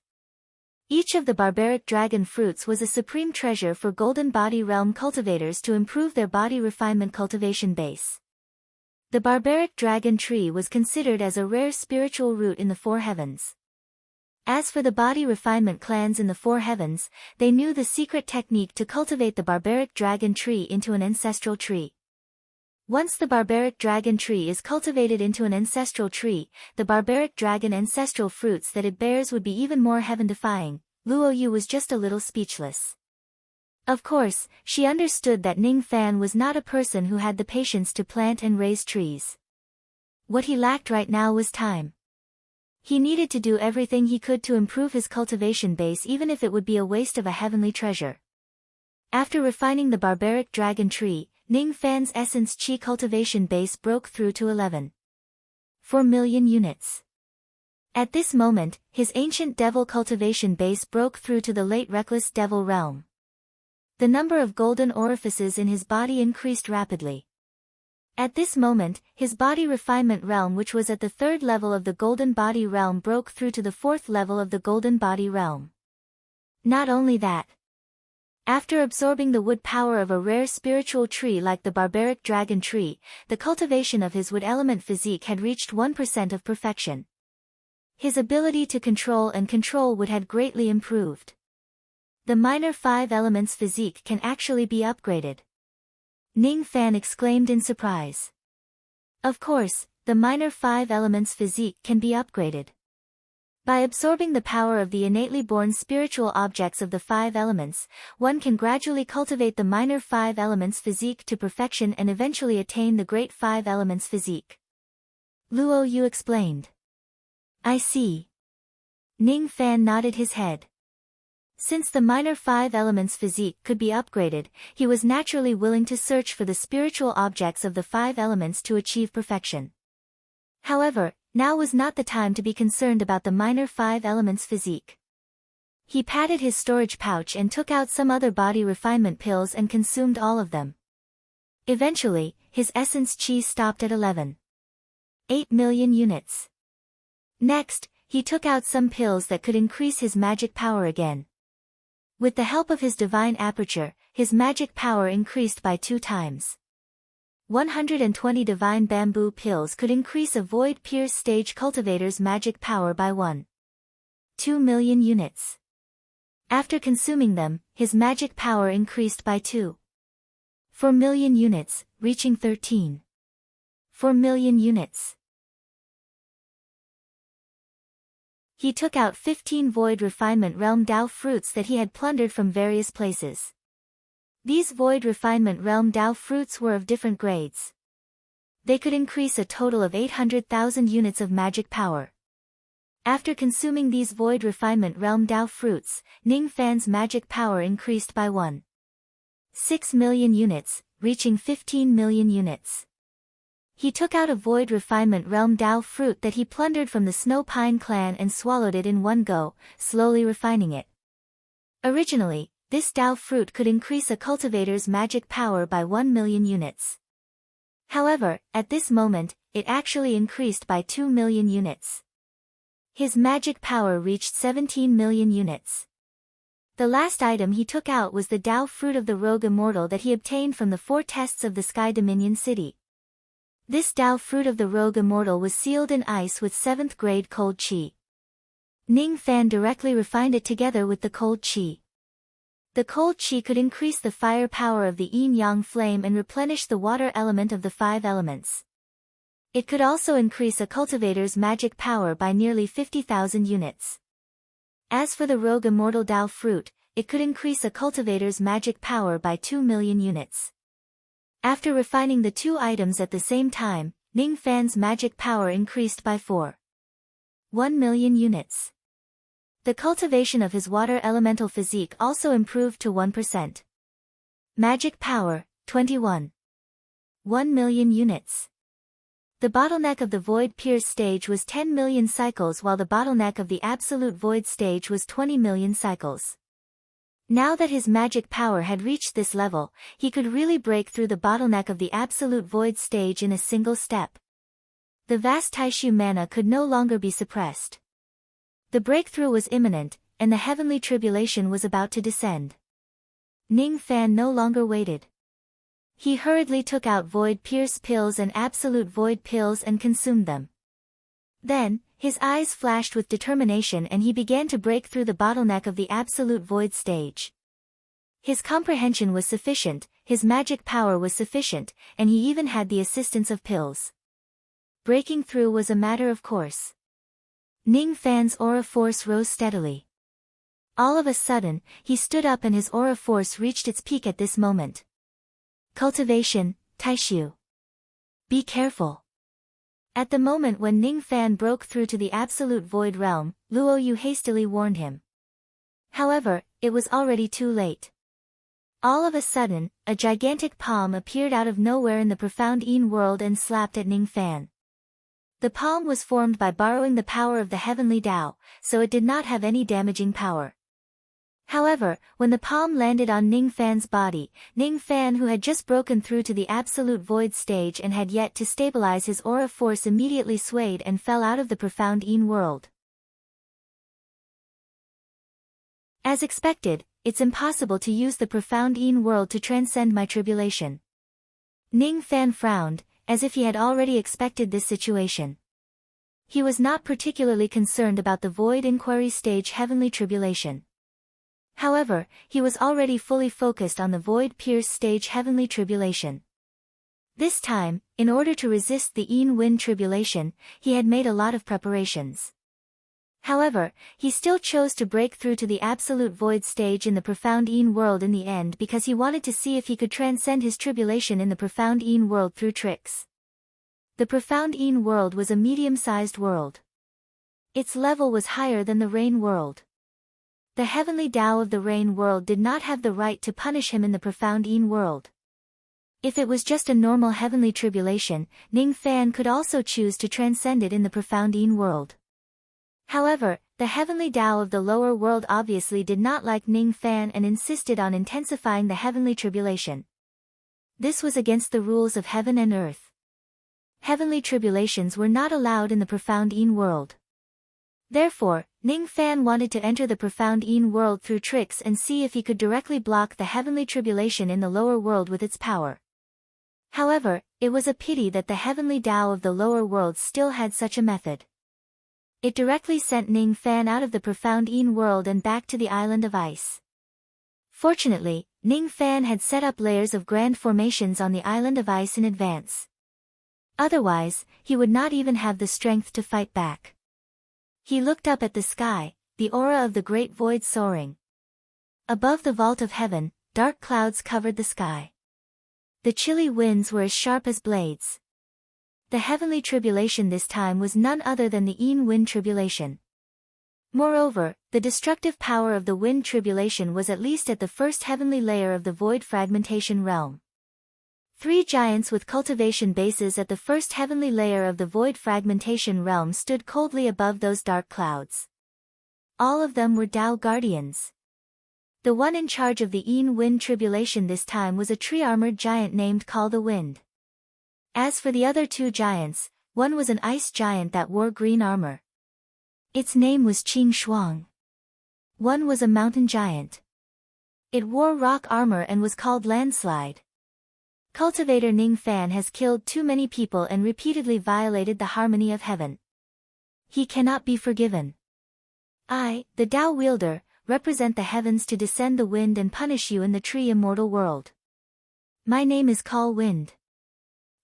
Each of the barbaric dragon fruits was a supreme treasure for golden body realm cultivators to improve their body refinement cultivation base. The barbaric dragon tree was considered as a rare spiritual root in the 4 heavens. As for the body refinement clans in the 4 heavens, they knew the secret technique to cultivate the barbaric dragon tree into an ancestral tree. Once the barbaric dragon tree is cultivated into an ancestral tree, the barbaric dragon ancestral fruits that it bears would be even more heaven-defying. Luo Yu was just a little speechless. Of course, she understood that Ningfan was not a person who had the patience to plant and raise trees. What he lacked right now was time. He needed to do everything he could to improve his cultivation base, even if it would be a waste of a heavenly treasure. After refining the barbaric dragon tree, Ning Fan's essence chi cultivation base broke through to 11.4 million units. At this moment, his ancient devil cultivation base broke through to the late reckless devil realm. The number of golden orifices in his body increased rapidly. At this moment, his body refinement realm, which was at the 3rd level of the golden body realm, broke through to the 4th level of the golden body realm. Not only that. After absorbing the wood power of a rare spiritual tree like the barbaric dragon tree, the cultivation of his wood element physique had reached 1% of perfection. His ability to control wood had greatly improved. The minor 5 elements physique can actually be upgraded. Ning Fan exclaimed in surprise. Of course, the minor 5 elements physique can be upgraded. By absorbing the power of the innately born spiritual objects of the 5 elements, one can gradually cultivate the minor 5 elements physique to perfection and eventually attain the great 5 elements physique. Luo Yu explained. I see. Ning Fan nodded his head. Since the minor 5 elements physique could be upgraded, he was naturally willing to search for the spiritual objects of the 5 elements to achieve perfection. However, now was not the time to be concerned about the minor 5 elements physique. He patted his storage pouch and took out some other body refinement pills and consumed all of them. Eventually, his essence chi stopped at 11.8 million units. Next, he took out some pills that could increase his magic power again. With the help of his divine aperture, his magic power increased by 2 times. 120 divine bamboo pills could increase a void pierce stage cultivator's magic power by 1.2 million units. After consuming them, his magic power increased by 2.4 million units, reaching 13.4 million units. He took out 15 void refinement realm Dao fruits that he had plundered from various places. These void refinement realm Dao fruits were of different grades. They could increase a total of 800,000 units of magic power. After consuming these void refinement realm Dao fruits, Ning Fan's magic power increased by 1.6 million units, reaching 15 million units. He took out a void refinement realm Dao fruit that he plundered from the Snow Pine clan and swallowed it in one go, slowly refining it. Originally, this Dao fruit could increase a cultivator's magic power by 1 million units. However, at this moment, it actually increased by 2 million units. His magic power reached 17 million units. The last item he took out was the Dao fruit of the Rogue Immortal that he obtained from the 4 tests of the Sky Dominion City. This Dao fruit of the Rogue Immortal was sealed in ice with 7th grade cold chi. Ning Fan directly refined it together with the cold chi. The cold chi could increase the fire power of the yin-yang flame and replenish the water element of the 5 elements. It could also increase a cultivator's magic power by nearly 50,000 units. As for the Rogue Immortal Dao fruit, it could increase a cultivator's magic power by 2 million units. After refining the 2 items at the same time, Ning Fan's magic power increased by 4.1 million units. The cultivation of his water elemental physique also improved to 1%. Magic power, 21.1 million units. The bottleneck of the Void Pierce stage was 10 million cycles while the bottleneck of the Absolute Void stage was 20 million cycles. Now that his magic power had reached this level, he could really break through the bottleneck of the Absolute Void stage in a single step. The vast Taishu mana could no longer be suppressed. The breakthrough was imminent, and the heavenly tribulation was about to descend. Ning Fan no longer waited. He hurriedly took out Void Pierce pills and Absolute Void pills and consumed them. Then, his eyes flashed with determination and he began to break through the bottleneck of the Absolute Void stage. His comprehension was sufficient, his magic power was sufficient, and he even had the assistance of pills. Breaking through was a matter of course. Ning Fan's aura force rose steadily. All of a sudden, he stood up and his aura force reached its peak at this moment. Cultivation, Taishu. Be careful. At the moment when Ning Fan broke through to the Absolute Void realm, Luo Yu hastily warned him. However, it was already too late. All of a sudden, a gigantic palm appeared out of nowhere in the profound Yin world and slapped at Ning Fan. The palm was formed by borrowing the power of the heavenly Tao, so it did not have any damaging power. However, when the palm landed on Ning Fan's body, Ning Fan, who had just broken through to the absolute void stage and had yet to stabilize his aura force, immediately swayed and fell out of the profound Yin world. As expected, it's impossible to use the profound Yin world to transcend my tribulation. Ning Fan frowned, as if he had already expected this situation. He was not particularly concerned about the void inquiry stage heavenly tribulation. However, he was already fully focused on the void pierce stage heavenly tribulation. This time, in order to resist the Yin wind tribulation, he had made a lot of preparations. However, he still chose to break through to the absolute void stage in the profound Yin world in the end because he wanted to see if he could transcend his tribulation in the profound Yin world through tricks. The profound Yin world was a medium-sized world. Its level was higher than the rain world. The heavenly Tao of the rain world did not have the right to punish him in the profound Yin world. If it was just a normal heavenly tribulation, Ning Fan could also choose to transcend it in the profound Yin world. However, the heavenly Tao of the lower world obviously did not like Ning Fan and insisted on intensifying the heavenly tribulation. This was against the rules of heaven and earth. Heavenly tribulations were not allowed in the profound Yin world. Therefore, Ning Fan wanted to enter the profound Yin world through tricks and see if he could directly block the heavenly tribulation in the lower world with its power. However, it was a pity that the heavenly Tao of the lower world still had such a method. It directly sent Ning Fan out of the profound Yin world and back to the island of ice. Fortunately, Ning Fan had set up layers of grand formations on the island of ice in advance. Otherwise, he would not even have the strength to fight back. He looked up at the sky, the aura of the great void soaring. Above the vault of heaven, dark clouds covered the sky. The chilly winds were as sharp as blades. The heavenly tribulation this time was none other than the Yin wind tribulation. Moreover, the destructive power of the wind tribulation was at least at the first heavenly layer of the void fragmentation realm. 3 giants with cultivation bases at the first heavenly layer of the void fragmentation realm stood coldly above those dark clouds. All of them were Tao guardians. The one in charge of the Yin wind tribulation this time was a tree-armored giant named Call the Wind. As for the other 2 giants, one was an ice giant that wore green armor. Its name was Qing Shuang. One was a mountain giant. It wore rock armor and was called Landslide. Cultivator Ning Fan has killed too many people and repeatedly violated the harmony of heaven. He cannot be forgiven. I, the Tao wielder, represent the heavens to descend the wind and punish you in the tree immortal world. My name is Call Wind.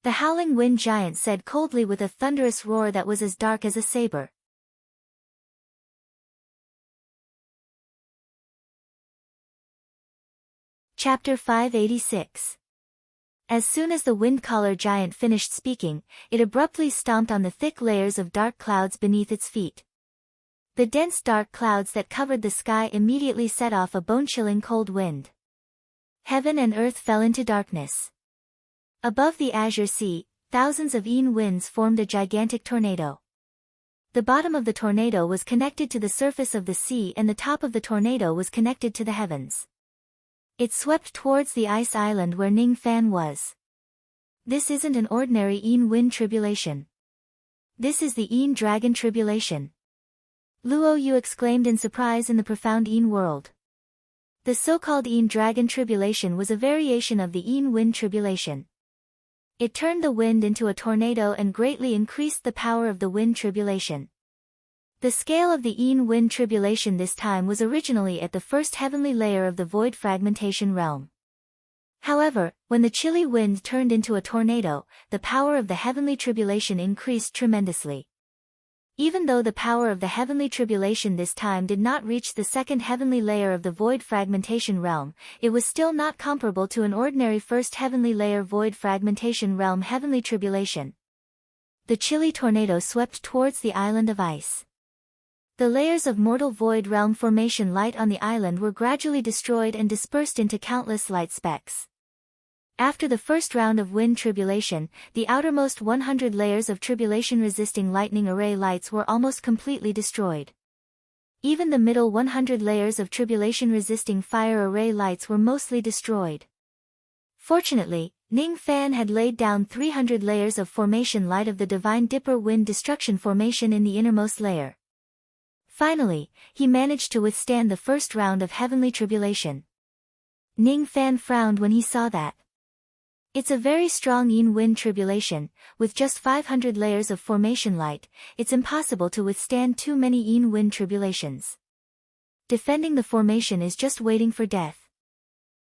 The howling wind giant said coldly with a thunderous roar that was as dark as a saber. Chapter 586. As soon as the wind-caller giant finished speaking, it abruptly stomped on the thick layers of dark clouds beneath its feet. The dense dark clouds that covered the sky immediately set off a bone-chilling cold wind. Heaven and earth fell into darkness. Above the azure sea, thousands of Yin winds formed a gigantic tornado. The bottom of the tornado was connected to the surface of the sea and the top of the tornado was connected to the heavens. It swept towards the ice island where Ning Fan was. This isn't an ordinary Yin wind tribulation. This is the Yin dragon tribulation. Luo Yu exclaimed in surprise in the profound Yin world. The so-called Yin dragon tribulation was a variation of the Yin wind tribulation. It turned the wind into a tornado and greatly increased the power of the wind tribulation. The scale of the Yin wind tribulation this time was originally at the first heavenly layer of the void fragmentation realm. However, when the chilly wind turned into a tornado, the power of the heavenly tribulation increased tremendously. Even though the power of the heavenly tribulation this time did not reach the second heavenly layer of the void fragmentation realm, it was still not comparable to an ordinary first heavenly layer void fragmentation realm heavenly tribulation. The chilly tornado swept towards the island of ice. The layers of mortal void realm formation light on the island were gradually destroyed and dispersed into countless light specks. After the first round of wind tribulation, the outermost 100 layers of tribulation-resisting lightning array lights were almost completely destroyed. Even the middle 100 layers of tribulation-resisting fire array lights were mostly destroyed. Fortunately, Ning Fan had laid down 300 layers of formation light of the Divine Dipper Wind Destruction formation in the innermost layer. Finally, he managed to withstand the first round of heavenly tribulation. Ning Fan frowned when he saw that. It's a very strong Yin wind tribulation, with just 500 layers of formation light, it's impossible to withstand too many Yin wind tribulations. Defending the formation is just waiting for death.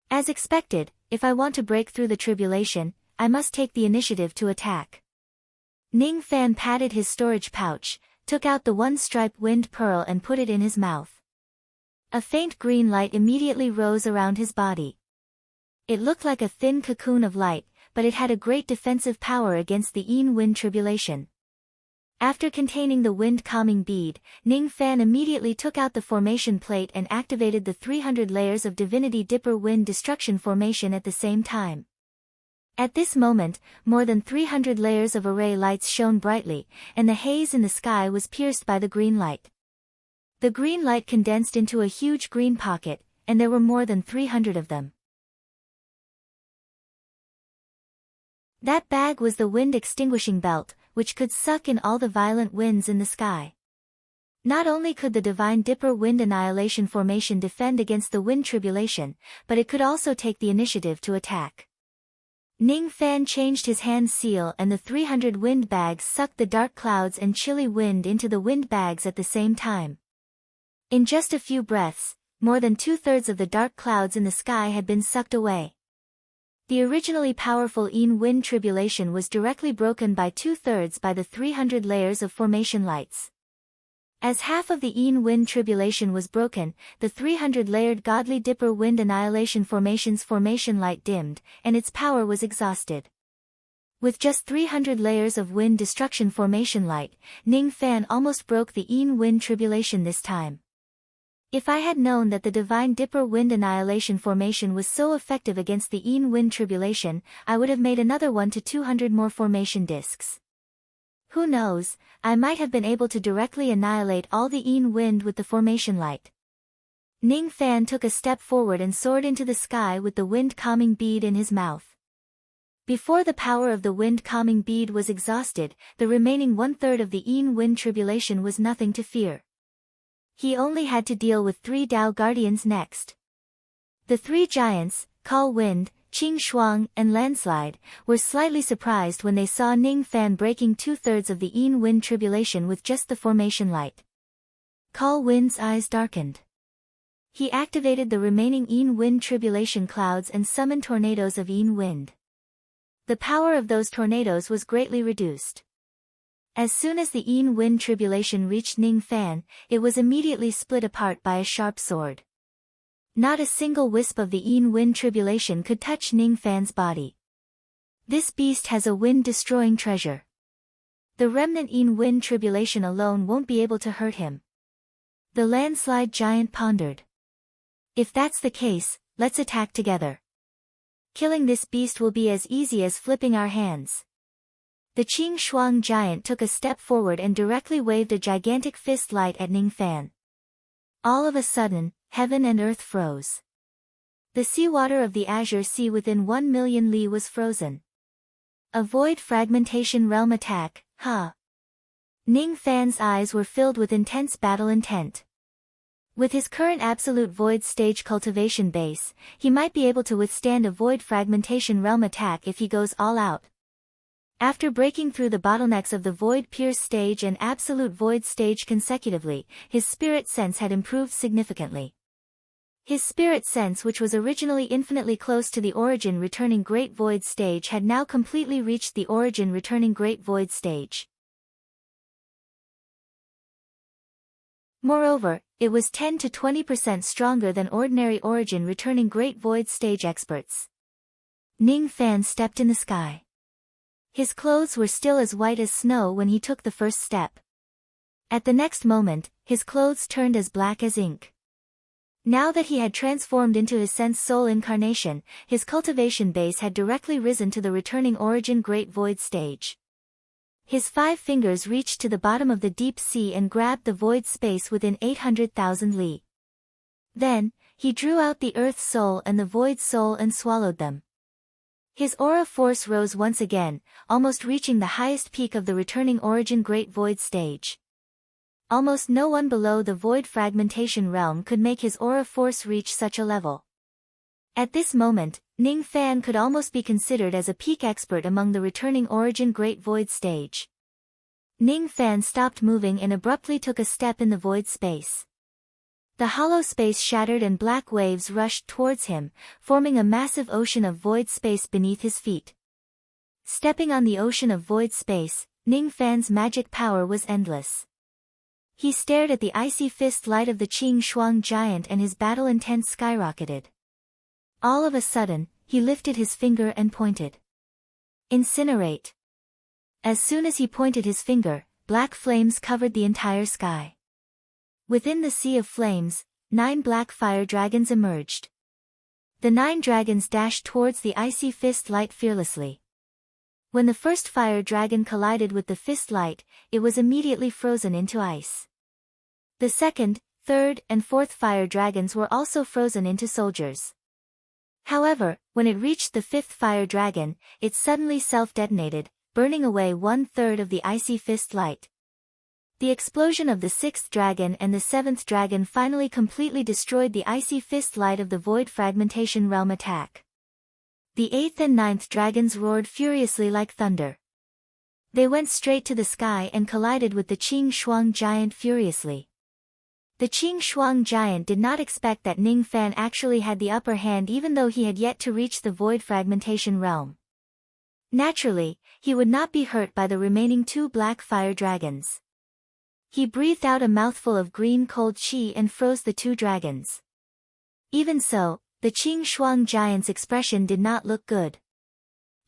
As expected, if I want to break through the tribulation, I must take the initiative to attack. Ning Fan patted his storage pouch, took out the one-stripe wind pearl and put it in his mouth. A faint green light immediately rose around his body. It looked like a thin cocoon of light, but it had a great defensive power against the Yin wind tribulation. After containing the wind calming bead, Ning Fan immediately took out the formation plate and activated the 300 layers of Divinity Dipper Wind Destruction formation at the same time. At this moment, more than 300 layers of array lights shone brightly, and the haze in the sky was pierced by the green light. The green light condensed into a huge green pocket, and there were more than 300 of them. That bag was the wind extinguishing belt, which could suck in all the violent winds in the sky. Not only could the Divine Dipper Wind Annihilation formation defend against the wind tribulation, but it could also take the initiative to attack. Ning Fan changed his hand seal and the 300 wind bags sucked the dark clouds and chilly wind into the wind bags at the same time. In just a few breaths, more than 2/3 of the dark clouds in the sky had been sucked away. The originally powerful Yin wind tribulation was directly broken by 2/3 by the 300 layers of formation lights. As half of the Yin wind tribulation was broken, the 300-layered Godly Dipper Wind Annihilation formation's formation light dimmed, and its power was exhausted. With just 300 layers of wind destruction formation light, Ning Fan almost broke the Yin wind tribulation this time. If I had known that the Divine Dipper Wind Annihilation formation was so effective against the Yin wind tribulation, I would have made another 1 to 200 more formation discs. Who knows, I might have been able to directly annihilate all the Yin wind with the formation light. Ning Fan took a step forward and soared into the sky with the wind calming bead in his mouth. Before the power of the wind calming bead was exhausted, the remaining 1/3 of the Yin wind tribulation was nothing to fear. He only had to deal with 3 Tao Guardians next. The 3 giants, Call Wind, Qing Shuang, and Landslide, were slightly surprised when they saw Ning Fan breaking 2/3 of the Yin wind tribulation with just the formation light. Call Wind's eyes darkened. He activated the remaining Yin wind tribulation clouds and summoned tornadoes of Yin wind. The power of those tornadoes was greatly reduced. As soon as the Yin wind tribulation reached Ning Fan, it was immediately split apart by a sharp sword. Not a single wisp of the Yin wind tribulation could touch Ning Fan's body. This beast has a wind-destroying treasure. The remnant Yin wind tribulation alone won't be able to hurt him. The landslide giant pondered. If that's the case, let's attack together. Killing this beast will be as easy as flipping our hands. The Qing Shuang giant took a step forward and directly waved a gigantic fist light at Ning Fan. All of a sudden, heaven and earth froze. The seawater of the Azure Sea within 1 million li was frozen. A void fragmentation realm attack, huh? Ning Fan's eyes were filled with intense battle intent. With his current absolute void stage cultivation base, he might be able to withstand a void fragmentation realm attack if he goes all out. After breaking through the bottlenecks of the Void Pierce stage and Absolute Void stage consecutively, his spirit sense had improved significantly. His spirit sense, which was originally infinitely close to the Origin Returning Great Void stage, had now completely reached the Origin Returning Great Void stage. Moreover, it was 10 to 20% stronger than ordinary Origin Returning Great Void stage experts. Ning Fan stepped in the sky. His clothes were still as white as snow when he took the first step. At the next moment, his clothes turned as black as ink. Now that he had transformed into his sense soul incarnation, his cultivation base had directly risen to the returning origin great void stage. His 5 fingers reached to the bottom of the deep sea and grabbed the void space within 800,000 li. Then, he drew out the earth soul and the void soul and swallowed them. His aura force rose once again, almost reaching the highest peak of the returning origin great void stage. Almost no one below the void fragmentation realm could make his aura force reach such a level. At this moment, Ning Fan could almost be considered as a peak expert among the returning origin great void stage. Ning Fan stopped moving and abruptly took a step in the void space. The hollow space shattered and black waves rushed towards him, forming a massive ocean of void space beneath his feet. Stepping on the ocean of void space, Ning Fan's magic power was endless. He stared at the icy fist light of the Qing Shuang giant and his battle intent skyrocketed. All of a sudden, he lifted his finger and pointed. Incinerate. As soon as he pointed his finger, black flames covered the entire sky. Within the sea of flames, 9 black fire dragons emerged. The 9 dragons dashed towards the icy fist light fearlessly. When the first fire dragon collided with the fist light, it was immediately frozen into ice. The second, third, and fourth fire dragons were also frozen into soldiers. However, when it reached the 5th fire dragon, it suddenly self-detonated, burning away 1/3 of the icy fist light. The explosion of the 6th dragon and the 7th dragon finally completely destroyed the icy fist light of the void fragmentation realm attack. The 8th and 9th dragons roared furiously like thunder. They went straight to the sky and collided with the Qing Shuang giant furiously. The Qing Shuang giant did not expect that Ning Fan actually had the upper hand even though he had yet to reach the void fragmentation realm. Naturally, he would not be hurt by the remaining 2 black fire dragons. He breathed out a mouthful of green cold qi and froze the 2 dragons. Even so, the Qing Shuang giant's expression did not look good.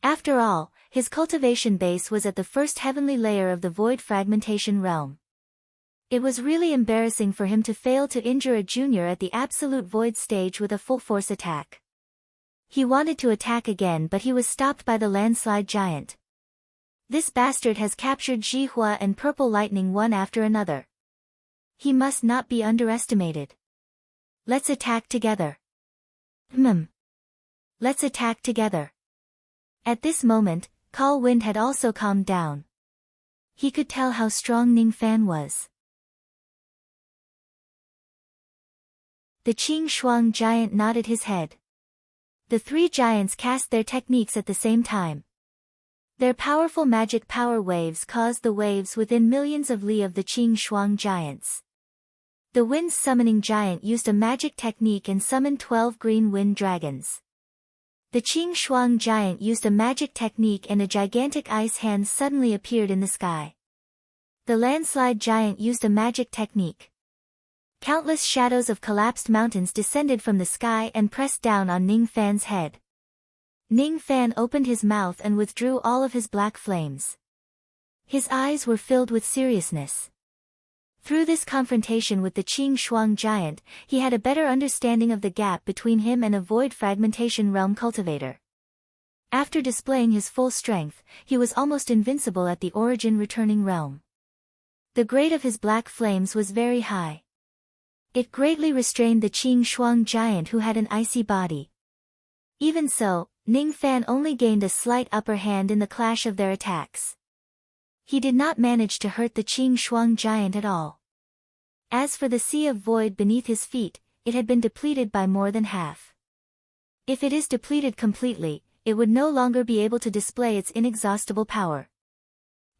After all, his cultivation base was at the first heavenly layer of the void fragmentation realm. It was really embarrassing for him to fail to injure a junior at the absolute void stage with a full force attack. He wanted to attack again but he was stopped by the landslide giant. This bastard has captured Jihua and Purple Lightning one after another. He must not be underestimated. Let's attack together. Let's attack together. At this moment, Call Wind had also calmed down. He could tell how strong Ning Fan was. The Qing Shuang giant nodded his head. The 3 giants cast their techniques at the same time. Their powerful magic power waves caused the waves within millions of li of the Qing Shuang giants. The Wind Summoning Giant used a magic technique and summoned 12 green wind dragons. The Qing Shuang giant used a magic technique and a gigantic ice hand suddenly appeared in the sky. The landslide giant used a magic technique. Countless shadows of collapsed mountains descended from the sky and pressed down on Ning Fan's head. Ning Fan opened his mouth and withdrew all of his black flames. His eyes were filled with seriousness. Through this confrontation with the Qing Shuang giant, he had a better understanding of the gap between him and a void fragmentation realm cultivator. After displaying his full strength, he was almost invincible at the origin returning realm. The grade of his black flames was very high. It greatly restrained the Qing Shuang giant who had an icy body. Even so, Ning Fan only gained a slight upper hand in the clash of their attacks. He did not manage to hurt the Qing Shuang giant at all. As for the sea of void beneath his feet, it had been depleted by more than half. If it is depleted completely, it would no longer be able to display its inexhaustible power.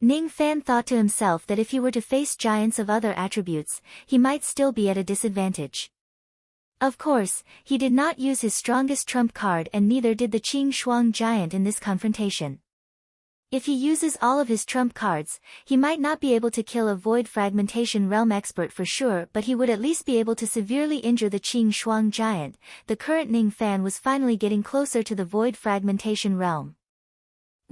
Ning Fan thought to himself that if he were to face giants of other attributes, he might still be at a disadvantage. Of course, he did not use his strongest trump card and neither did the Qing Shuang giant in this confrontation. If he uses all of his trump cards, he might not be able to kill a void fragmentation realm expert for sure, but he would at least be able to severely injure the Qing Shuang giant. The current Ning Fan was finally getting closer to the void fragmentation realm.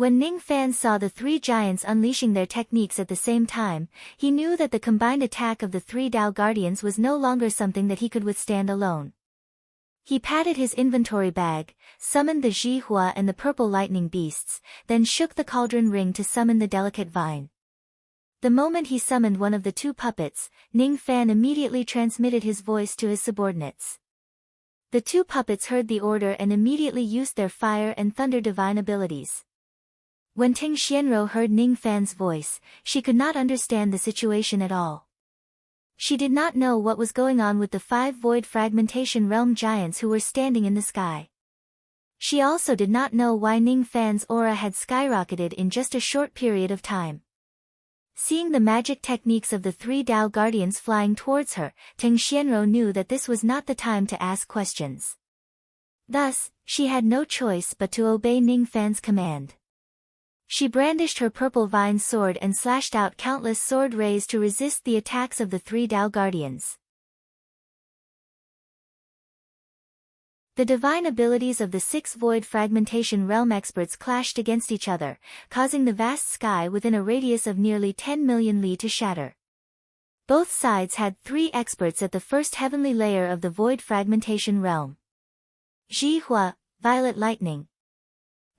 When Ning Fan saw the three giants unleashing their techniques at the same time, he knew that the combined attack of the three Tao Guardians was no longer something that he could withstand alone. He patted his inventory bag, summoned the Zhihua and the purple lightning beasts, then shook the cauldron ring to summon the delicate vine. The moment he summoned one of the two puppets, Ning Fan immediately transmitted his voice to his subordinates. The two puppets heard the order and immediately used their fire and thunder divine abilities. When Ting Xianrou heard Ning Fan's voice, she could not understand the situation at all. She did not know what was going on with the 5 void fragmentation realm giants who were standing in the sky. She also did not know why Ning Fan's aura had skyrocketed in just a short period of time. Seeing the magic techniques of the 3 Tao Guardians flying towards her, Ting Xianrou knew that this was not the time to ask questions. Thus, she had no choice but to obey Ning Fan's command. She brandished her purple vine sword and slashed out countless sword rays to resist the attacks of the 3 Tao Guardians. The divine abilities of the 6 void fragmentation realm experts clashed against each other, causing the vast sky within a radius of nearly 10 million li to shatter. Both sides had 3 experts at the first heavenly layer of the void fragmentation realm. Zhihua, Violet Lightning.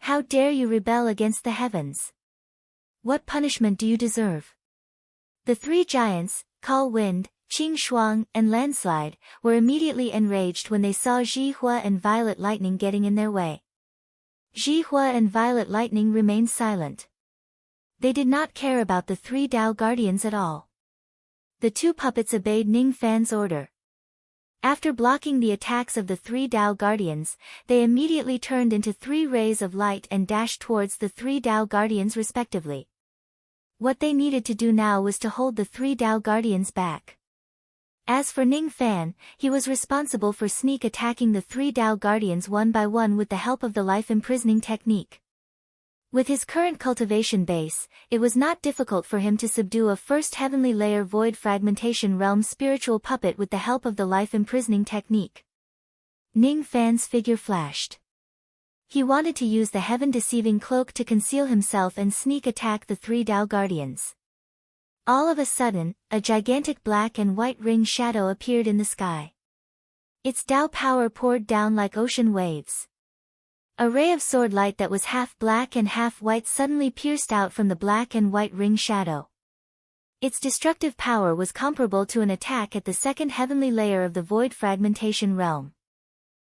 How dare you rebel against the heavens? What punishment do you deserve? The 3 giants, Call Wind, Qing Shuang, and Landslide, were immediately enraged when they saw Zhihua and Violet Lightning getting in their way. Zhihua and Violet Lightning remained silent. They did not care about the 3 Tao Guardians at all. The 2 puppets obeyed Ning Fan's order. After blocking the attacks of the 3 Tao Guardians, they immediately turned into 3 rays of light and dashed towards the 3 Tao Guardians respectively. What they needed to do now was to hold the 3 Tao Guardians back. As for Ning Fan, he was responsible for sneak attacking the 3 Tao Guardians one by one with the help of the life imprisoning technique. With his current cultivation base, it was not difficult for him to subdue a first heavenly layer void fragmentation realm spiritual puppet with the help of the life imprisoning technique. Ning Fan's figure flashed. He wanted to use the heaven-deceiving cloak to conceal himself and sneak attack the 3 Tao Guardians. All of a sudden, a gigantic black and white ring shadow appeared in the sky. Its Tao power poured down like ocean waves. A ray of sword light that was half black and half white suddenly pierced out from the black and white ring shadow. Its destructive power was comparable to an attack at the second heavenly layer of the void fragmentation realm.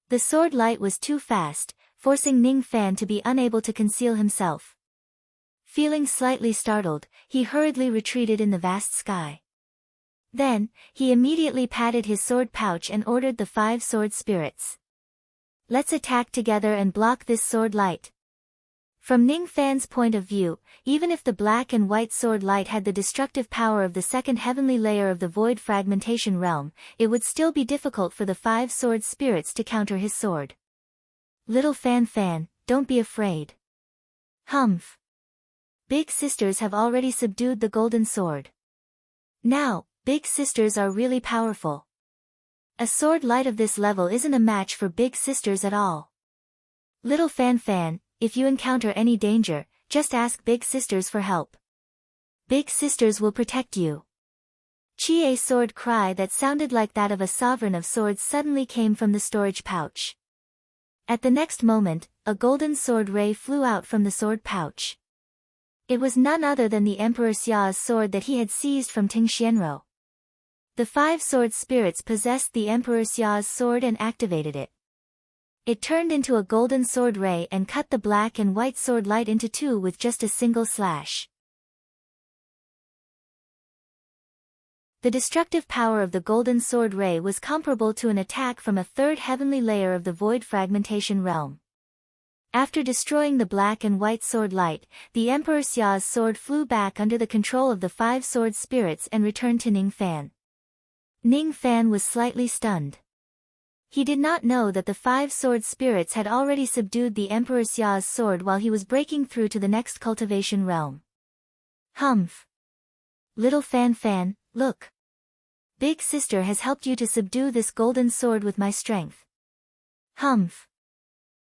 The sword light was too fast, forcing Ning Fan to be unable to conceal himself. Feeling slightly startled, he hurriedly retreated in the vast sky. Then, he immediately patted his sword pouch and ordered the 5 sword spirits. Let's attack together and block this sword light. From Ning Fan's point of view, even if the black and white sword light had the destructive power of the second heavenly layer of the void fragmentation realm, it would still be difficult for the 5 sword spirits to counter his sword. Little Fan, don't be afraid. Humph. Big sisters have already subdued the golden sword. Now, big sisters are really powerful. A sword light of this level isn't a match for big sisters at all. Little Fan, if you encounter any danger, just ask big sisters for help. Big sisters will protect you. Chie's sword cry that sounded like that of a sovereign of swords suddenly came from the storage pouch. At the next moment, a golden sword ray flew out from the sword pouch. It was none other than the Emperor Xia's sword that he had seized from Ting Xianrou. The 5 sword spirits possessed the Emperor Xia's sword and activated it. It turned into a golden sword ray and cut the black and white sword light into 2 with just a single slash. The destructive power of the golden sword ray was comparable to an attack from a 3rd heavenly layer of the void fragmentation realm. After destroying the black and white sword light, the Emperor Xia's sword flew back under the control of the 5 sword spirits and returned to Ning Fan. Ning Fan was slightly stunned. He did not know that the 5 sword spirits had already subdued the Emperor Xia's sword while he was breaking through to the next cultivation realm. Humph. Little Fan, look. Big sister has helped you to subdue this golden sword with my strength. Humph.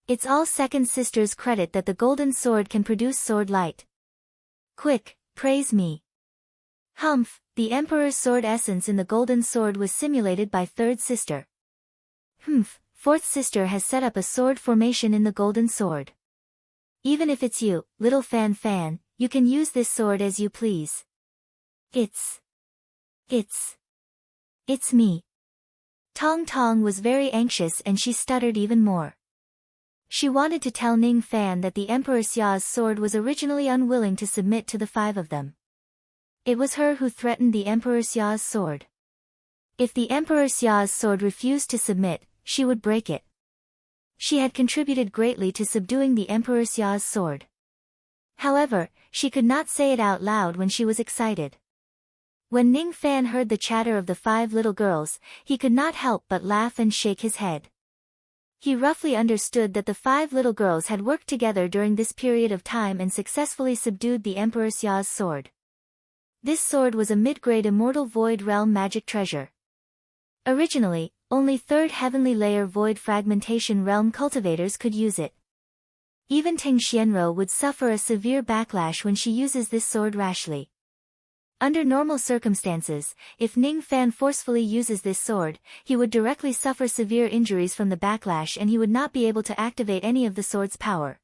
It's all second sister's credit that the golden sword can produce sword light. Quick, praise me. Humph, the Emperor's sword essence in the golden sword was simulated by third sister. Humph, fourth sister has set up a sword formation in the golden sword. Even if it's you, little fan, you can use this sword as you please. It's me. Tong Tong was very anxious and she stuttered even more. She wanted to tell Ning Fan that the Emperor Xia's sword was originally unwilling to submit to the five of them. It was her who threatened the Emperor Xia's sword. If the Emperor Xia's sword refused to submit, she would break it. She had contributed greatly to subduing the Emperor Xia's sword. However, she could not say it out loud when she was excited. When Ning Fan heard the chatter of the five little girls, he could not help but laugh and shake his head. He roughly understood that the five little girls had worked together during this period of time and successfully subdued the Emperor Xia's sword. This sword was a mid-grade immortal void realm magic treasure. Originally, only third heavenly layer void fragmentation realm cultivators could use it. Even Ting Xianro would suffer a severe backlash when she uses this sword rashly. Under normal circumstances, if Ning Fan forcefully uses this sword, he would directly suffer severe injuries from the backlash and he would not be able to activate any of the sword's power.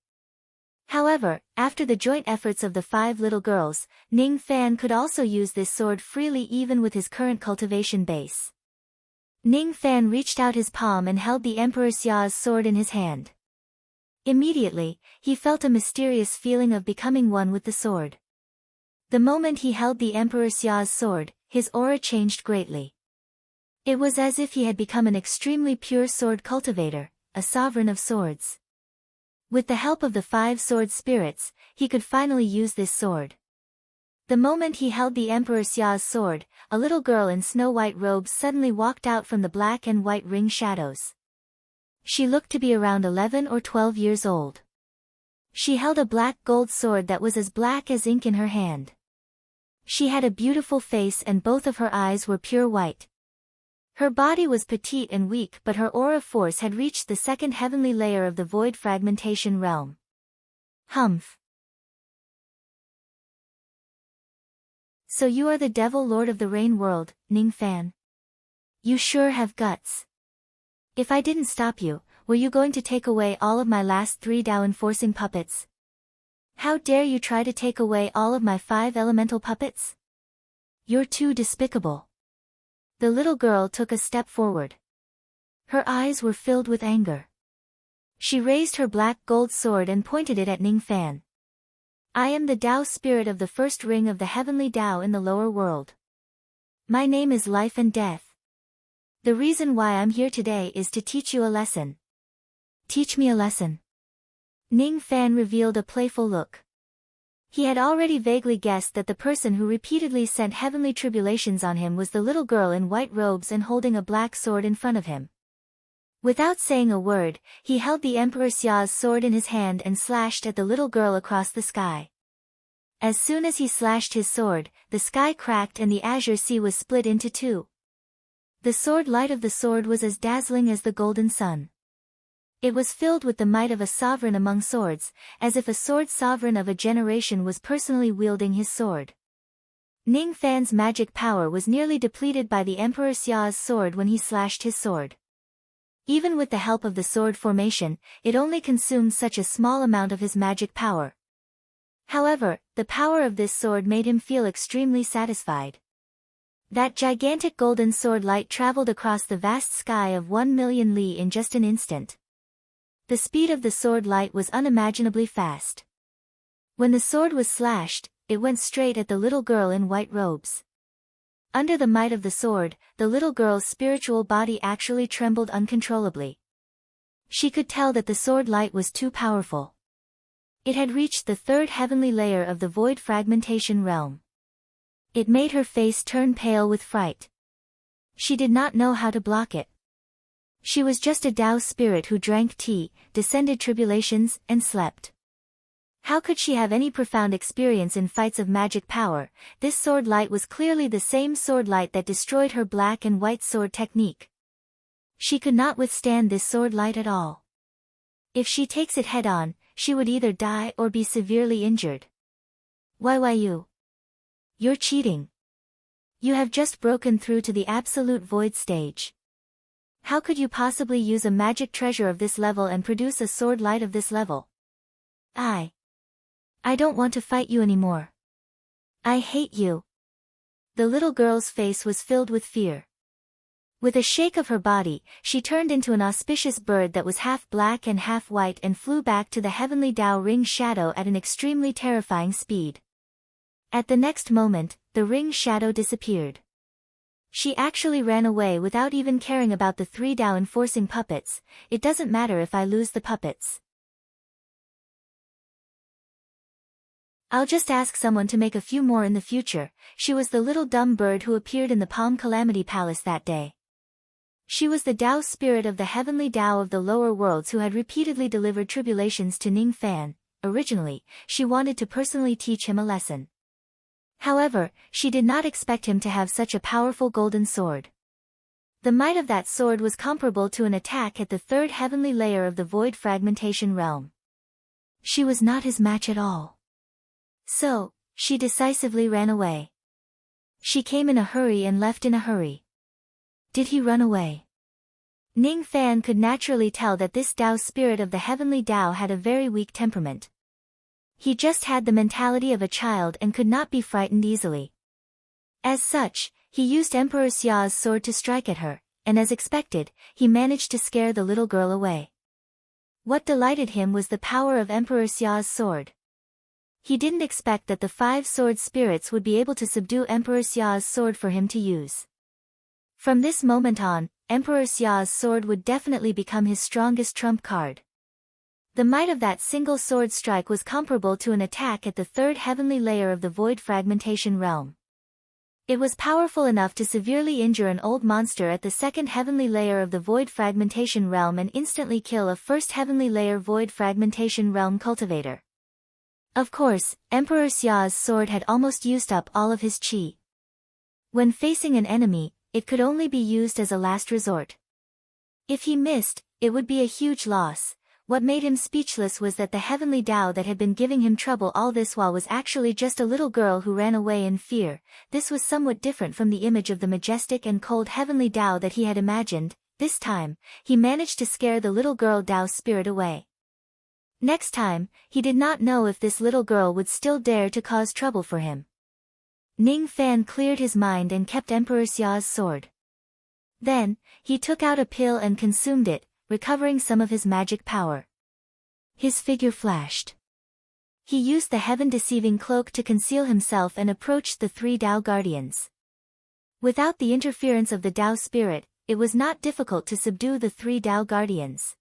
However, after the joint efforts of the five little girls, Ning Fan could also use this sword freely even with his current cultivation base. Ning Fan reached out his palm and held the Emperor Xia's sword in his hand. Immediately, he felt a mysterious feeling of becoming one with the sword. The moment he held the Emperor Xia's sword, his aura changed greatly. It was as if he had become an extremely pure sword cultivator, a sovereign of swords. With the help of the five sword spirits, he could finally use this sword. The moment he held the Emperor Xia's sword, a little girl in snow-white robes suddenly walked out from the black and white ring shadows. She looked to be around 11 or 12 years old. She held a black gold sword that was as black as ink in her hand. She had a beautiful face and both of her eyes were pure white. Her body was petite and weak but her aura force had reached the second heavenly layer of the void fragmentation realm. Humph. So you are the devil lord of the rain world, Ning Fan. You sure have guts. If I didn't stop you, were you going to take away all of my last 3 Dao enforcing puppets? How dare you try to take away all of my 5 elemental puppets? You're too despicable. The little girl took a step forward. Her eyes were filled with anger. She raised her black gold sword and pointed it at Ning Fan. I am the Dao spirit of the first ring of the heavenly Dao in the lower world. My name is Life and Death. The reason why I'm here today is to teach you a lesson. Teach me a lesson. Ning Fan revealed a playful look. He had already vaguely guessed that the person who repeatedly sent heavenly tribulations on him was the little girl in white robes and holding a black sword in front of him. Without saying a word, he held the Emperor Xia's sword in his hand and slashed at the little girl across the sky. As soon as he slashed his sword, the sky cracked and the azure sea was split into 2. The sword light of the sword was as dazzling as the golden sun. It was filled with the might of a sovereign among swords, as if a sword sovereign of a generation was personally wielding his sword. Ning Fan's magic power was nearly depleted by the Emperor Xia's sword when he slashed his sword. Even with the help of the sword formation, it only consumed such a small amount of his magic power. However, the power of this sword made him feel extremely satisfied. That gigantic golden sword light traveled across the vast sky of 1,000,000 li in just an instant. The speed of the sword light was unimaginably fast. When the sword was slashed, it went straight at the little girl in white robes. Under the might of the sword, the little girl's spiritual body actually trembled uncontrollably. She could tell that the sword light was too powerful. It had reached the 3rd heavenly layer of the void fragmentation realm. It made her face turn pale with fright. She did not know how to block it. She was just a Dao spirit who drank tea, descended tribulations, and slept. How could she have any profound experience in fights of magic power? This sword light was clearly the same sword light that destroyed her black and white sword technique. She could not withstand this sword light at all. If she takes it head-on, she would either die or be severely injured. Why you? You're cheating. You have just broken through to the absolute void stage. How could you possibly use a magic treasure of this level and produce a sword light of this level? I don't want to fight you anymore. I hate you. The little girl's face was filled with fear. With a shake of her body, she turned into an auspicious bird that was half black and half white and flew back to the heavenly Tao ring shadow at an extremely terrifying speed. At the next moment, the ring shadow disappeared. She actually ran away without even caring about the 3 Tao enforcing puppets. It doesn't matter if I lose the puppets. I'll just ask someone to make a few more in the future. She was the little dumb bird who appeared in the Palm Calamity Palace that day. She was the Tao spirit of the heavenly Tao of the lower worlds who had repeatedly delivered tribulations to Ning Fan. Originally, she wanted to personally teach him a lesson. However, she did not expect him to have such a powerful golden sword. The might of that sword was comparable to an attack at the 3rd heavenly layer of the void fragmentation realm. She was not his match at all. So, she decisively ran away. She came in a hurry and left in a hurry. Did he run away? Ning Fan could naturally tell that this Tao spirit of the heavenly Tao had a very weak temperament. He just had the mentality of a child and could not be frightened easily. As such, he used Emperor Xia's sword to strike at her, and as expected, he managed to scare the little girl away. What delighted him was the power of Emperor Xia's sword. He didn't expect that the 5 sword spirits would be able to subdue Emperor Xia's sword for him to use. From this moment on, Emperor Xia's sword would definitely become his strongest trump card. The might of that single sword strike was comparable to an attack at the 3rd heavenly layer of the void fragmentation realm. It was powerful enough to severely injure an old monster at the 2nd heavenly layer of the void fragmentation realm and instantly kill a 1st heavenly layer void fragmentation realm cultivator. Of course, Emperor Xia's sword had almost used up all of his qi. When facing an enemy, it could only be used as a last resort. If he missed, it would be a huge loss. What made him speechless was that the heavenly Tao that had been giving him trouble all this while was actually just a little girl who ran away in fear. This was somewhat different from the image of the majestic and cold heavenly Tao that he had imagined. This time, he managed to scare the little girl Tao spirit away. Next time, he did not know if this little girl would still dare to cause trouble for him. Ning Fan cleared his mind and kept Emperor Xia's sword. Then, he took out a pill and consumed it, recovering some of his magic power. His figure flashed. He used the heaven-deceiving cloak to conceal himself and approached the 3 Tao guardians. Without the interference of the Tao spirit, it was not difficult to subdue the 3 Tao guardians.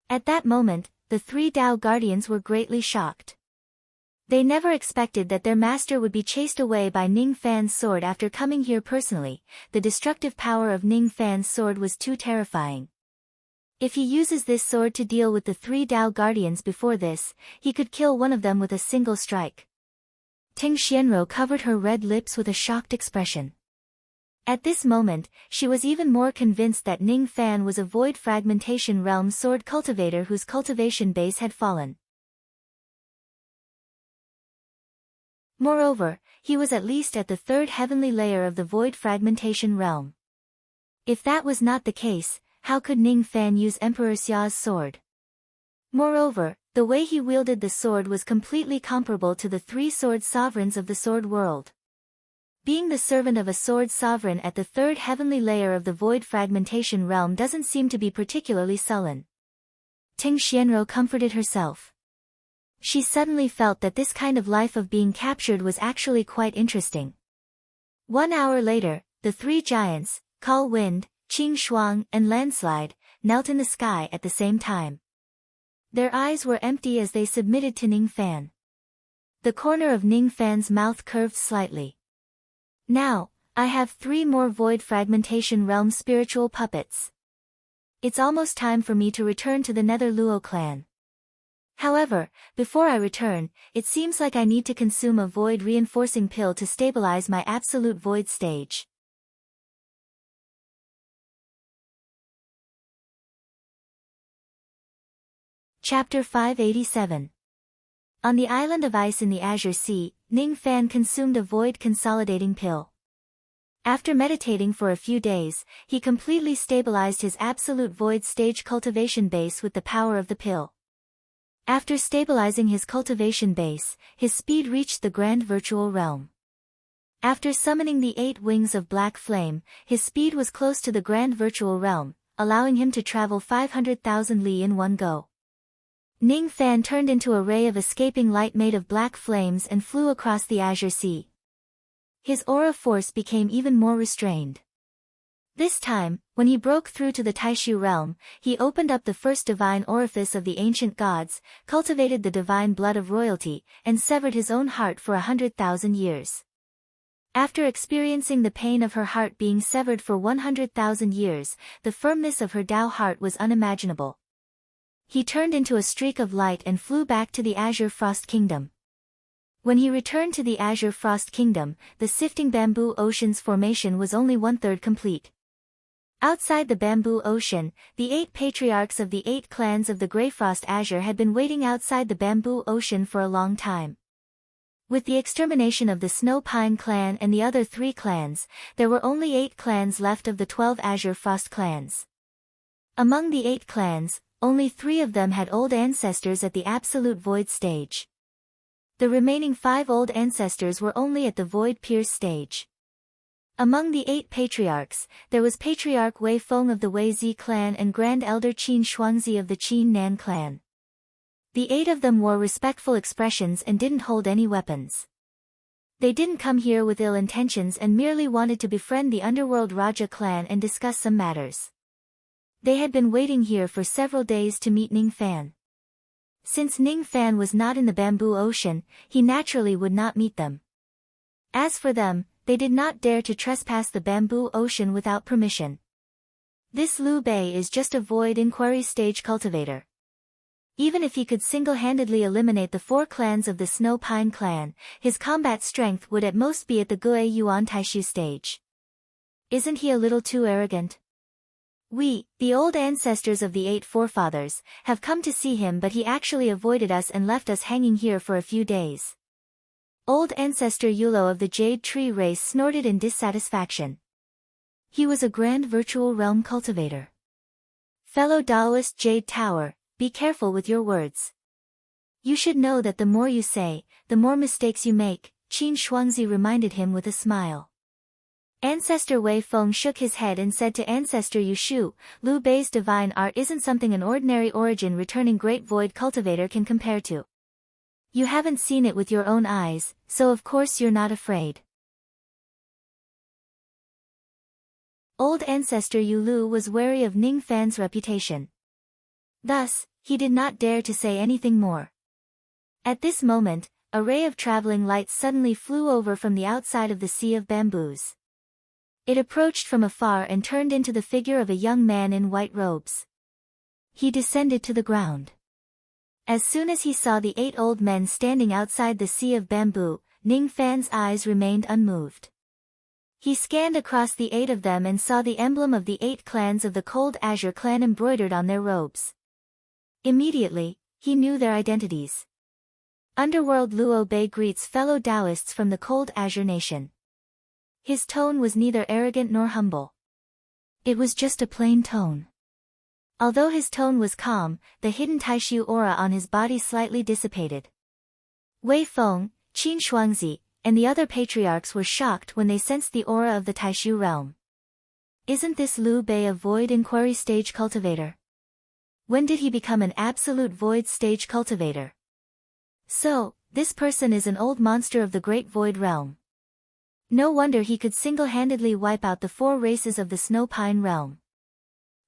At that moment, the 3 Tao guardians were greatly shocked. They never expected that their master would be chased away by Ning Fan's sword after coming here personally. The destructive power of Ning Fan's sword was too terrifying. If he uses this sword to deal with the 3 Tao guardians before this, he could kill one of them with a single strike. Ting Xianro covered her red lips with a shocked expression. At this moment, she was even more convinced that Ning Fan was a void fragmentation realm sword cultivator whose cultivation base had fallen. Moreover, he was at least at the 3rd heavenly layer of the void fragmentation realm. If that was not the case, how could Ning Fan use Emperor Xia's sword? Moreover, the way he wielded the sword was completely comparable to the 3 sword sovereigns of the sword world. Being the servant of a sword sovereign at the 3rd heavenly layer of the void fragmentation realm doesn't seem to be particularly sullen. Ting Xianro comforted herself. She suddenly felt that this kind of life of being captured was actually quite interesting. 1 hour later, the 3 giants, Call Wind, Qing Shuang and Landslide, knelt in the sky at the same time. Their eyes were empty as they submitted to Ning Fan. The corner of Ning Fan's mouth curved slightly. Now, I have 3 more void fragmentation realm spiritual puppets. It's almost time for me to return to the Nether Luo clan. However, before I return, it seems like I need to consume a void reinforcing pill to stabilize my absolute void stage. Chapter 587. On the island of ice in the Azure Sea, Ning Fan consumed a void consolidating pill. After meditating for a few days, he completely stabilized his absolute void stage cultivation base with the power of the pill. After stabilizing his cultivation base, his speed reached the grand virtual realm. After summoning the 8 wings of black flame, his speed was close to the grand virtual realm, allowing him to travel 500,000 li in one go. Ning Fan turned into a ray of escaping light made of black flames and flew across the Azure Sea. His aura force became even more restrained. This time, when he broke through to the Taishu realm, he opened up the first divine orifice of the ancient gods, cultivated the divine blood of royalty, and severed his own heart for 100,000 years. After experiencing the pain of her heart being severed for 100,000 years, the firmness of her Tao heart was unimaginable. He turned into a streak of light and flew back to the Azure Frost Kingdom. When he returned to the Azure Frost Kingdom, the sifting bamboo ocean's formation was only 1/3 complete. Outside the bamboo ocean, the 8 patriarchs of the 8 clans of the Greyfrost Azure had been waiting outside the bamboo ocean for a long time. With the extermination of the Snow Pine clan and the other 3 clans, there were only 8 clans left of the 12 Azure Frost clans. Among the 8 clans, only 3 of them had old ancestors at the Absolute Void stage. The remaining 5 old ancestors were only at the Void Pierce stage. Among the 8 patriarchs, there was Patriarch Wei Feng of the Wei Zi clan and Grand Elder Qin Shuangzi of the Qin Nan clan. The 8 of them wore respectful expressions and didn't hold any weapons. They didn't come here with ill intentions and merely wanted to befriend the Underworld Raja clan and discuss some matters. They had been waiting here for several days to meet Ning Fan. Since Ning Fan was not in the bamboo ocean, he naturally would not meet them. As for them, they did not dare to trespass the bamboo ocean without permission. This Liu Bei is just a void inquiry stage cultivator. Even if he could single-handedly eliminate the 4 clans of the Snow Pine clan, his combat strength would at most be at the Gue Yuan Taishu stage. Isn't he a little too arrogant? We, the old ancestors of the 8 forefathers, have come to see him, but he actually avoided us and left us hanging here for a few days. Old ancestor Yulo of the Jade Tree race snorted in dissatisfaction. He was a grand virtual realm cultivator. Fellow Taoist Jade Tower, be careful with your words. You should know that the more you say, the more mistakes you make, Qin Shuangzi reminded him with a smile. Ancestor Wei Feng shook his head and said to Ancestor Yu Shu, Liu Bei's divine art isn't something an ordinary origin returning great void cultivator can compare to. You haven't seen it with your own eyes, so of course you're not afraid. Old Ancestor Yu Lu was wary of Ning Fan's reputation. Thus, he did not dare to say anything more. At this moment, a ray of traveling light suddenly flew over from the outside of the sea of bamboos. It approached from afar and turned into the figure of a young man in white robes. He descended to the ground. As soon as he saw the 8 old men standing outside the sea of bamboo, Ning Fan's eyes remained unmoved. He scanned across the 8 of them and saw the emblem of the 8 clans of the Cold Azure clan embroidered on their robes. Immediately, he knew their identities. Underworld Luo Bei greets fellow Taoists from the Cold Azure Nation. His tone was neither arrogant nor humble. It was just a plain tone. Although his tone was calm, the hidden Taishu aura on his body slightly dissipated. Wei Feng, Qin Shuangzi, and the other patriarchs were shocked when they sensed the aura of the Taishu realm. Isn't this Liu Bei a void inquiry stage cultivator? When did he become an absolute void stage cultivator? So, this person is an old monster of the great void realm. No wonder he could single-handedly wipe out the 4 races of the Snow Pine realm.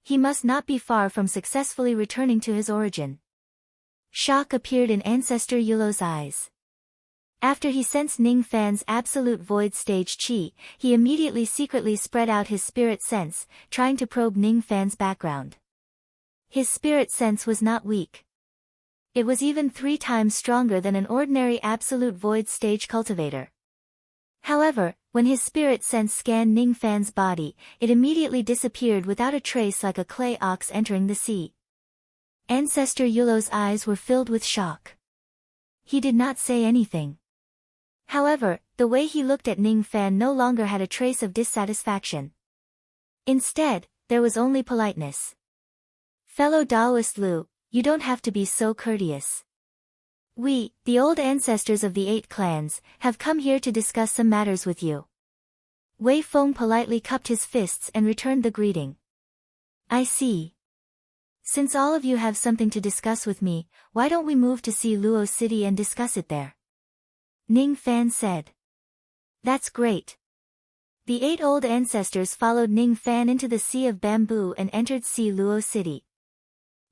He must not be far from successfully returning to his origin. Shock appeared in Ancestor Yulo's eyes. After he sensed Ning Fan's absolute void stage chi, he immediately secretly spread out his spirit sense, trying to probe Ning Fan's background. His spirit sense was not weak. It was even 3 times stronger than an ordinary absolute void stage cultivator. However, when his spirit sense scanned Ning Fan's body, it immediately disappeared without a trace, like a clay ox entering the sea. Ancestor Yulo's eyes were filled with shock. He did not say anything. However, the way he looked at Ning Fan no longer had a trace of dissatisfaction. Instead, there was only politeness. Fellow Taoist Lu, you don't have to be so courteous. We, the old ancestors of the 8 clans, have come here to discuss some matters with you. Wei Feng politely cupped his fists and returned the greeting. I see. Since all of you have something to discuss with me, why don't we move to see Luo City and discuss it there? Ning Fan said. That's great. The 8 old ancestors followed Ning Fan into the Sea of Bamboo and entered Si Luo City.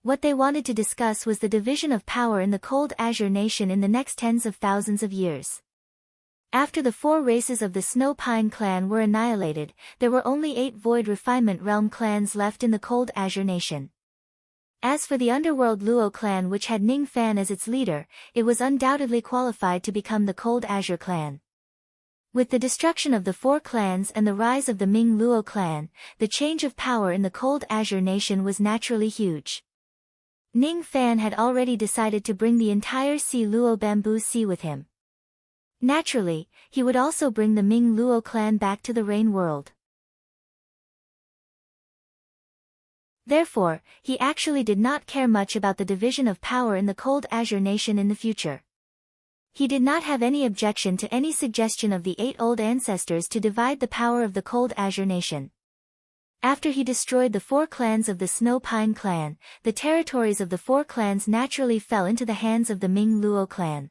What they wanted to discuss was the division of power in the Cold Azure Nation in the next tens of thousands of years. After the 4 races of the Snow Pine clan were annihilated, there were only 8 Void Refinement Realm clans left in the Cold Azure Nation. As for the underworld Luo clan, which had Ning Fan as its leader, it was undoubtedly qualified to become the Cold Azure clan. With the destruction of the 4 clans and the rise of the Ming Luo clan, the change of power in the Cold Azure Nation was naturally huge. Ning Fan had already decided to bring the entire Si Luo Bamboo Sea with him. Naturally, he would also bring the Ming Luo clan back to the Rain World. Therefore, he actually did not care much about the division of power in the Cold Azure Nation in the future. He did not have any objection to any suggestion of the 8 old ancestors to divide the power of the Cold Azure Nation. After he destroyed the 4 clans of the Snow Pine clan, the territories of the 4 clans naturally fell into the hands of the Ming Luo clan.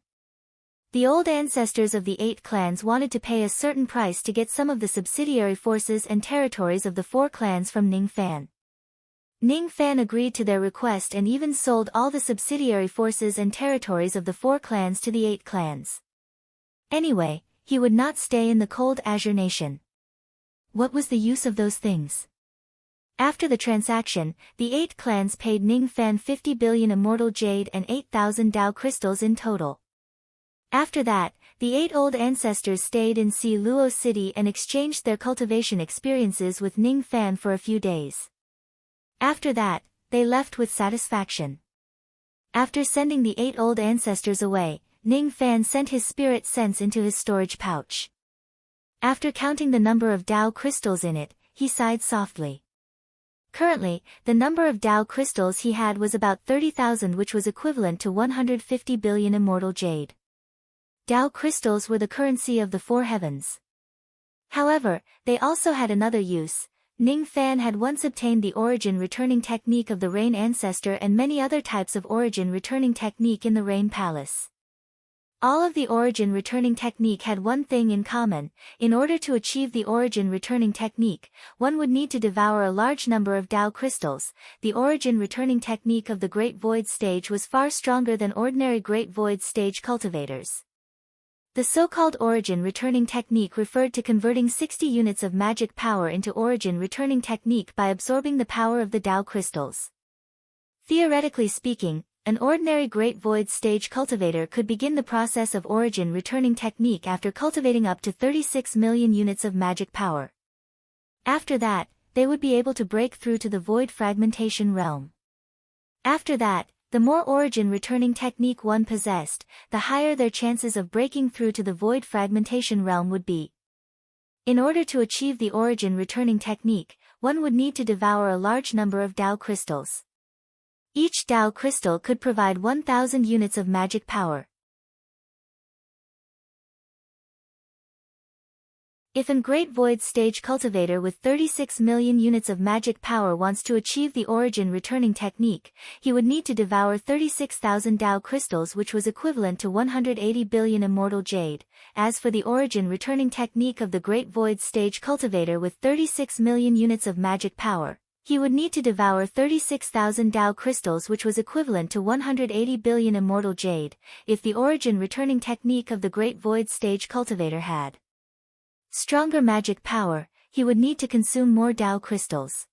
The old ancestors of the 8 clans wanted to pay a certain price to get some of the subsidiary forces and territories of the 4 clans from Ning Fan. Ning Fan agreed to their request and even sold all the subsidiary forces and territories of the 4 clans to the 8 clans. Anyway, he would not stay in the Cold Azure Nation. What was the use of those things? After the transaction, the 8 clans paid Ning Fan 50 billion immortal jade and 8,000 Dao crystals in total. After that, the 8 old ancestors stayed in Si Luo City and exchanged their cultivation experiences with Ning Fan for a few days. After that, they left with satisfaction. After sending the 8 old ancestors away, Ning Fan sent his spirit sense into his storage pouch. After counting the number of Dao crystals in it, he sighed softly. Currently, the number of Dao crystals he had was about 30,000, which was equivalent to 150 billion immortal jade. Dao crystals were the currency of the 4 heavens. However, they also had another use. Ning Fan had once obtained the origin returning technique of the Rain Ancestor and many other types of origin returning technique in the Rain Palace. All of the origin returning technique had one thing in common: in order to achieve the origin returning technique, one would need to devour a large number of Dao crystals. The origin returning technique of the Great Void stage was far stronger than ordinary Great Void stage cultivators. The so-called origin returning technique referred to converting 60 units of magic power into origin returning technique by absorbing the power of the Dao crystals. Theoretically speaking, an ordinary Great Void stage cultivator could begin the process of origin returning technique after cultivating up to 36 million units of magic power. After that, they would be able to break through to the Void Fragmentation realm. After that, the more origin returning technique one possessed, the higher their chances of breaking through to the Void Fragmentation realm would be. In order to achieve the origin returning technique, one would need to devour a large number of Dao crystals. Each Dao crystal could provide 1,000 units of magic power. If a Great Void stage cultivator with 36 million units of magic power wants to achieve the origin returning technique, he would need to devour 36,000 Dao crystals, which was equivalent to 180 billion immortal jade. As for the origin returning technique of the Great Void stage cultivator with 36 million units of magic power, he would need to devour 36,000 Dao crystals, which was equivalent to 180 billion immortal jade, if the origin returning technique of the Great Void stage cultivator had stronger magic power, he would need to consume more Dao crystals.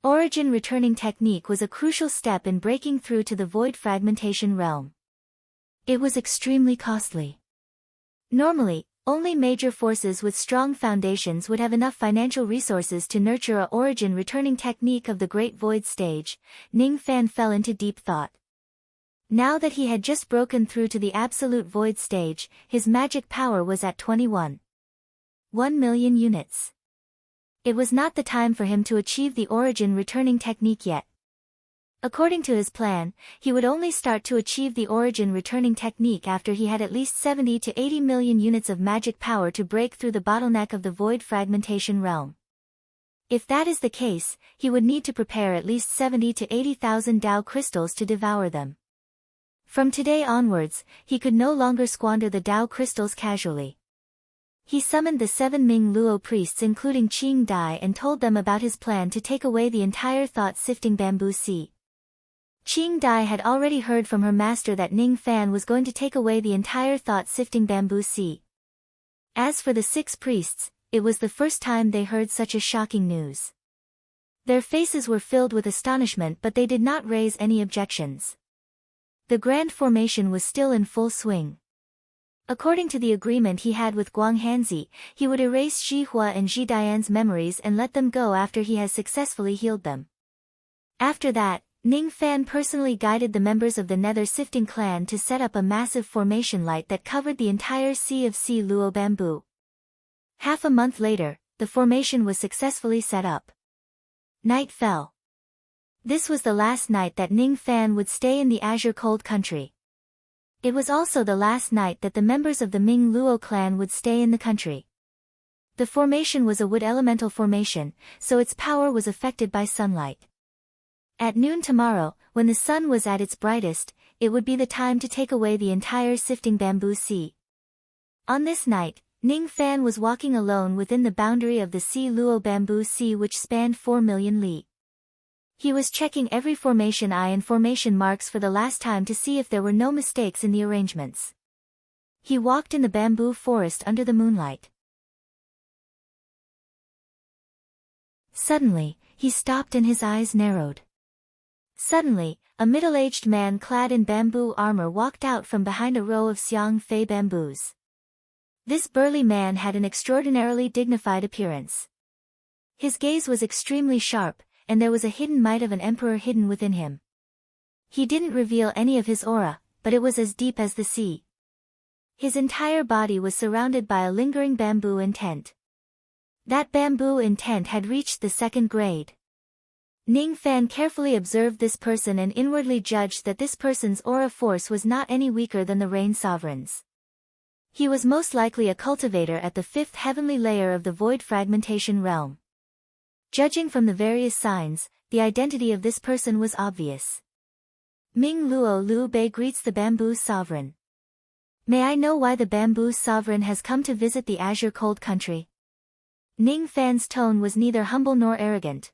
Origin returning technique was a crucial step in breaking through to the Void Fragmentation realm. It was extremely costly. Normally, Only major forces with strong foundations would have enough financial resources to nurture a origin-returning technique of the Great Void stage. Ning Fan fell into deep thought. Now that he had just broken through to the Absolute Void stage, his magic power was at 1 million units. It was not the time for him to achieve the origin-returning technique yet. According to his plan, he would only start to achieve the origin-returning technique after he had at least 70 to 80 million units of magic power to break through the bottleneck of the void fragmentation realm. If that is the case, he would need to prepare at least 70 to 80,000 Dao crystals to devour them. From today onwards, he could no longer squander the Dao crystals casually. He summoned the 7 Ming Luo priests including Qing Dai and told them about his plan to take away the entire thought-sifting bamboo sea. Qing Dai had already heard from her master that Ning Fan was going to take away the entire thought-sifting bamboo sea. As for the 6 priests, it was the first time they heard such a shocking news. Their faces were filled with astonishment, but they did not raise any objections. The grand formation was still in full swing. According to the agreement he had with Guang Hanzi, he would erase Xi Hua and Xi Dian's memories and let them go after he has successfully healed them. After that, Ning Fan personally guided the members of the Nether Sifting clan to set up a massive formation light that covered the entire sea of Sea Luo bamboo. Half a month later, the formation was successfully set up. Night fell. This was the last night that Ning Fan would stay in the Azure Cold Country. It was also the last night that the members of the Ming Luo clan would stay in the country. The formation was a wood elemental formation, so its power was affected by sunlight. At noon tomorrow, when the sun was at its brightest, it would be the time to take away the entire sifting bamboo sea. On this night, Ning Fan was walking alone within the boundary of the Sea Luo bamboo sea which spanned 4 million li. He was checking every formation eye and formation marks for the last time to see if there were no mistakes in the arrangements. He walked in the bamboo forest under the moonlight. Suddenly, he stopped and his eyes narrowed. Suddenly, a middle-aged man clad in bamboo armor walked out from behind a row of Xiang Fei bamboos. This burly man had an extraordinarily dignified appearance. His gaze was extremely sharp, and there was a hidden might of an emperor hidden within him. He didn't reveal any of his aura, but it was as deep as the sea. His entire body was surrounded by a lingering bamboo intent. That bamboo intent had reached the 2nd grade. Ning Fan carefully observed this person and inwardly judged that this person's aura force was not any weaker than the Rain Sovereign's. He was most likely a cultivator at the 5th heavenly layer of the void fragmentation realm. Judging from the various signs, the identity of this person was obvious. Ming Luo Liu Bei greets the Bamboo Sovereign. May I know why the Bamboo Sovereign has come to visit the Azure Cold Country? Ning Fan's tone was neither humble nor arrogant.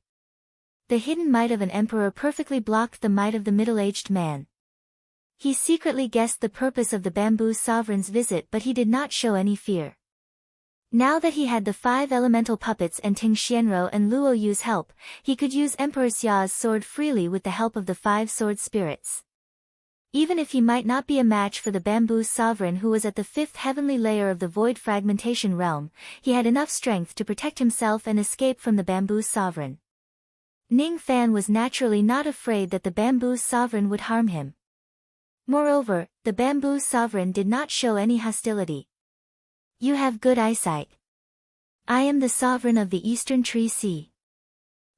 The hidden might of an emperor perfectly blocked the might of the middle-aged man. He secretly guessed the purpose of the Bamboo Sovereign's visit, but he did not show any fear. Now that he had the 5 elemental puppets and Ting Xianro and Luo Yu's help, he could use Emperor Xia's sword freely with the help of the 5 sword spirits. Even if he might not be a match for the Bamboo Sovereign who was at the 5th heavenly layer of the void fragmentation realm, he had enough strength to protect himself and escape from the Bamboo Sovereign. Ning Fan was naturally not afraid that the Bamboo Sovereign would harm him. Moreover, the Bamboo Sovereign did not show any hostility. You have good eyesight. I am the Sovereign of the Eastern Tree Sea.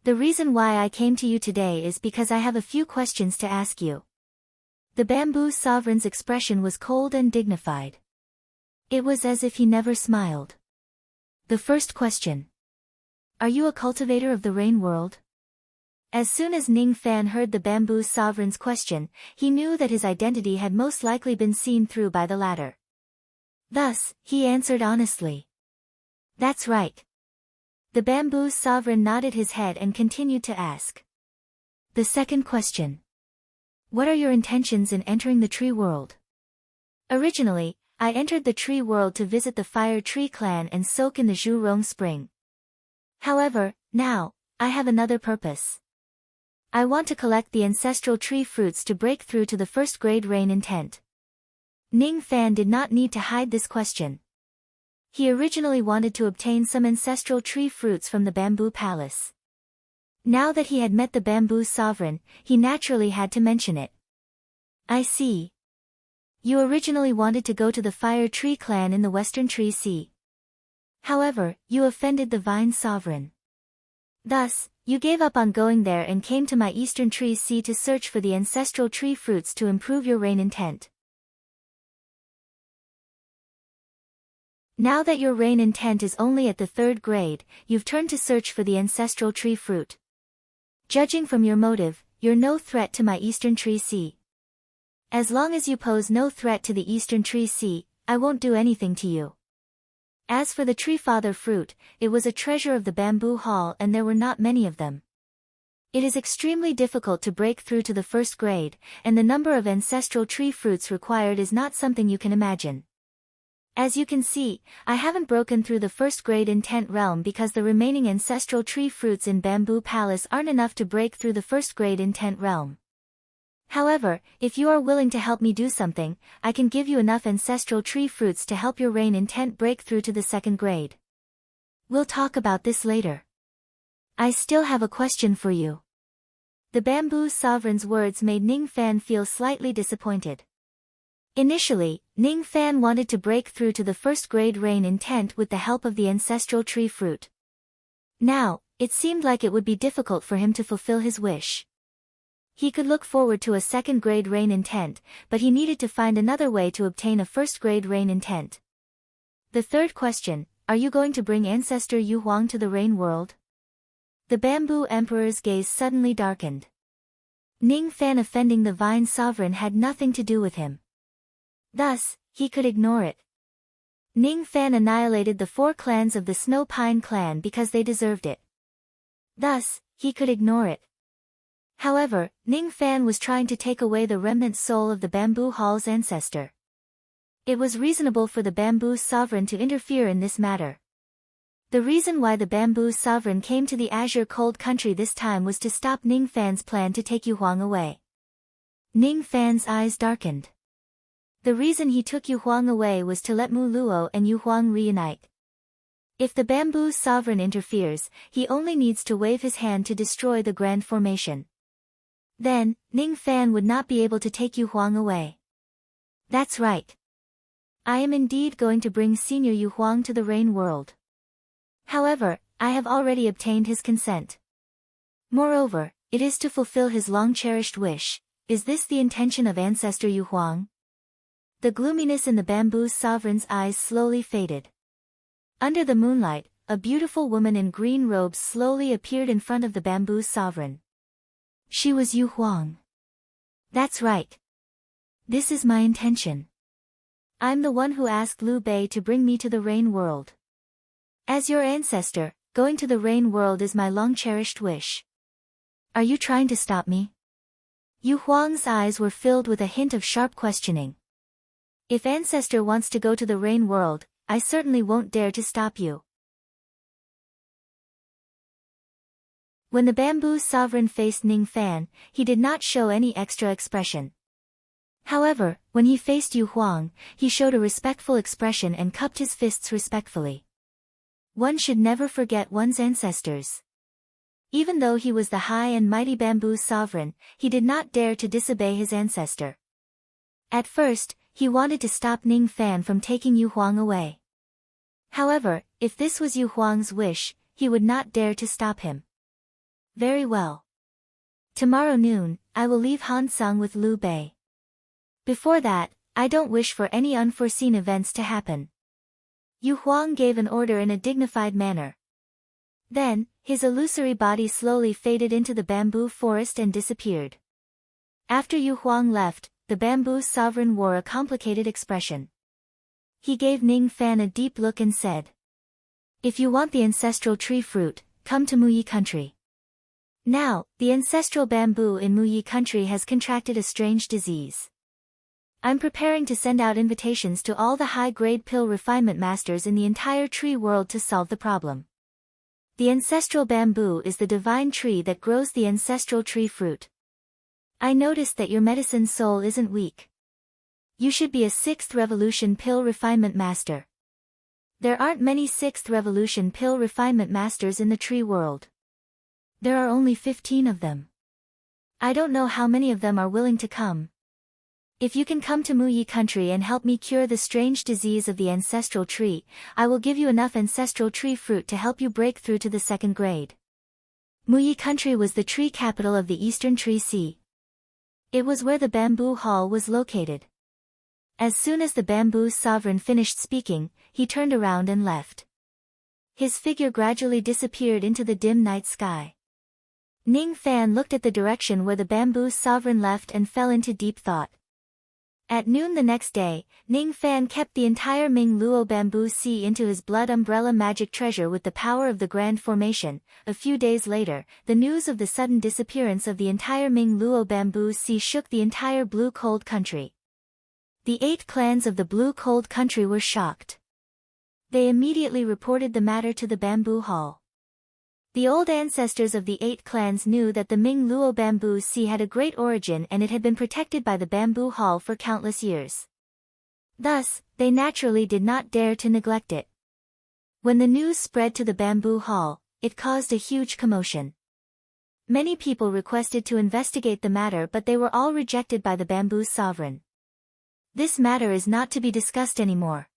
The reason why I came to you today is because I have a few questions to ask you. The Bamboo Sovereign's expression was cold and dignified. It was as if he never smiled. The first question. Are you a cultivator of the rain world? As soon as Ning Fan heard the Bamboo Sovereign's question, he knew that his identity had most likely been seen through by the latter. Thus, he answered honestly. That's right. The Bamboo Sovereign nodded his head and continued to ask. The second question. What are your intentions in entering the tree world? Originally, I entered the tree world to visit the Fire Tree clan and soak in the Zhurong spring. However, now, I have another purpose. I want to collect the ancestral tree fruits to break through to the 1st grade rain intent. Ning Fan did not need to hide this question. He originally wanted to obtain some ancestral tree fruits from the bamboo palace. Now that he had met the bamboo sovereign, he naturally had to mention it. I see. You originally wanted to go to the Fire Tree clan in the Western Tree Sea. However, you offended the Vine Sovereign. Thus, you gave up on going there and came to my Eastern Tree Sea to search for the ancestral tree fruits to improve your reign intent. Now that your reign intent is only at the 3rd grade, you've turned to search for the ancestral tree fruit. Judging from your motive, you're no threat to my Eastern Tree Sea. As long as you pose no threat to the Eastern Tree Sea, I won't do anything to you. As for the Tree Father fruit, it was a treasure of the bamboo hall and there were not many of them. It is extremely difficult to break through to the 1st grade, and the number of ancestral tree fruits required is not something you can imagine. As you can see, I haven't broken through the 1st grade intent realm because the remaining ancestral tree fruits in Bamboo Palace aren't enough to break through the 1st grade intent realm. However, if you are willing to help me do something, I can give you enough ancestral tree fruits to help your reign intent break through to the 2nd grade. We'll talk about this later. I still have a question for you. The Bamboo Sovereign's words made Ning Fan feel slightly disappointed. Initially, Ning Fan wanted to break through to the 1st grade reign intent with the help of the ancestral tree fruit. Now, it seemed like it would be difficult for him to fulfill his wish. He could look forward to a 2nd grade reign intent, but he needed to find another way to obtain a 1st grade reign intent. The 3rd question, are you going to bring Ancestor Yu Huang to the Rain World? The Bamboo Emperor's gaze suddenly darkened. Ning Fan offending the Vine Sovereign had nothing to do with him. Thus, he could ignore it. Ning Fan annihilated the 4 clans of the Snow Pine clan because they deserved it. Thus, he could ignore it. However, Ning Fan was trying to take away the remnant soul of the Bamboo Hall's ancestor. It was reasonable for the Bamboo Sovereign to interfere in this matter. The reason why the Bamboo Sovereign came to the Azure Cold Country this time was to stop Ning Fan's plan to take Yu Huang away. Ning Fan's eyes darkened. The reason he took Yu Huang away was to let Mu Luo and Yu Huang reunite. If the Bamboo Sovereign interferes, he only needs to wave his hand to destroy the Grand Formation. Then, Ning Fan would not be able to take Yu Huang away. That's right. I am indeed going to bring Senior Yu Huang to the Rain World. However, I have already obtained his consent. Moreover, it is to fulfill his long-cherished wish. Is this the intention of Ancestor Yu Huang? The gloominess in the Bamboo Sovereign's eyes slowly faded. Under the moonlight, a beautiful woman in green robes slowly appeared in front of the Bamboo Sovereign. She was Yu Huang. That's right. This is my intention. I'm the one who asked Liu Bei to bring me to the Rain World. As your ancestor, going to the Rain World is my long-cherished wish. Are you trying to stop me? Yu Huang's eyes were filled with a hint of sharp questioning. If Ancestor wants to go to the Rain World, I certainly won't dare to stop you. When the Bamboo Sovereign faced Ning Fan, he did not show any extra expression. However, when he faced Yu Huang, he showed a respectful expression and cupped his fists respectfully. One should never forget one's ancestors. Even though he was the high and mighty Bamboo Sovereign, he did not dare to disobey his ancestor. At first, he wanted to stop Ning Fan from taking Yu Huang away. However, if this was Yu Huang's wish, he would not dare to stop him. Very well. Tomorrow noon, I will leave Hansung with Liu Bei. Before that, I don't wish for any unforeseen events to happen. Yu Huang gave an order in a dignified manner. Then, his illusory body slowly faded into the bamboo forest and disappeared. After Yu Huang left, the Bamboo Sovereign wore a complicated expression. He gave Ning Fan a deep look and said, "If you want the ancestral tree fruit, come to Muyi country." Now, the ancestral bamboo in Muyi country has contracted a strange disease. I'm preparing to send out invitations to all the high-grade pill refinement masters in the entire tree world to solve the problem. The ancestral bamboo is the divine tree that grows the ancestral tree fruit. I noticed that your medicine soul isn't weak. You should be a 6th revolution pill refinement master. There aren't many 6th revolution pill refinement masters in the tree world. There are only 15 of them. I don't know how many of them are willing to come. If you can come to Muyi country and help me cure the strange disease of the ancestral tree, I will give you enough ancestral tree fruit to help you break through to the 2nd grade. Muyi country was the tree capital of the Eastern Tree Sea. It was where the bamboo hall was located. As soon as the bamboo sovereign finished speaking, he turned around and left. His figure gradually disappeared into the dim night sky. Ning Fan looked at the direction where the bamboo sovereign left and fell into deep thought. At noon the next day, Ning Fan kept the entire Ming Luo bamboo sea into his blood umbrella magic treasure with the power of the Grand Formation. A few days later, the news of the sudden disappearance of the entire Ming Luo bamboo sea shook the entire Blue Cold Country. The 8 clans of the Blue Cold Country were shocked. They immediately reported the matter to the bamboo hall. The old ancestors of the 8 clans knew that the Ming Luo bamboo sea had a great origin and it had been protected by the bamboo hall for countless years. Thus, they naturally did not dare to neglect it. When the news spread to the bamboo hall, it caused a huge commotion. Many people requested to investigate the matter, but they were all rejected by the bamboo sovereign. This matter is not to be discussed anymore.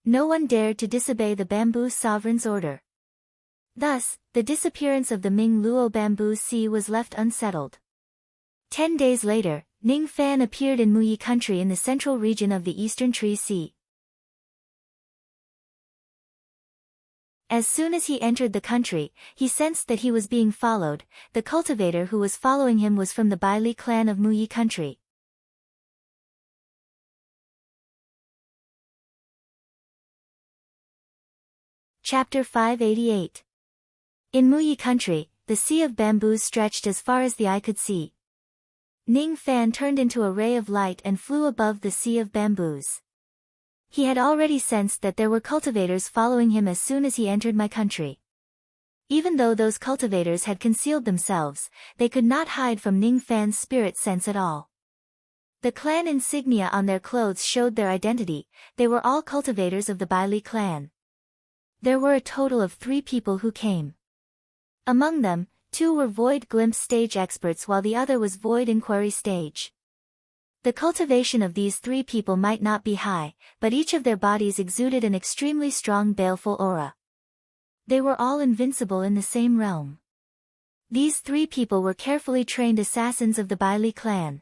No one dared to disobey the bamboo sovereign's order. Thus, the disappearance of the Ming Luo bamboo sea was left unsettled. 10 days later, Ning Fan appeared in Muyi country in the central region of the Eastern Tree Sea. As soon as he entered the country, he sensed that he was being followed. The cultivator who was following him was from the Baili clan of Muyi country. Chapter 588. In Muyi country, the sea of bamboos stretched as far as the eye could see. Ning Fan turned into a ray of light and flew above the sea of bamboos. He had already sensed that there were cultivators following him as soon as he entered my country. Even though those cultivators had concealed themselves, they could not hide from Ning Fan's spirit sense at all. The clan insignia on their clothes showed their identity. They were all cultivators of the Baili clan. There were a total of 3 people who came. Among them, 2 were Void Glimpse stage experts while the other was Void Inquiry stage. The cultivation of these 3 people might not be high, but each of their bodies exuded an extremely strong baleful aura. They were all invincible in the same realm. These 3 people were carefully trained assassins of the Baili clan.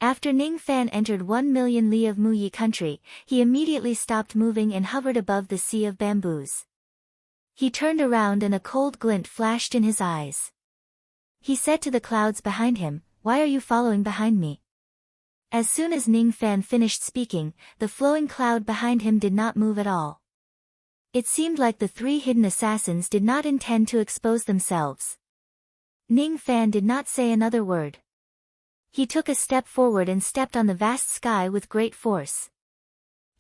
After Ning Fan entered 1 million li of Muyi country, he immediately stopped moving and hovered above the sea of bamboos. He turned around and a cold glint flashed in his eyes. He said to the clouds behind him, "Why are you following behind me?" As soon as Ning Fan finished speaking, the flowing cloud behind him did not move at all. It seemed like the 3 hidden assassins did not intend to expose themselves. Ning Fan did not say another word. He took a step forward and stepped on the vast sky with great force.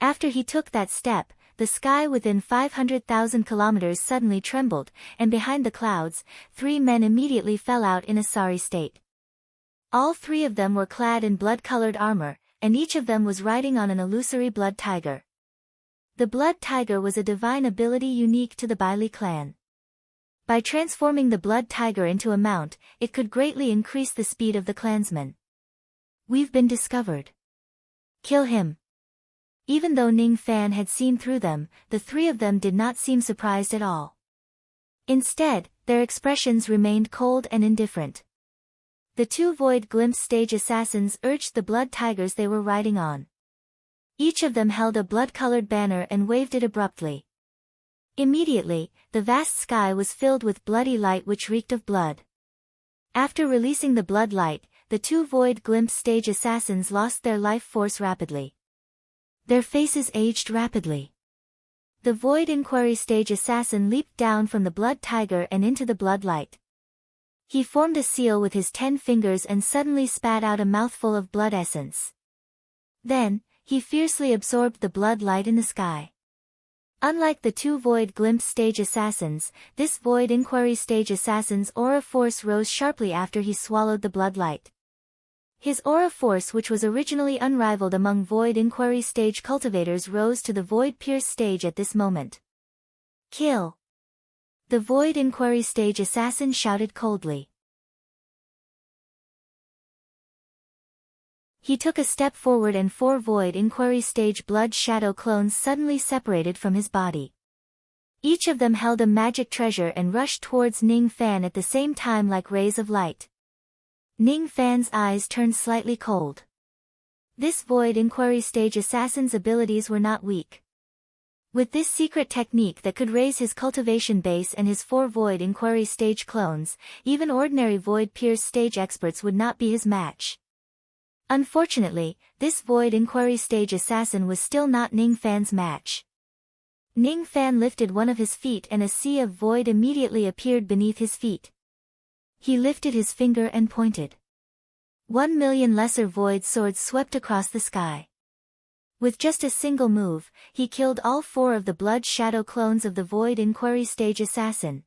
After he took that step, the sky within 500,000 kilometers suddenly trembled, and behind the clouds, 3 men immediately fell out in a sorry state. All 3 of them were clad in blood-colored armor, and each of them was riding on an illusory blood tiger. The blood tiger was a divine ability unique to the Baili clan. By transforming the blood tiger into a mount, it could greatly increase the speed of the clansmen. "We've been discovered. Kill him." Even though Ning Fan had seen through them, the 3 of them did not seem surprised at all. Instead, their expressions remained cold and indifferent. The 2 Void Glimpse stage assassins urged the blood tigers they were riding on. Each of them held a blood-colored banner and waved it abruptly. Immediately, the vast sky was filled with bloody light which reeked of blood. After releasing the blood light, the 2 Void Glimpse stage assassins lost their life force rapidly. Their faces aged rapidly. The Void Inquiry stage assassin leaped down from the blood tiger and into the blood light. He formed a seal with his 10 fingers and suddenly spat out a mouthful of blood essence. Then, he fiercely absorbed the blood light in the sky. Unlike the 2 Void Glimpse stage assassins, this Void Inquiry stage assassin's aura force rose sharply after he swallowed the blood light. His aura force, which was originally unrivaled among Void Inquiry stage cultivators, rose to the Void Pierce stage at this moment. Kill! The Void Inquiry stage assassin shouted coldly. He took a step forward and 4 Void Inquiry stage blood shadow clones suddenly separated from his body. Each of them held a magic treasure and rushed towards Ning Fan at the same time like rays of light. Ning Fan's eyes turned slightly cold. This Void Inquiry stage assassin's abilities were not weak. With this secret technique that could raise his cultivation base and his 4 Void Inquiry stage clones, even ordinary Void Pierce stage experts would not be his match. Unfortunately, this Void Inquiry stage assassin was still not Ning Fan's match. Ning Fan lifted one of his feet and a sea of void immediately appeared beneath his feet. He lifted his finger and pointed. 1,000,000 lesser void swords swept across the sky. With just a single move, he killed all 4 of the blood shadow clones of the Void Inquiry stage assassin.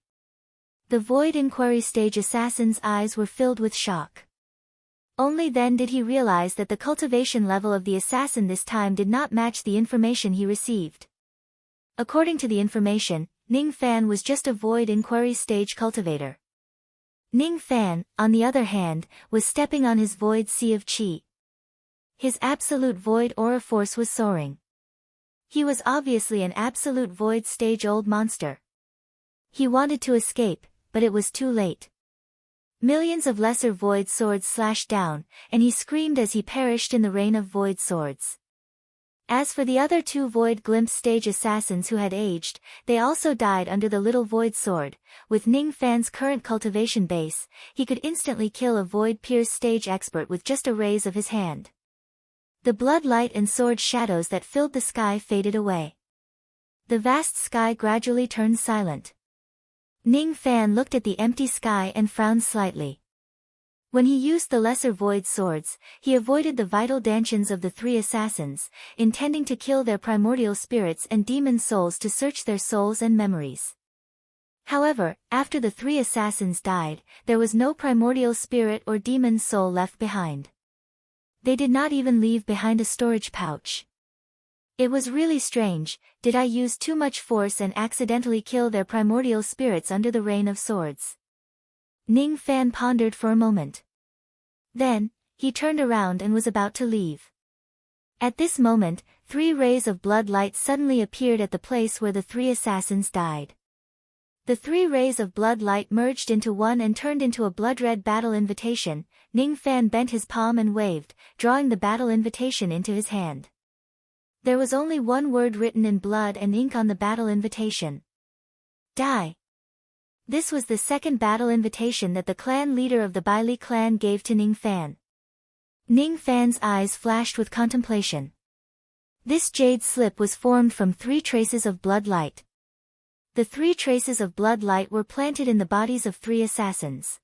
The Void Inquiry stage assassin's eyes were filled with shock. Only then did he realize that the cultivation level of the assassin this time did not match the information he received. According to the information, Ning Fan was just a Void Inquiry stage cultivator. Ning Fan, on the other hand, was stepping on his void sea of qi. His absolute void aura force was soaring. He was obviously an absolute void stage-old monster. He wanted to escape, but it was too late. Millions of lesser void swords slashed down, and he screamed as he perished in the rain of void swords. As for the other 2 Void Glimpse stage assassins who had aged, they also died under the little void sword. With Ning Fan's current cultivation base, he could instantly kill a Void Pierce stage expert with just a raise of his hand. The blood light and sword shadows that filled the sky faded away. The vast sky gradually turned silent. Ning Fan looked at the empty sky and frowned slightly. When he used the lesser void swords, he avoided the vital dantions of the 3 assassins, intending to kill their primordial spirits and demon souls to search their souls and memories. However, after the 3 assassins died, there was no primordial spirit or demon soul left behind. They did not even leave behind a storage pouch. It was really strange. Did I use too much force and accidentally kill their primordial spirits under the rain of swords? Ning Fan pondered for a moment. Then, he turned around and was about to leave. At this moment, 3 rays of blood light suddenly appeared at the place where the 3 assassins died. The 3 rays of blood light merged into one and turned into a blood-red battle invitation. Ning Fan bent his palm and waved, drawing the battle invitation into his hand. There was only one word written in blood and ink on the battle invitation. Die. This was the second battle invitation that the clan leader of the Baili clan gave to Ning Fan. Ning Fan's eyes flashed with contemplation. This jade slip was formed from 3 traces of blood light. The 3 traces of blood light were planted in the bodies of 3 assassins.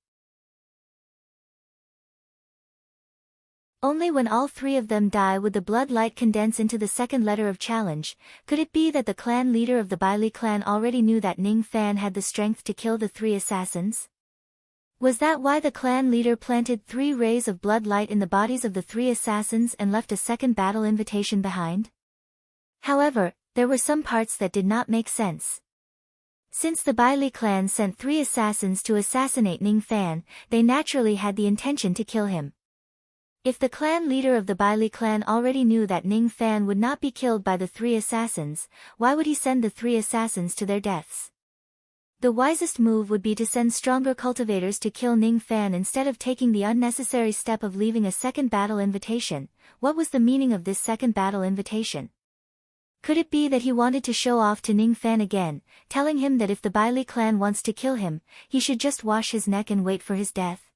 Only when all 3 of them die would the blood light condense into the second letter of challenge. Could it be that the clan leader of the Baili clan already knew that Ning Fan had the strength to kill the 3 assassins? Was that why the clan leader planted 3 rays of blood light in the bodies of the 3 assassins and left a second battle invitation behind? However, there were some parts that did not make sense. Since the Baili clan sent 3 assassins to assassinate Ning Fan, they naturally had the intention to kill him. If the clan leader of the Baili clan already knew that Ning Fan would not be killed by the 3 assassins, why would he send the 3 assassins to their deaths? The wisest move would be to send stronger cultivators to kill Ning Fan instead of taking the unnecessary step of leaving a second battle invitation. What was the meaning of this second battle invitation? Could it be that he wanted to show off to Ning Fan again, telling him that if the Baili clan wants to kill him, he should just wash his neck and wait for his death?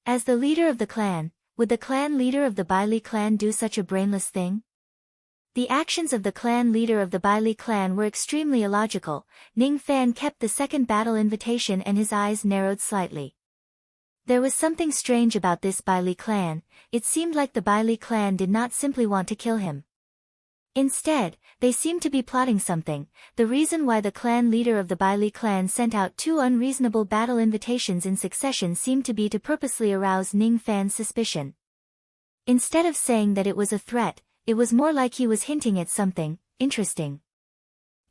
As the leader of the clan, would the clan leader of the Baili clan do such a brainless thing? The actions of the clan leader of the Baili clan were extremely illogical. Ning Fan kept the second battle invitation and his eyes narrowed slightly. There was something strange about this Baili clan. It seemed like the Baili clan did not simply want to kill him. Instead, they seemed to be plotting something. The reason why the clan leader of the Baili clan sent out 2 unreasonable battle invitations in succession seemed to be to purposely arouse Ning Fan's suspicion. Instead of saying that it was a threat, it was more like he was hinting at something interesting.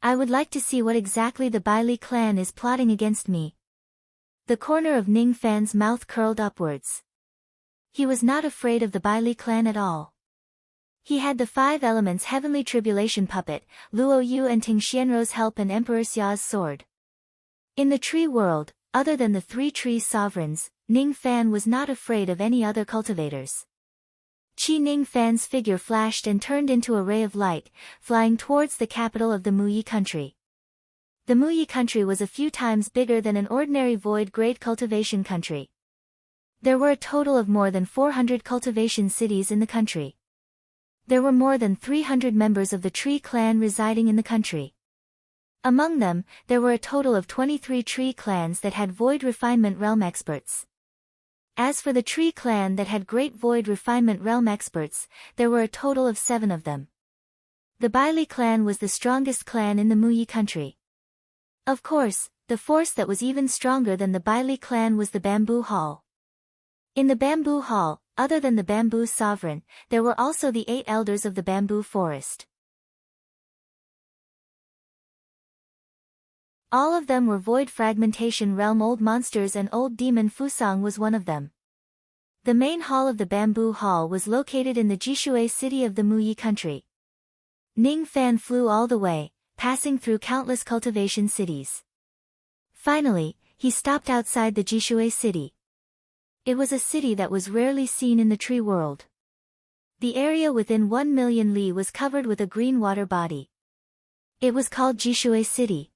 I would like to see what exactly the Bai Li clan is plotting against me. The corner of Ning Fan's mouth curled upwards. He was not afraid of the Bai Li clan at all. He had the 5 elements heavenly tribulation puppet, Luo Yu and Ting Xianrou's help and Emperor Xia's sword. In the tree world, other than the 3 tree sovereigns, Ning Fan was not afraid of any other cultivators. Qi Ning Fan's figure flashed and turned into a ray of light, flying towards the capital of the Muyi country. The Muyi country was a few times bigger than an ordinary void-grade cultivation country. There were a total of more than 400 cultivation cities in the country. There were more than 300 members of the Tree clan residing in the country. Among them, there were a total of 23 Tree clans that had Void Refinement Realm experts. As for the Tree clan that had Great Void Refinement Realm experts, there were a total of 7 of them. The Bai Li clan was the strongest clan in the Muyi country. Of course, the force that was even stronger than the Bai Li clan was the Bamboo Hall. In the Bamboo Hall, other than the Bamboo Sovereign, there were also the 8 elders of the Bamboo Forest. All of them were Void Fragmentation Realm old monsters, and Old Demon Fusang was one of them. The main hall of the Bamboo Hall was located in the Jishui city of the Muyi country. Ning Fan flew all the way, passing through countless cultivation cities. Finally, he stopped outside the Jishui city. It was a city that was rarely seen in the tree world. The area within 1 million li was covered with a green water body. It was called Jishui City.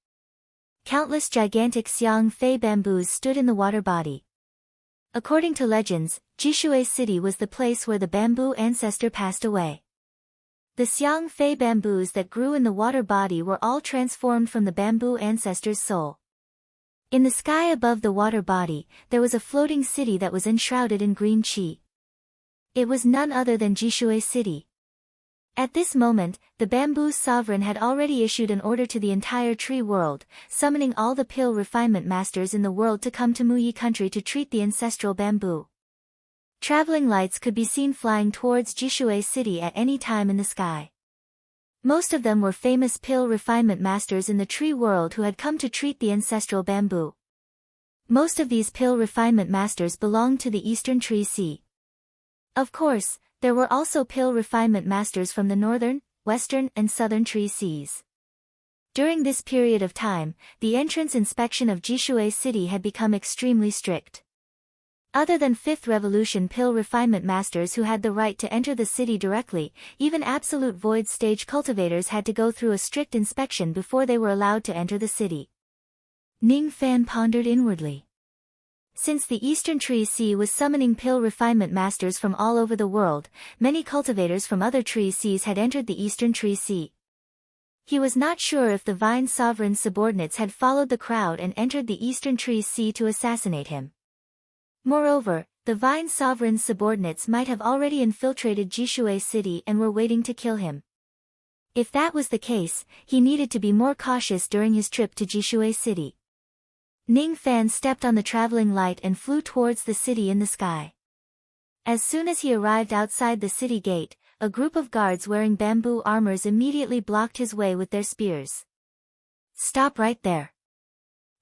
Countless gigantic Xiang Fei bamboos stood in the water body. According to legends, Jishui City was the place where the bamboo ancestor passed away. The Xiang Fei bamboos that grew in the water body were all transformed from the bamboo ancestor's soul. In the sky above the water body, there was a floating city that was enshrouded in green qi. It was none other than Jishui City. At this moment, the Bamboo Sovereign had already issued an order to the entire tree world, summoning all the pill refinement masters in the world to come to Muyi country to treat the ancestral bamboo. Traveling lights could be seen flying towards Jishui City at any time in the sky. Most of them were famous pill refinement masters in the tree world who had come to treat the ancestral bamboo. Most of these pill refinement masters belonged to the Eastern Tree Sea. Of course, there were also pill refinement masters from the Northern, Western and Southern Tree Seas. During this period of time, the entrance inspection of Jishui City had become extremely strict. Other than 5th Revolution pill refinement masters who had the right to enter the city directly, even absolute void stage cultivators had to go through a strict inspection before they were allowed to enter the city. Ning Fan pondered inwardly. Since the Eastern Tree Sea was summoning pill refinement masters from all over the world, many cultivators from other tree seas had entered the Eastern Tree Sea. He was not sure if the Vine Sovereign's subordinates had followed the crowd and entered the Eastern Tree Sea to assassinate him. Moreover, the Vine Sovereign's subordinates might have already infiltrated Jishui City and were waiting to kill him. If that was the case, he needed to be more cautious during his trip to Jishui City. Ning Fan stepped on the traveling light and flew towards the city in the sky. As soon as he arrived outside the city gate, a group of guards wearing bamboo armors immediately blocked his way with their spears. Stop right there.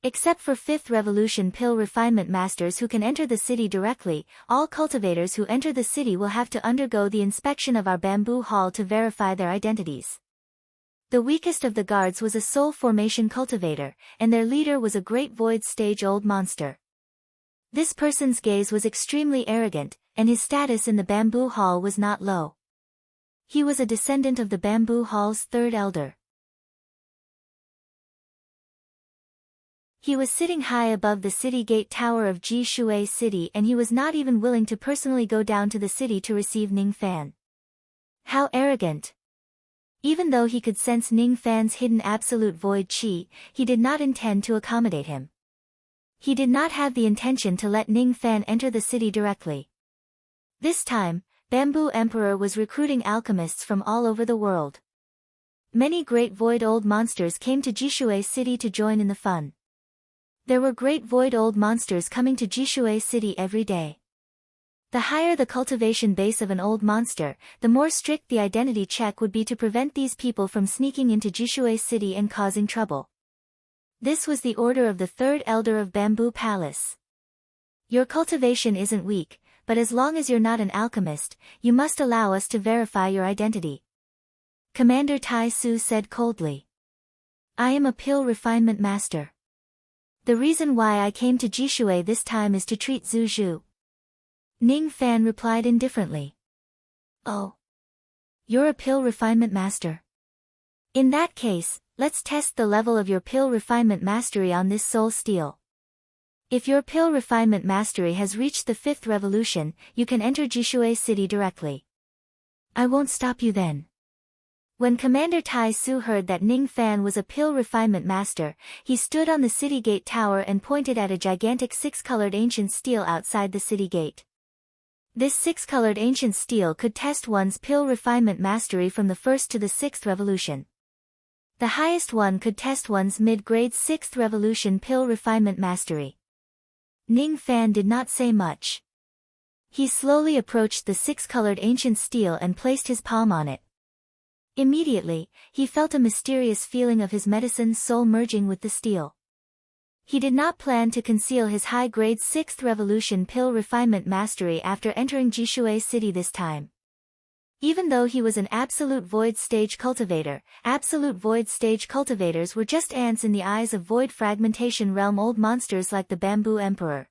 Except for 5th Revolution pill refinement masters who can enter the city directly, all cultivators who enter the city will have to undergo the inspection of our bamboo hall to verify their identities. The weakest of the guards was a soul formation cultivator, and their leader was a great void stage old monster. This person's gaze was extremely arrogant, and his status in the bamboo hall was not low. He was a descendant of the bamboo hall's 3rd elder. He was sitting high above the city gate tower of Jishui City, and he was not even willing to personally go down to the city to receive Ning Fan. How arrogant! Even though he could sense Ning Fan's hidden absolute void qi, he did not intend to accommodate him. He did not have the intention to let Ning Fan enter the city directly. This time, Bamboo Emperor was recruiting alchemists from all over the world. Many great void old monsters came to Jishui City to join in the fun. There were great void old monsters coming to Jishui City every day. The higher the cultivation base of an old monster, the more strict the identity check would be to prevent these people from sneaking into Jishui City and causing trouble. This was the order of the third elder of Bamboo Palace. Your cultivation isn't weak, but as long as you're not an alchemist, you must allow us to verify your identity. Commander Tai Su said coldly. I am a pill refinement master. The reason why I came to Jishui this time is to treat Zhu Zhu. Ning Fan replied indifferently. Oh. You're a pill refinement master. In that case, let's test the level of your pill refinement mastery on this soul steel. If your pill refinement mastery has reached the 5th revolution, you can enter Jishui City directly. I won't stop you then. When Commander Tai Su heard that Ning Fan was a pill refinement master, he stood on the city gate tower and pointed at a gigantic 6-colored ancient steel outside the city gate. This 6-colored ancient steel could test one's pill refinement mastery from the 1st to the 6th revolution. The highest one could test one's mid-grade 6th revolution pill refinement mastery. Ning Fan did not say much. He slowly approached the 6-colored ancient steel and placed his palm on it. Immediately, he felt a mysterious feeling of his medicine soul merging with the steel. He did not plan to conceal his high-grade 6th revolution pill refinement mastery after entering Jishui City this time. Even though he was an absolute void stage cultivator, absolute void stage cultivators were just ants in the eyes of void fragmentation realm old monsters like the Bamboo Emperor.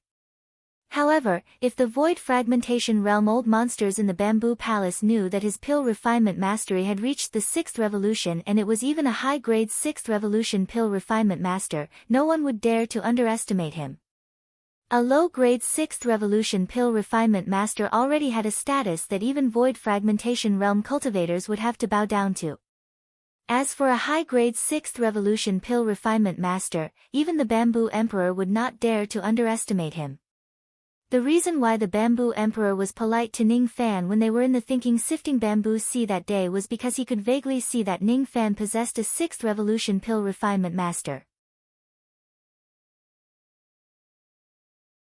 However, if the void fragmentation realm old monsters in the Bamboo Palace knew that his pill refinement mastery had reached the 6th revolution and it was even a high-grade 6th revolution pill refinement master, no one would dare to underestimate him. A low-grade 6th revolution pill refinement master already had a status that even void fragmentation realm cultivators would have to bow down to. As for a high-grade 6th revolution pill refinement master, even the Bamboo Emperor would not dare to underestimate him. The reason why the Bamboo Emperor was polite to Ning Fan when they were in the thinking sifting bamboo sea that day was because he could vaguely see that Ning Fan possessed a 6th revolution pill refinement master.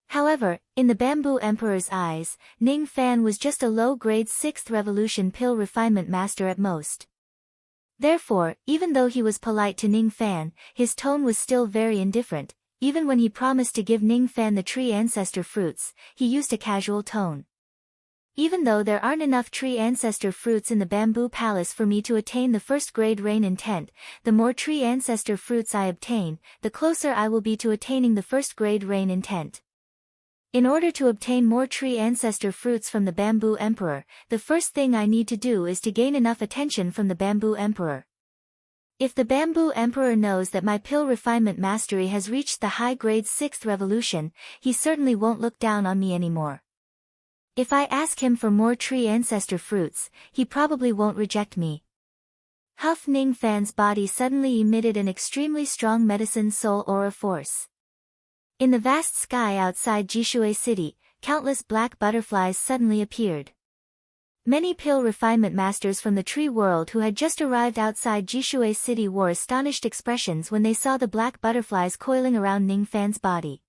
However, in the Bamboo Emperor's eyes, Ning Fan was just a low-grade 6th revolution pill refinement master at most. Therefore, even though he was polite to Ning Fan, his tone was still very indifferent. Even when he promised to give Ning Fan the tree ancestor fruits, he used a casual tone. Even though there aren't enough tree ancestor fruits in the Bamboo Palace for me to attain the 1st grade rain intent, the more tree ancestor fruits I obtain, the closer I will be to attaining the 1st grade rain intent. In order to obtain more tree ancestor fruits from the Bamboo Emperor, the first thing I need to do is to gain enough attention from the Bamboo Emperor. If the Bamboo Emperor knows that my pill refinement mastery has reached the high-grade 6th revolution, he certainly won't look down on me anymore. If I ask him for more tree ancestor fruits, he probably won't reject me. Huff Ning Fan's body suddenly emitted an extremely strong medicine soul aura force. In the vast sky outside Jishui City, countless black butterflies suddenly appeared. Many pill refinement masters from the tree world who had just arrived outside Jishui City wore astonished expressions when they saw the black butterflies coiling around Ning Fan's body.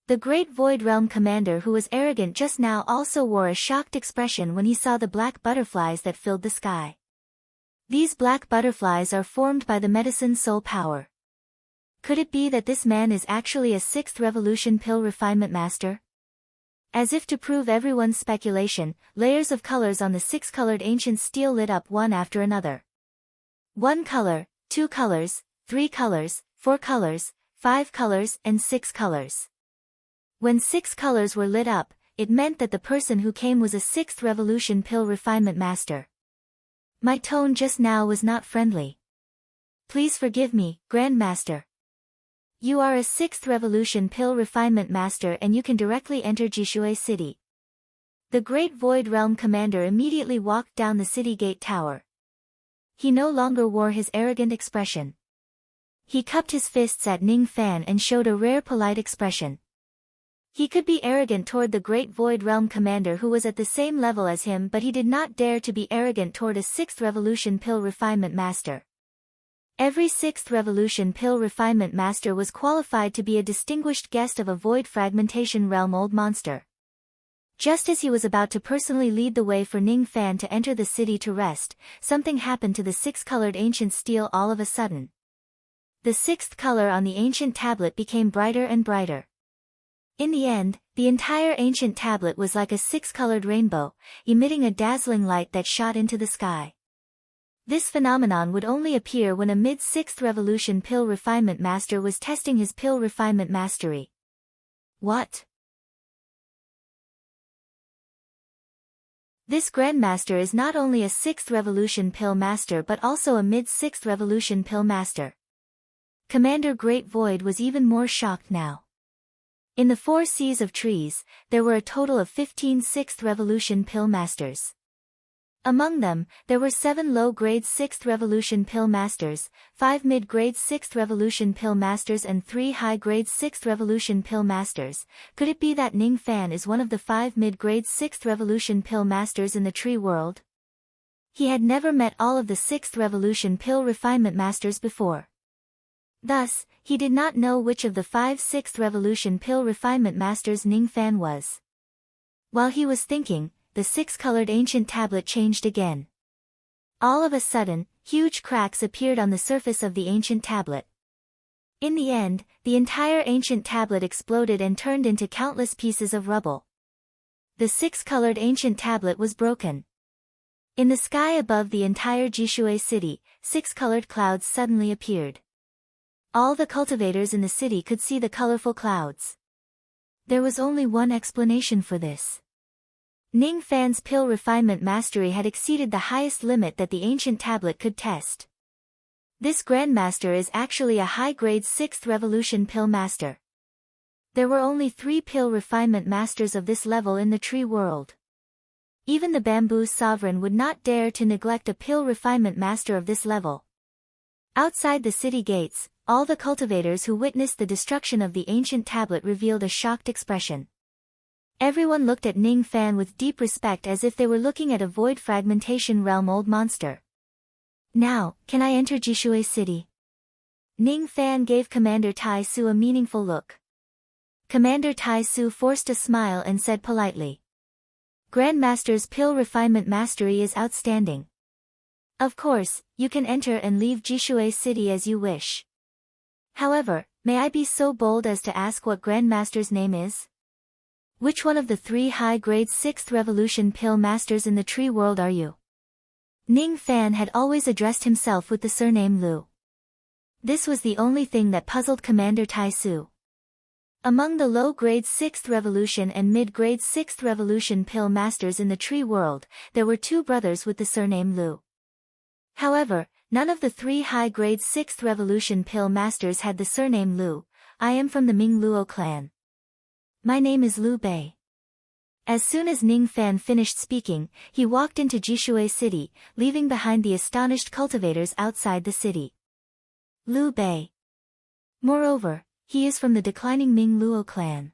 The Great Void Realm Commander who was arrogant just now also wore a shocked expression when he saw the black butterflies that filled the sky. These black butterflies are formed by the medicine soul power. Could it be that this man is actually a 6th revolution pill refinement master? As if to prove everyone's speculation, layers of colors on the 6-colored ancient steel lit up one after another. 1 color, 2 colors, 3 colors, 4 colors, 5 colors and 6 colors. When 6 colors were lit up, it meant that the person who came was a 6th revolution pill refinement master. My tone just now was not friendly. Please forgive me, Grandmaster. You are a 6th revolution pill refinement master and you can directly enter Jishui City. The Great Void Realm Commander immediately walked down the city gate tower. He no longer wore his arrogant expression. He cupped his fists at Ning Fan and showed a rare polite expression. He could be arrogant toward the Great Void Realm Commander who was at the same level as him, but he did not dare to be arrogant toward a 6th revolution pill refinement master. Every 6th revolution pill refinement master was qualified to be a distinguished guest of a void fragmentation realm old monster. Just as he was about to personally lead the way for Ning Fan to enter the city to rest, something happened to the six-colored ancient steel all of a sudden. The sixth color on the ancient tablet became brighter and brighter. In the end, the entire ancient tablet was like a six-colored rainbow, emitting a dazzling light that shot into the sky. This phenomenon would only appear when a mid-6th revolution pill refinement master was testing his pill refinement mastery. What? This Grandmaster is not only a 6th revolution pill master but also a mid-6th revolution pill master. Commander Great Void was even more shocked now. In the 4 seas of trees, there were a total of 15 6th revolution pill masters. Among them, there were 7 low-grade 6th revolution pill masters, 5 mid-grade 6th revolution pill masters and 3 high-grade 6th revolution pill masters. Could it be that Ning Fan is one of the 5 mid-grade 6th revolution pill masters in the tree world? He had never met all of the 6th revolution pill refinement masters before. Thus, he did not know which of the 5 6th revolution pill refinement masters Ning Fan was. While he was thinking, the 6-colored ancient tablet changed again. All of a sudden, huge cracks appeared on the surface of the ancient tablet. In the end, the entire ancient tablet exploded and turned into countless pieces of rubble. The 6-colored ancient tablet was broken. In the sky above the entire Jishui city, 6-colored clouds suddenly appeared. All the cultivators in the city could see the colorful clouds. There was only one explanation for this. Ning Fan's pill refinement mastery had exceeded the highest limit that the ancient tablet could test. This Grandmaster is actually a high-grade 6th revolution pill master. There were only 3 pill refinement masters of this level in the tree world. Even the bamboo sovereign would not dare to neglect a pill refinement master of this level. Outside the city gates, all the cultivators who witnessed the destruction of the ancient tablet revealed a shocked expression. Everyone looked at Ning Fan with deep respect as if they were looking at a void fragmentation realm old monster. Now, can I enter Jishui City? Ning Fan gave Commander Tai Su a meaningful look. Commander Tai Su forced a smile and said politely. Grandmaster's pill refinement mastery is outstanding. Of course, you can enter and leave Jishui City as you wish. However, may I be so bold as to ask what Grandmaster's name is? Which one of the 3 high-grade 6th revolution pill masters in the tree world are you? Ning Fan had always addressed himself with the surname Lu. This was the only thing that puzzled Commander Tai Su. Among the low-grade 6th revolution and mid-grade 6th revolution pill masters in the tree world, there were 2 brothers with the surname Lu. However, none of the 3 high-grade 6th revolution pill masters had the surname Lu. I am from the Ming Luo clan. My name is Liu Bei. As soon as Ning Fan finished speaking, he walked into Jishui City, leaving behind the astonished cultivators outside the city. Liu Bei. Moreover, he is from the declining Ming Luo clan.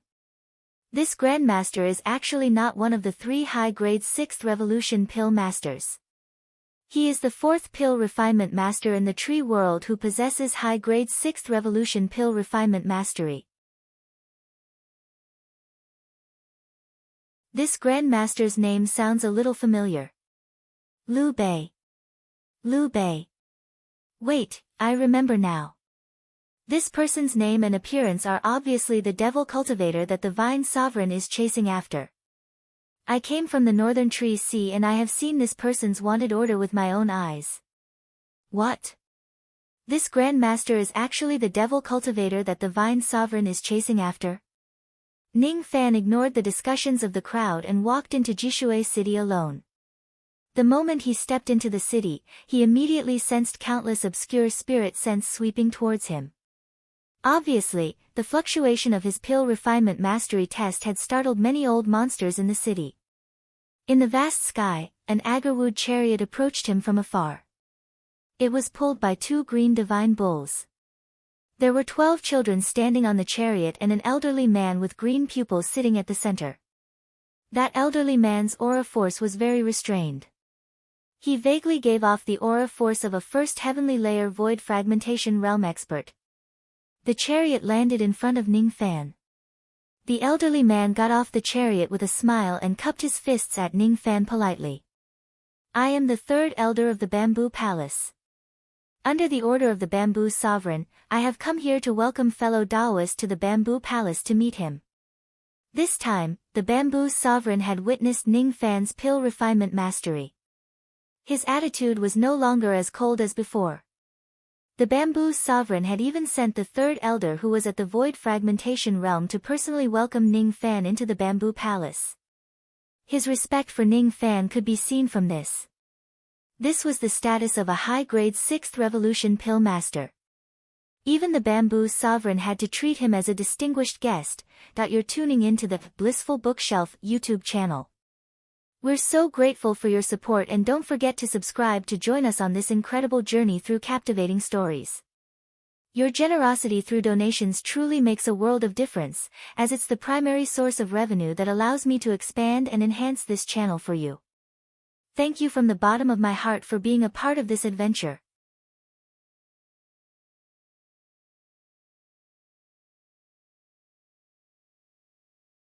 This Grandmaster is actually not one of the 3 high-grade 6th revolution pill masters. He is the 4th pill refinement master in the tree world who possesses high-grade 6th revolution pill refinement mastery. This Grandmaster's name sounds a little familiar. Liu Bei. Liu Bei. Wait, I remember now. This person's name and appearance are obviously the devil cultivator that the Vine Sovereign is chasing after. I came from the Northern Tree Sea and I have seen this person's wanted order with my own eyes. What? This Grandmaster is actually the devil cultivator that the Vine Sovereign is chasing after? Ning Fan ignored the discussions of the crowd and walked into Jishui City alone. The moment he stepped into the city, he immediately sensed countless obscure spirit scents sweeping towards him. Obviously, the fluctuation of his pill refinement mastery test had startled many old monsters in the city. In the vast sky, an agarwood chariot approached him from afar. It was pulled by 2 green divine bulls. There were 12 children standing on the chariot and an elderly man with green pupils sitting at the center. That elderly man's aura force was very restrained. He vaguely gave off the aura force of a first heavenly layer void fragmentation realm expert. The chariot landed in front of Ning Fan. The elderly man got off the chariot with a smile and cupped his fists at Ning Fan politely. I am the third elder of the Bamboo Palace. Under the order of the Bamboo Sovereign, I have come here to welcome fellow Daoists to the Bamboo Palace to meet him. This time, the Bamboo Sovereign had witnessed Ning Fan's pill refinement mastery. His attitude was no longer as cold as before. The Bamboo Sovereign had even sent the third elder who was at the Void Fragmentation Realm to personally welcome Ning Fan into the Bamboo Palace. His respect for Ning Fan could be seen from this. This was the status of a high-grade 6th Revolution Pill Master. Even the Bamboo Sovereign had to treat him as a distinguished guest. You're tuning into the Blissful Bookshelf YouTube channel. We're so grateful for your support, and don't forget to subscribe to join us on this incredible journey through captivating stories. Your generosity through donations truly makes a world of difference, as it's the primary source of revenue that allows me to expand and enhance this channel for you. Thank you from the bottom of my heart for being a part of this adventure.